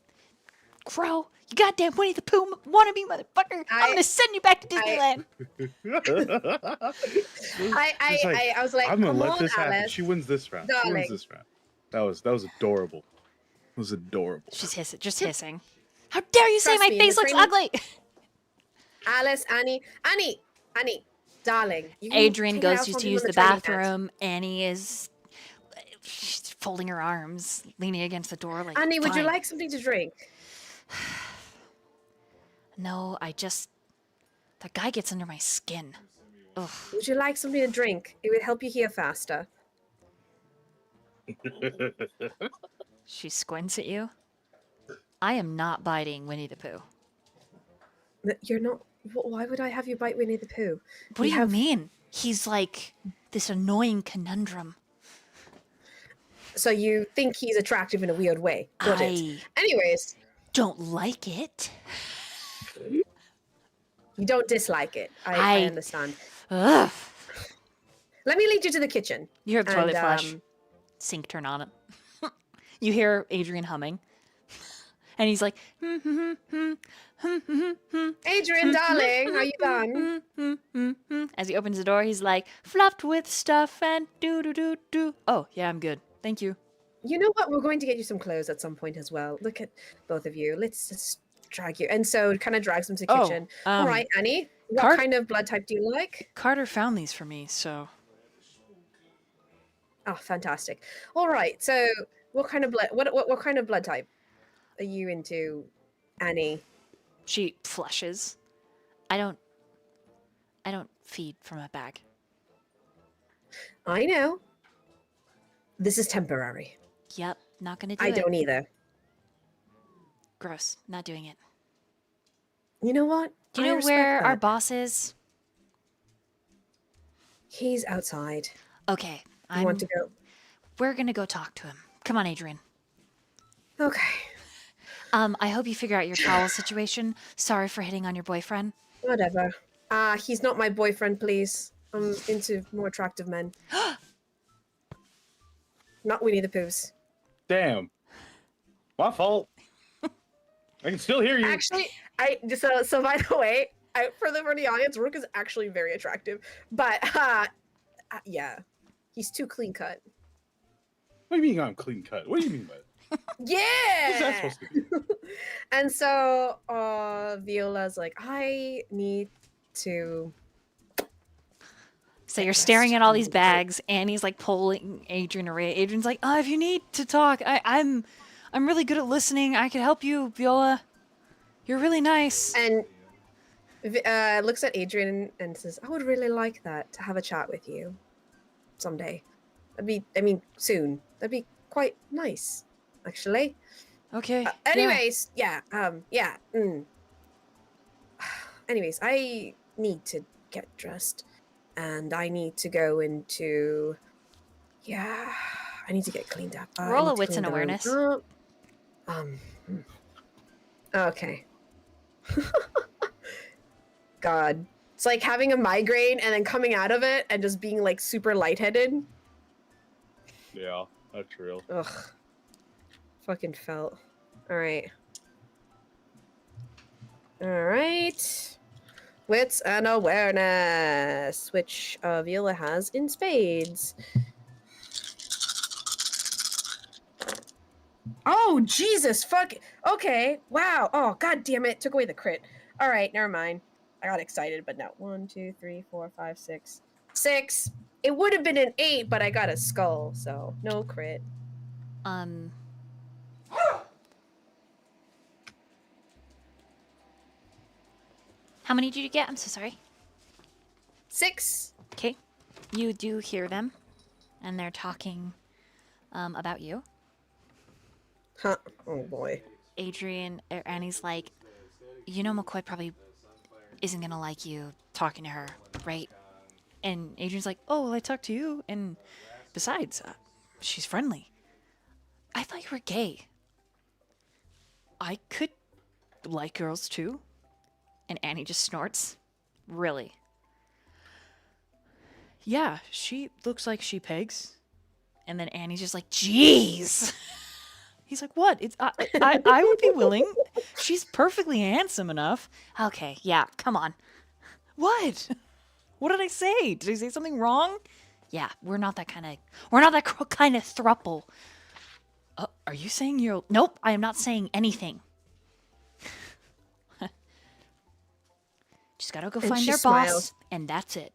crow. You goddamn Winnie the Pooh wannabe motherfucker. I'm gonna send you back to Disneyland. I was like, I'm gonna come let on, this happen. Alice. She wins this round. She Darling. wins this round. That was adorable. It was adorable. She's hissing, just hissing. How dare you say Trust my me, face the looks training- ugly? Alice, Annie, darling. You can Adrian take it goes out to from him use on the training mat. bathroom. Annie is she's folding her arms, leaning against the door like, Annie, would you "Fine." like something to drink? No, that guy gets under my skin. Ugh. Would you like something to drink? It would help you heal faster. She squints at you. I am not biting Winnie the Pooh. You're not. Why would I have you bite Winnie the Pooh? What do you mean? He's like this annoying conundrum. So you think he's attractive in a weird way? Got it. Anyways, Don't like it. you don't dislike it. I I- understand. Ugh. Let me lead you to the kitchen. You hear the toilet And, flush. Sink turn on it. You hear Adrian humming. And he's like, Adrian, darling, are you done? As he opens the door, he's like, fluffed with stuff and do. Oh, yeah, I'm good. Thank you. You know what? We're going to get you some clothes at some point as well. Look at both of you. Let's just drag you. And so it kind of drags them to the Oh, kitchen. All right, Annie, what Cart- kind of blood type do you like? Carter found these for me, so Oh, fantastic. All right, so what kind of blood? What kind of blood type are you into, Annie? She flushes. I don't feed from a bag. I know. This is temporary. Yep, not gonna do I it. don't either. Gross, not doing it. You know what? Do you I know respect where our that. boss is? He's outside. Okay, You want to go? we're gonna go talk to him. Come on, Adrian. Okay. I hope you figure out your towel situation. Sorry for hitting on your boyfriend. Whatever. He's not my boyfriend, please. I'm into more attractive men. Not Winnie the Pooh's. Damn. My fault. I can still hear you. Actually, so by the way, for the audience, Rook is actually very attractive, but yeah, he's too clean cut. What do you mean I'm clean cut? What do you mean by that? Yeah. What's that supposed to be? And so Viola's like, I need to So Get you're staring at all these dressed. bags, and he's like pulling Adrian away. Adrian's like, "Oh, if you need to talk, I'm really good at listening. I could help you, Viola. You're really nice." And looks at Adrian and says, "I would really like that to have a chat with you someday. Soon. That'd be quite nice, actually." Okay. Yeah. Anyways, yeah. Anyways, I need to get dressed, and I need to go into. Yeah, I need to get cleaned up. I Roll need a to wits clean and the room awareness. up. Okay. God. It's like having a migraine and then coming out of it and just being like super lightheaded. Yeah, that's real. Ugh. Fucking felt. Alright. Alright. Wits and awareness, which Viola has in spades. Oh, Jesus, fuck. Okay, wow. Oh, god damn it. Took away the crit. Alright, never mind. I got excited, but no. 1, 2, 3, 4, 5, 6. 6. It would have been an 8, but I got a skull, so no crit. How many did you get? I'm so sorry. 6. Okay. You do hear them, and they're talking about you. Huh. Oh boy. Adrian, Annie's like, you know, McCoy probably isn't gonna like you talking to her, right? And Adrian's like, oh, well, I talked to you, and besides, she's friendly. I thought you were gay. I could like girls too. And Annie just snorts. Really? Yeah, she looks like she pegs. And then Annie's just like, jeez. He's like, what? It's I would be willing. She's perfectly handsome enough. Okay, yeah, come on. What? What did I say? Did I say something wrong? Yeah, we're not that kind of throuple. Are you saying you're? Nope, I am not saying anything. Just gotta go And find she their smiles. boss, and that's it.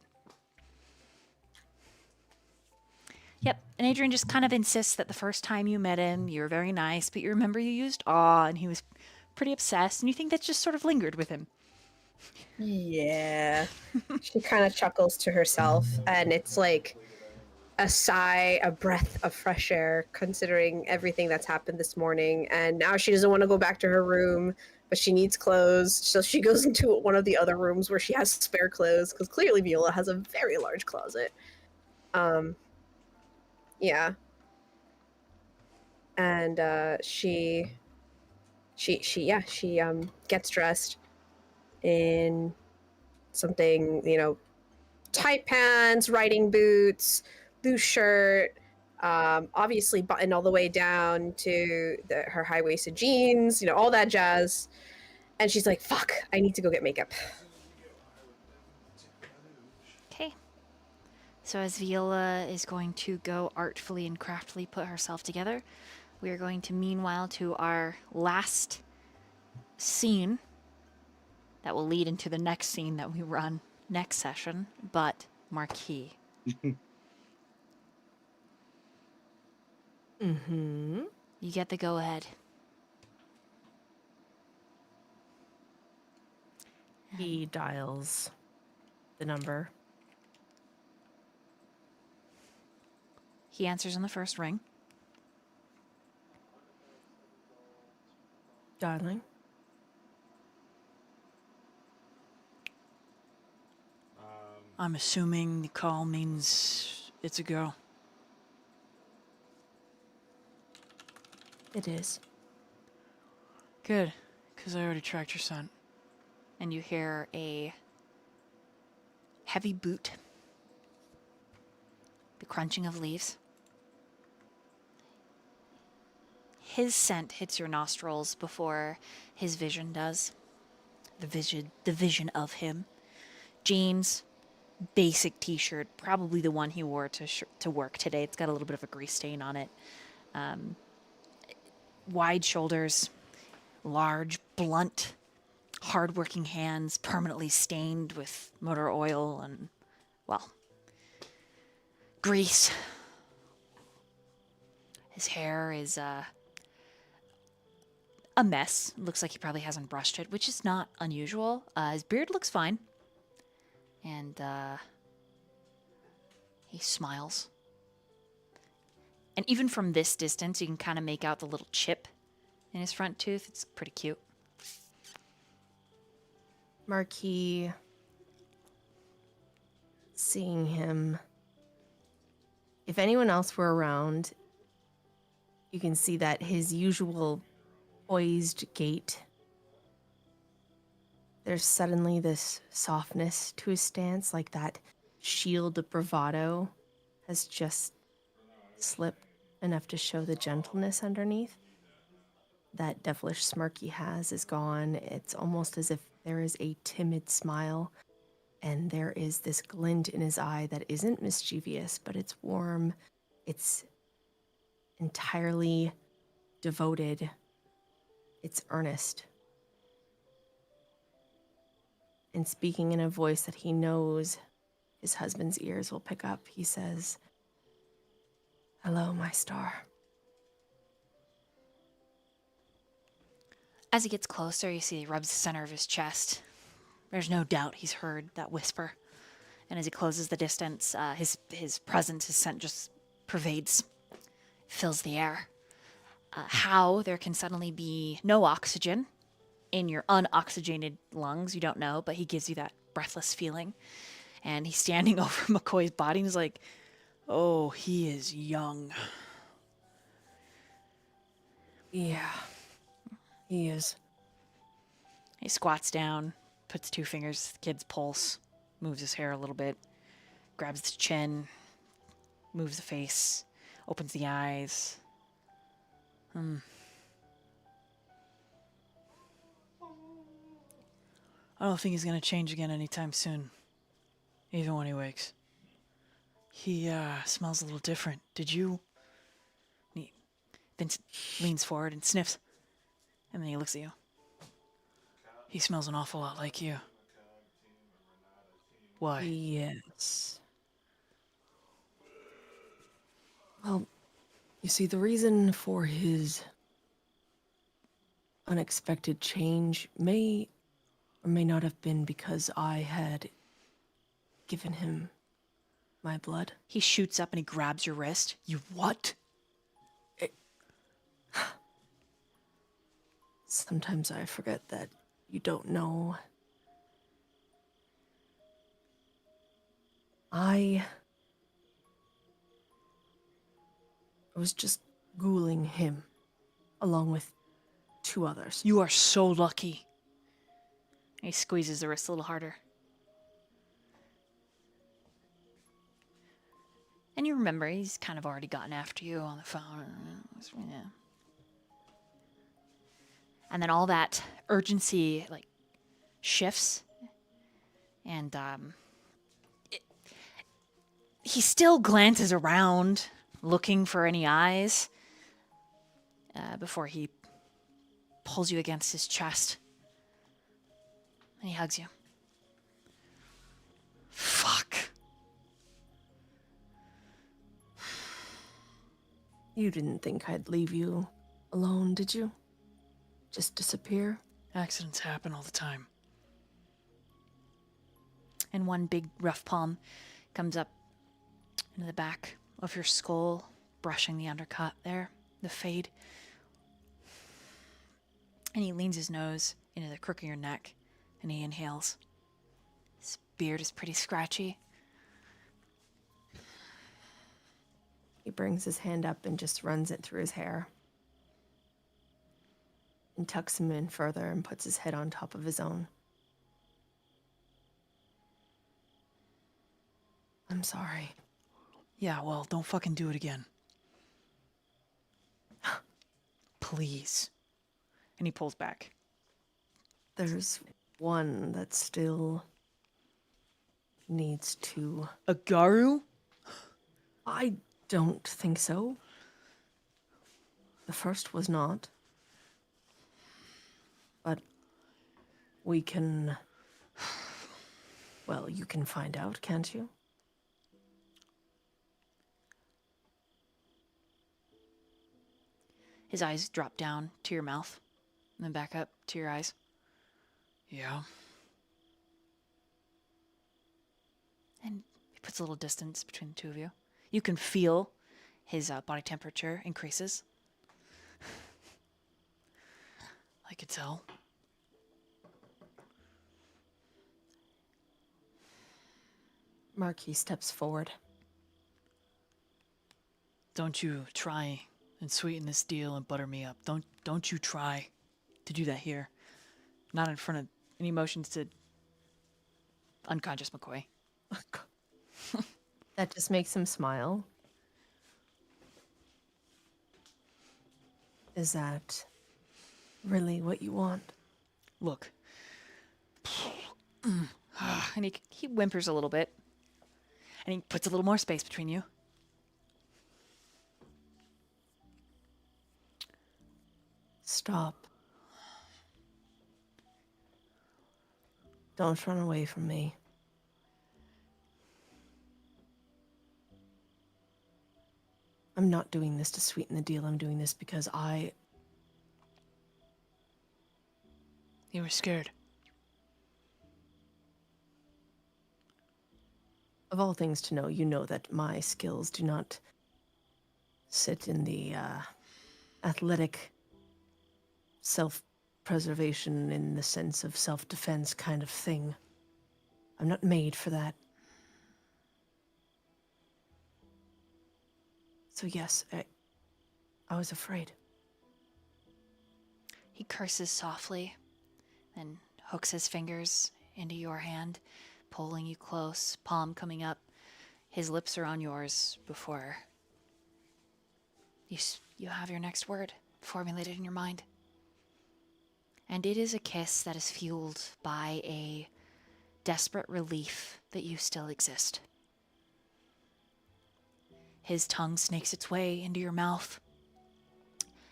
Yep, and Adrian just kind of insists that the first time you met him, you were very nice, but you remember you used aw, and he was pretty obsessed, and you think that just sort of lingered with him. Yeah. She kind of chuckles to herself, and it's like a sigh, a breath of fresh air, considering everything that's happened this morning. And now she doesn't want to go back to her room, but she needs clothes. So she goes into one of the other rooms where she has spare clothes, because clearly Viola has a very large closet. Yeah. And she gets dressed in something, tight pants, riding boots, loose shirt, obviously buttoned all the way down to her high-waisted jeans, all that jazz. And she's like, fuck, I need to go get makeup. Okay. So as Viola is going to go artfully and craftily put herself together, we are going to meanwhile to our last scene that will lead into the next scene that we run next session, but Marquis. Mm-hmm. You get the go-ahead. He dials the number. He answers on the first ring. Dialing. I'm assuming the call means it's a girl. It is. Good, because I already tracked your son. And you hear a heavy boot. The crunching of leaves. His scent hits your nostrils before his vision does. The vision of him. Jeans, basic t-shirt, probably the one he wore to work today. It's got a little bit of a grease stain on it. Wide shoulders, large, blunt, hard-working hands, permanently stained with motor oil and, well, grease. His hair is a mess. Looks like he probably hasn't brushed it, which is not unusual. His beard looks fine. And he smiles. And even from this distance, you can kind of make out the little chip in his front tooth. It's pretty cute. Marquis, seeing him. If anyone else were around, you can see that his usual poised gait, there's suddenly this softness to his stance, like that shield of bravado has just slipped enough to show the gentleness underneath. That devilish smirk he has is gone. It's almost as if there is a timid smile, and there is this glint in his eye that isn't mischievous, but it's warm. It's entirely devoted. It's earnest. And speaking in a voice that he knows his husband's ears will pick up, he says, "Hello, my star." As he gets closer, you see he rubs the center of his chest. There's no doubt he's heard that whisper. And as he closes the distance, his presence, his scent just pervades, fills the air. How there can suddenly be no oxygen in your unoxygenated lungs, you don't know, but he gives you that breathless feeling. And he's standing over McCoy's body and he's like, "Oh, he is young." Yeah, he is. He squats down, puts 2 fingers to the kid's pulse, moves his hair a little bit, grabs the chin, moves the face, opens the eyes. I don't think he's gonna change again anytime soon. Even when he wakes. He smells a little different. Did you? He then leans forward and sniffs. And then he looks at you. He smells an awful lot like you. Why? Yes. Well, you see, the reason for his unexpected change may or may not have been because I had given him my blood. He shoots up and he grabs your wrist. You what? Sometimes I forget that you don't know. I was just ghouling him, along with 2 others. You are so lucky. He squeezes the wrist a little harder. And you remember, he's kind of already gotten after you on the phone. Yeah. And then all that urgency, like, shifts. And, he still glances around, looking for any eyes, before he pulls you against his chest. And he hugs you. Fuck. You didn't think I'd leave you alone, did you? Just disappear? Accidents happen all the time. And one big rough palm comes up into the back of your skull, brushing the undercut there, the fade. And he leans his nose into the crook of your neck, and he inhales. His beard is pretty scratchy. He brings his hand up and just runs it through his hair. And tucks him in further and puts his head on top of his own. I'm sorry. Yeah, well, don't fucking do it again. Please. And he pulls back. There's one that still needs to... A Garu? I don't think so. The first was not. But we can... Well, you can find out, can't you? His eyes drop down to your mouth and then back up to your eyes. Yeah. And he puts a little distance between the two of you. You can feel his body temperature increases. I could tell. Marquis steps forward. Don't you try and sweeten this deal and butter me up. Don't you try to do that here. Not in front of any motions to unconscious McCoy. That just makes him smile. Is that really what you want? Look. And he whimpers a little bit. And he puts a little more space between you. Stop. Don't run away from me. I'm not doing this to sweeten the deal. I'm doing this because You were scared. of all things to know, you know that my skills do not sit in the athletic self-preservation in the sense of self-defense kind of thing. I'm not made for that. So yes, I was afraid. He curses softly, then hooks his fingers into your hand, pulling you close, palm coming up. His lips are on yours before you have your next word formulated in your mind. And it is a kiss that is fueled by a desperate relief that you still exist. His tongue snakes its way into your mouth.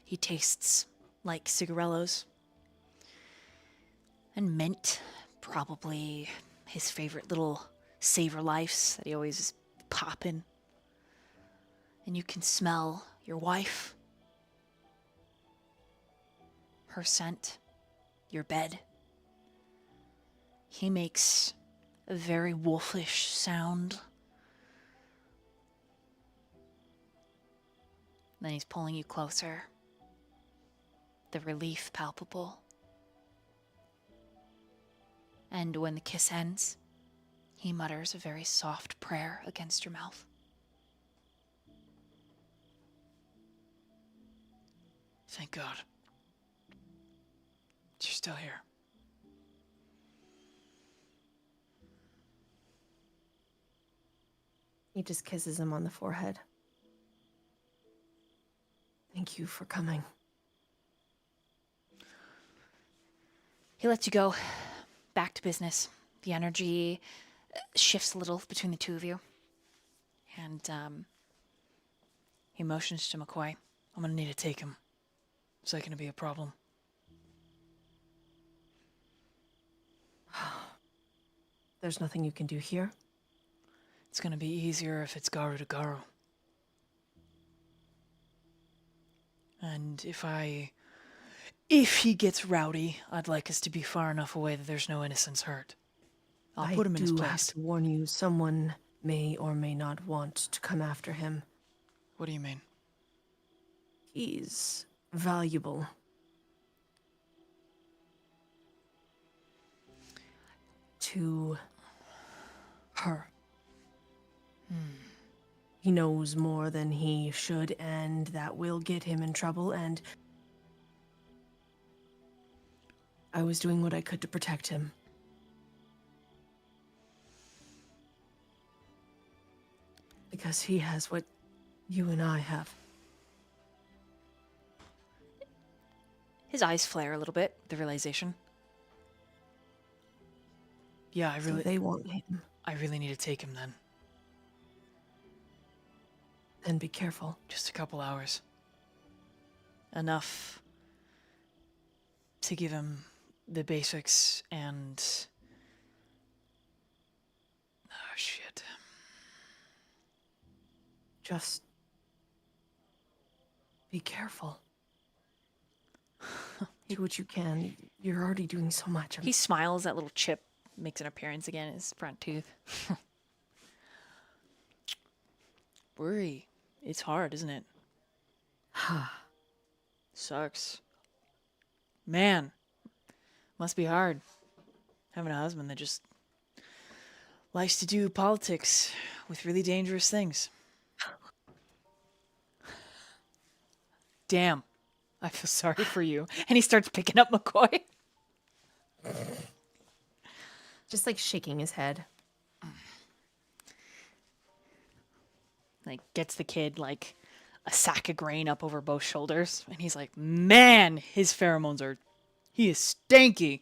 He tastes like cigarillos. And mint, probably his favorite little savor lifes that he always is popping. And you can smell your wife, her scent, your bed. He makes a very wolfish sound. Then he's pulling you closer. The relief palpable. And when the kiss ends, he mutters a very soft prayer against your mouth. Thank God. You're still here. He just kisses him on the forehead. Thank you for coming. He lets you go. Back to business. The energy shifts a little between the two of you. And He motions to McCoy. I'm gonna need to take him. Is that gonna be a problem? There's nothing you can do here. It's gonna be easier if it's Garu to Garu. And if he gets rowdy, I'd like us to be far enough away that there's no innocents hurt. I'll put him in his I do place. have to warn you, someone may or may not want to come after him. What do you mean? He's valuable. To her. He knows more than he should, and that will get him in trouble, and I was doing what I could to protect him. Because he has what you and I have. his eyes flare a little bit, the realization. Yeah, So they want him. I really need to take him then. Then be careful. Just a couple hours. Enough to give him the basics and... Oh, shit. Just be careful. Do what you can. You're already doing so much. He smiles. That little chip makes an appearance again in his front tooth. Worry. It's hard, isn't it? Sucks. Man, must be hard having a husband that just likes to do politics with really dangerous things. Damn, I feel sorry for you. And he starts picking up McCoy. Just like shaking his head. Like, gets the kid, like, a sack of grain up over both shoulders. And he's like, man, his pheromones are... He is stanky.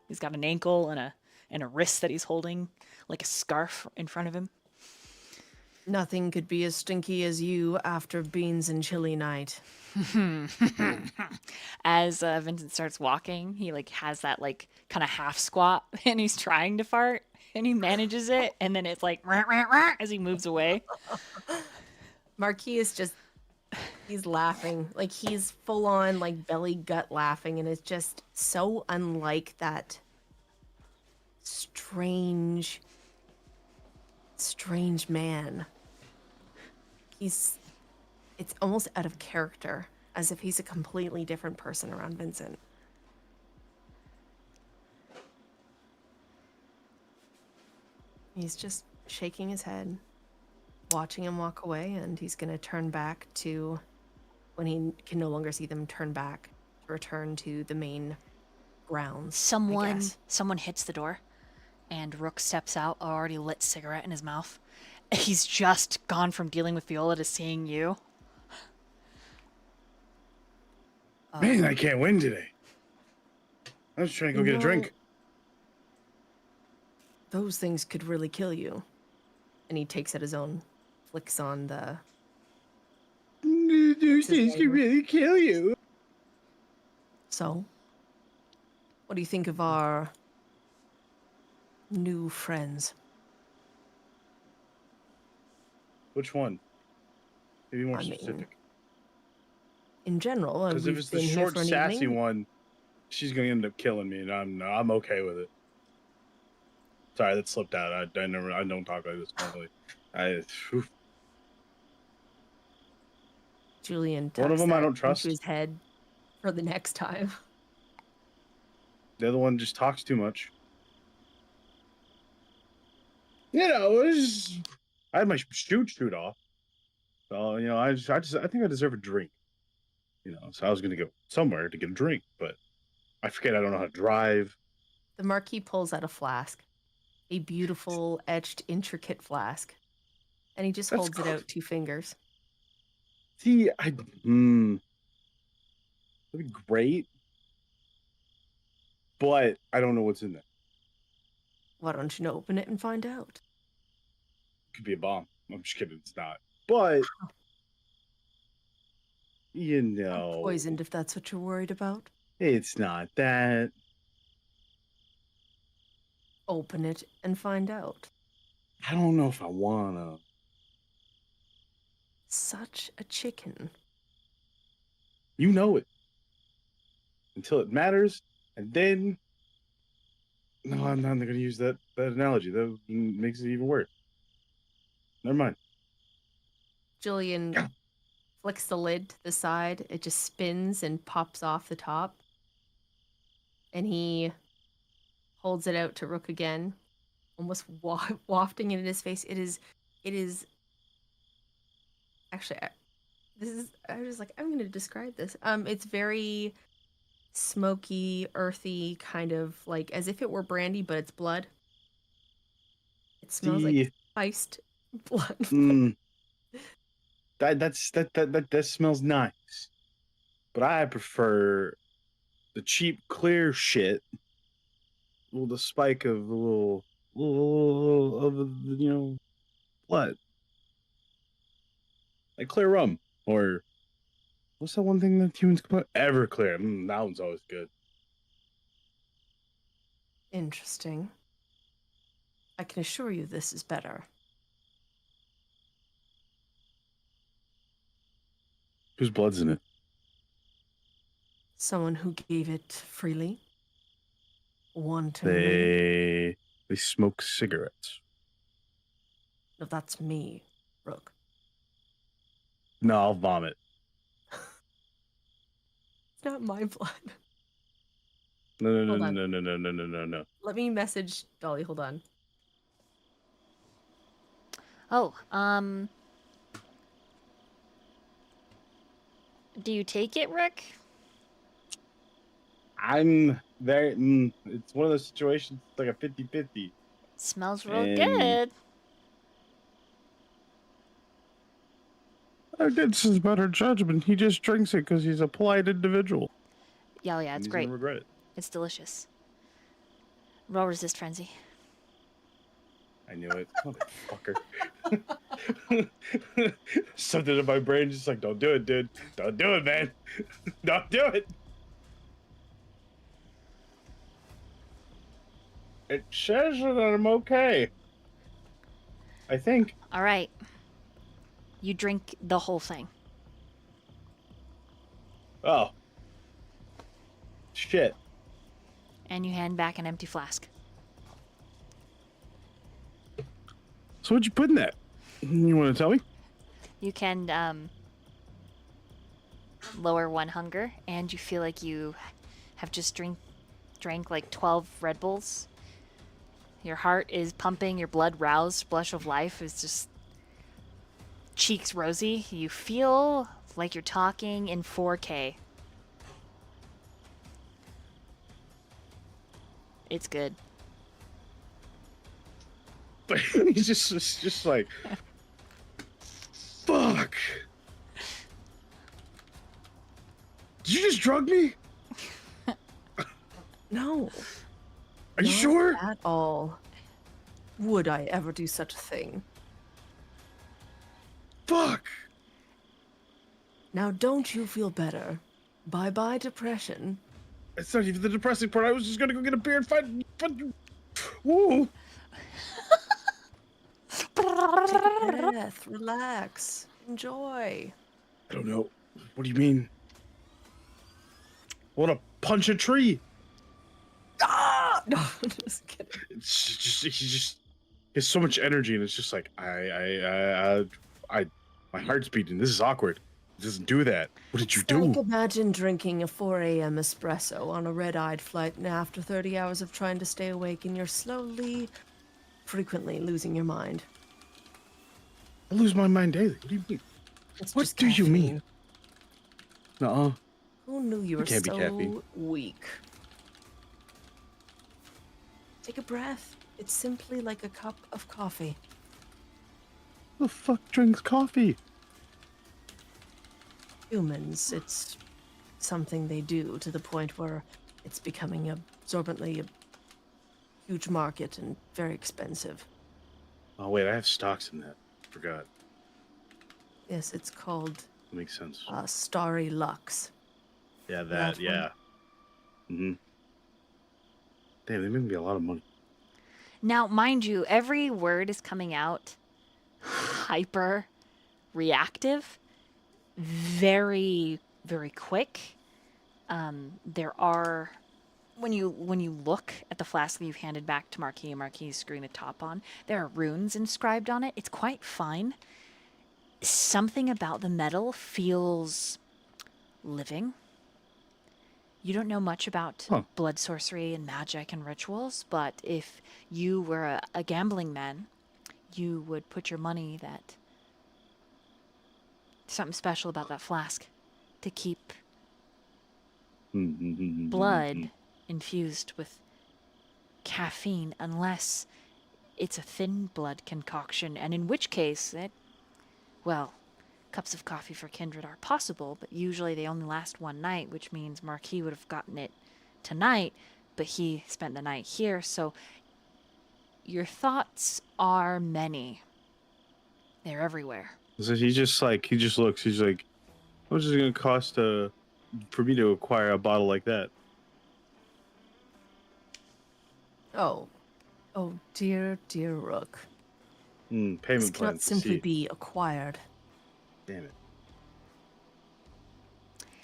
He's got an ankle and a wrist that he's holding, like a scarf in front of him. Nothing could be as stinky as you after beans and chili night. As Vincent starts walking, he, like, has that, like, kind of half squat, and he's trying to fart, and he manages it, and then it's like, rah, rah, rah, as he moves away. Marquis is just, he's laughing. Like, he's full on, like, belly gut laughing, and it's just so unlike that strange man. It's almost out of character, as if he's a completely different person around Vincent. He's just shaking his head, watching him walk away, and he's going to turn back to, when he can no longer see them, turn back to return to the main grounds. Someone hits the door, and Rook steps out, already lit cigarette in his mouth. He's just gone from dealing with Viola to seeing you. Man, I can't win today. I was trying to go get a drink. Those things could really kill you. And he takes out his own, flicks on the... Those things could really kill you. So, what do you think of our new friends? Which one? Maybe more I mean, specific. In general, Because if it's the short, sassy one, she's going to end up killing me, and I'm okay with it. Sorry, that slipped out. I don't talk like this normally. Julian One of tucks them I that don't trust. into his head for the next time. The other one just talks too much. You know, I had my shoot off. So, you know, I think I deserve a drink. You know, so I was going to go somewhere to get a drink, but I forget I don't know how to drive. The Marquis pulls out a flask, a beautiful, etched, intricate flask, and he just holds it out 2 fingers. See, that'd be great, but I don't know what's in there. Why don't you open it and find out? Could be a bomb. I'm just kidding. It's not. But, you know. Poisoned, if that's what you're worried about. It's not that. Open it and find out. I don't know if I wanna. Such a chicken. You know it. Until it matters, and then... No, I'm not going to use that analogy. That makes it even worse. Never mind. Julian flicks the lid to the side. It just spins and pops off the top. And he holds it out to Rook again, almost wafting it in his face. It is... Actually, I was like, I'm going to describe this. It's very smoky, earthy, kind of like as if it were brandy, but it's blood. It smells like spiced blood. That smells nice, but I prefer the cheap, clear shit with the spike of a little of blood, like clear rum or what's that one thing that humans can put? Everclear. That one's always good. Interesting. I can assure you this is better. Whose blood's in it? Someone who gave it freely? Wantonly? They smoke cigarettes. No, that's me, Rook. No, I'll vomit. It's not my blood. No, Hold on. No. Let me message Dolly. Hold on. Oh, do you take it, Rick? I'm very. It's one of those situations. It's like a 50-50. Smells real And good. This is better judgment. He just drinks it because he's a polite individual. Yeah, And it's he's great. gonna regret it. It's delicious. Roll resist frenzy. I knew it, motherfucker. Something in my brain just like, don't do it, dude. Don't do it, man. Don't do it. It says that I'm okay. I think. All right. You drink the whole thing. Oh. Shit. And you hand back an empty flask. So what'd you put in that? You want to tell me? You can lower one hunger, and you feel like you have just drank like 12 Red Bulls. Your heart is pumping, your blood roused, blush of life is just cheeks rosy. You feel like you're talking in 4K. It's good. But he's just like, fuck. Did you just drug me? No. Are you Not sure? At all. Would I ever do such a thing? Fuck. Now, don't you feel better? Bye-bye, depression. It's not even the depressing part. I was just gonna go get a beer and fight. Woo. Take a breath, relax, enjoy. I don't know. What do you mean? I want to punch a tree. Ah! No, I'm just kidding. It's just he has so much energy, and it's just like my heart's beating. This is awkward. It doesn't do that. What did you It's do? like imagine drinking a 4 a.m. espresso on a red-eyed flight, and after 30 hours of trying to stay awake, and you're slowly, frequently losing your mind. I lose my mind daily. What do you mean? It's What just do you mean? caffeine. Nuh-uh. Who knew you were can't be so caffeine. weak? Take a breath. It's simply like a cup of coffee. Who the fuck drinks coffee? Humans, it's something they do to the point where it's becoming absorbently a huge market and very expensive. Oh wait, I have stocks in that. Forgot. Yes, it's called Makes sense. Starry Lux. Yeah, that one? yeah. Mm-hmm. Damn, they make me a lot of money. Now, mind you, every word is coming out hyper reactive, very, very quick. There are, when you look at the flask that you've handed back to Marquis, and Marquis is screwing the top on, there are runes inscribed on it. It's quite fine. Something about the metal feels living. You don't know much about blood sorcery and magic and rituals, but if you were a gambling man, you would put your money that something special about that flask to keep blood infused with caffeine, unless it's a thin blood concoction, and in which case cups of coffee for kindred are possible, but usually they only last one night, which means Marquis would have gotten it tonight, but he spent the night here, so your thoughts are many. They're everywhere. So he just looks, he's like, how much is it gonna cost for me to acquire a bottle like that? Oh, dear Rook. Payment This plan. cannot simply be acquired. Damn it.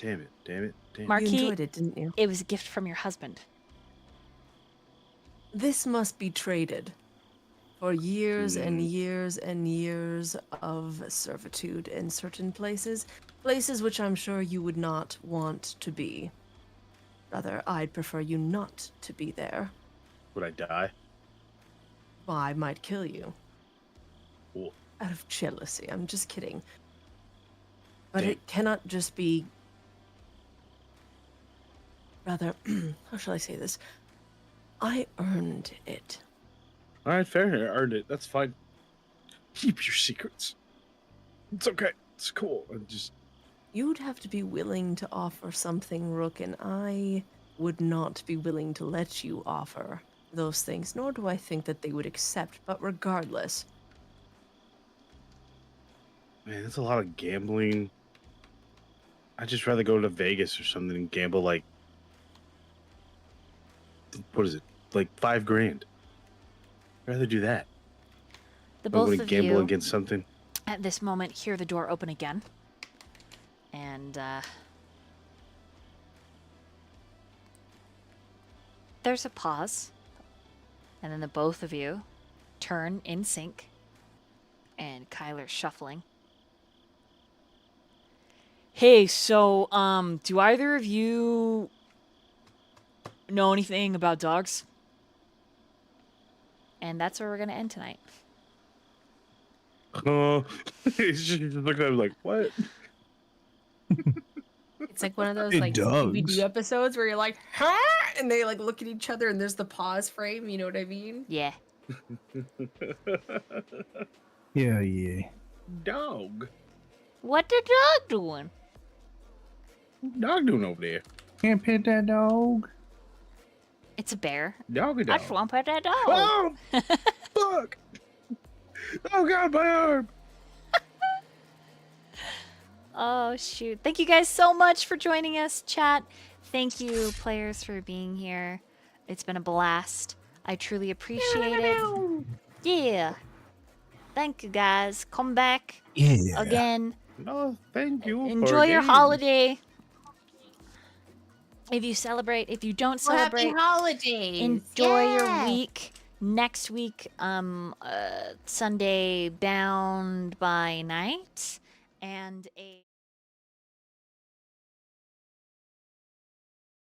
Damn it. Damn it. Damn. Marquis, You enjoyed it, didn't you? it was a gift from your husband. This must be traded for years and years and years of servitude in certain places. Places which I'm sure you would not want to be. Rather, I'd prefer you not to be there. Would I die? I might kill you. Cool. Out of jealousy. I'm just kidding. But Damn. it cannot just be... Rather, how shall I say this? I earned it. All right, fair. I earned it. That's fine. Keep your secrets. It's okay. It's cool. I just You'd have to be willing to offer something, Rook, and I would not be willing to let you offer those things, nor do I think that they would accept, but regardless. man, that's a lot of gambling. I'd just rather go to Vegas or something and gamble like what is it? Like $5,000. I'd rather do that. The I'm both going to of gamble you against something. at this moment hear the door open again. And there's a pause. And then the both of you turn in sync. And Kyler's shuffling. Hey, so, do either of you know anything about dogs? And that's where we're going to end tonight. He's just looking at me like, what? It's like one of those Hey, like dogs. Scooby-Doo episodes where you're like, huh? And they like look at each other and there's the pause frame, you know what I mean? Yeah. Yeah. Dog. What the dog doing? Dog doing over there? Can't pet that dog. It's a bear. Doggy I dog. just want to pet that dog. Oh, fuck. Oh, God, my arm. Oh, shoot. Thank you guys so much for joining us, chat. Thank you, players, for being here. It's been a blast. I truly appreciate it. Yeah. Thank you, guys. Come back Yeah. again. No, thank you. Enjoy your holiday. If you celebrate, if you don't celebrate, holidays. enjoy your week. Next week, Sunday, Bound by Night, and a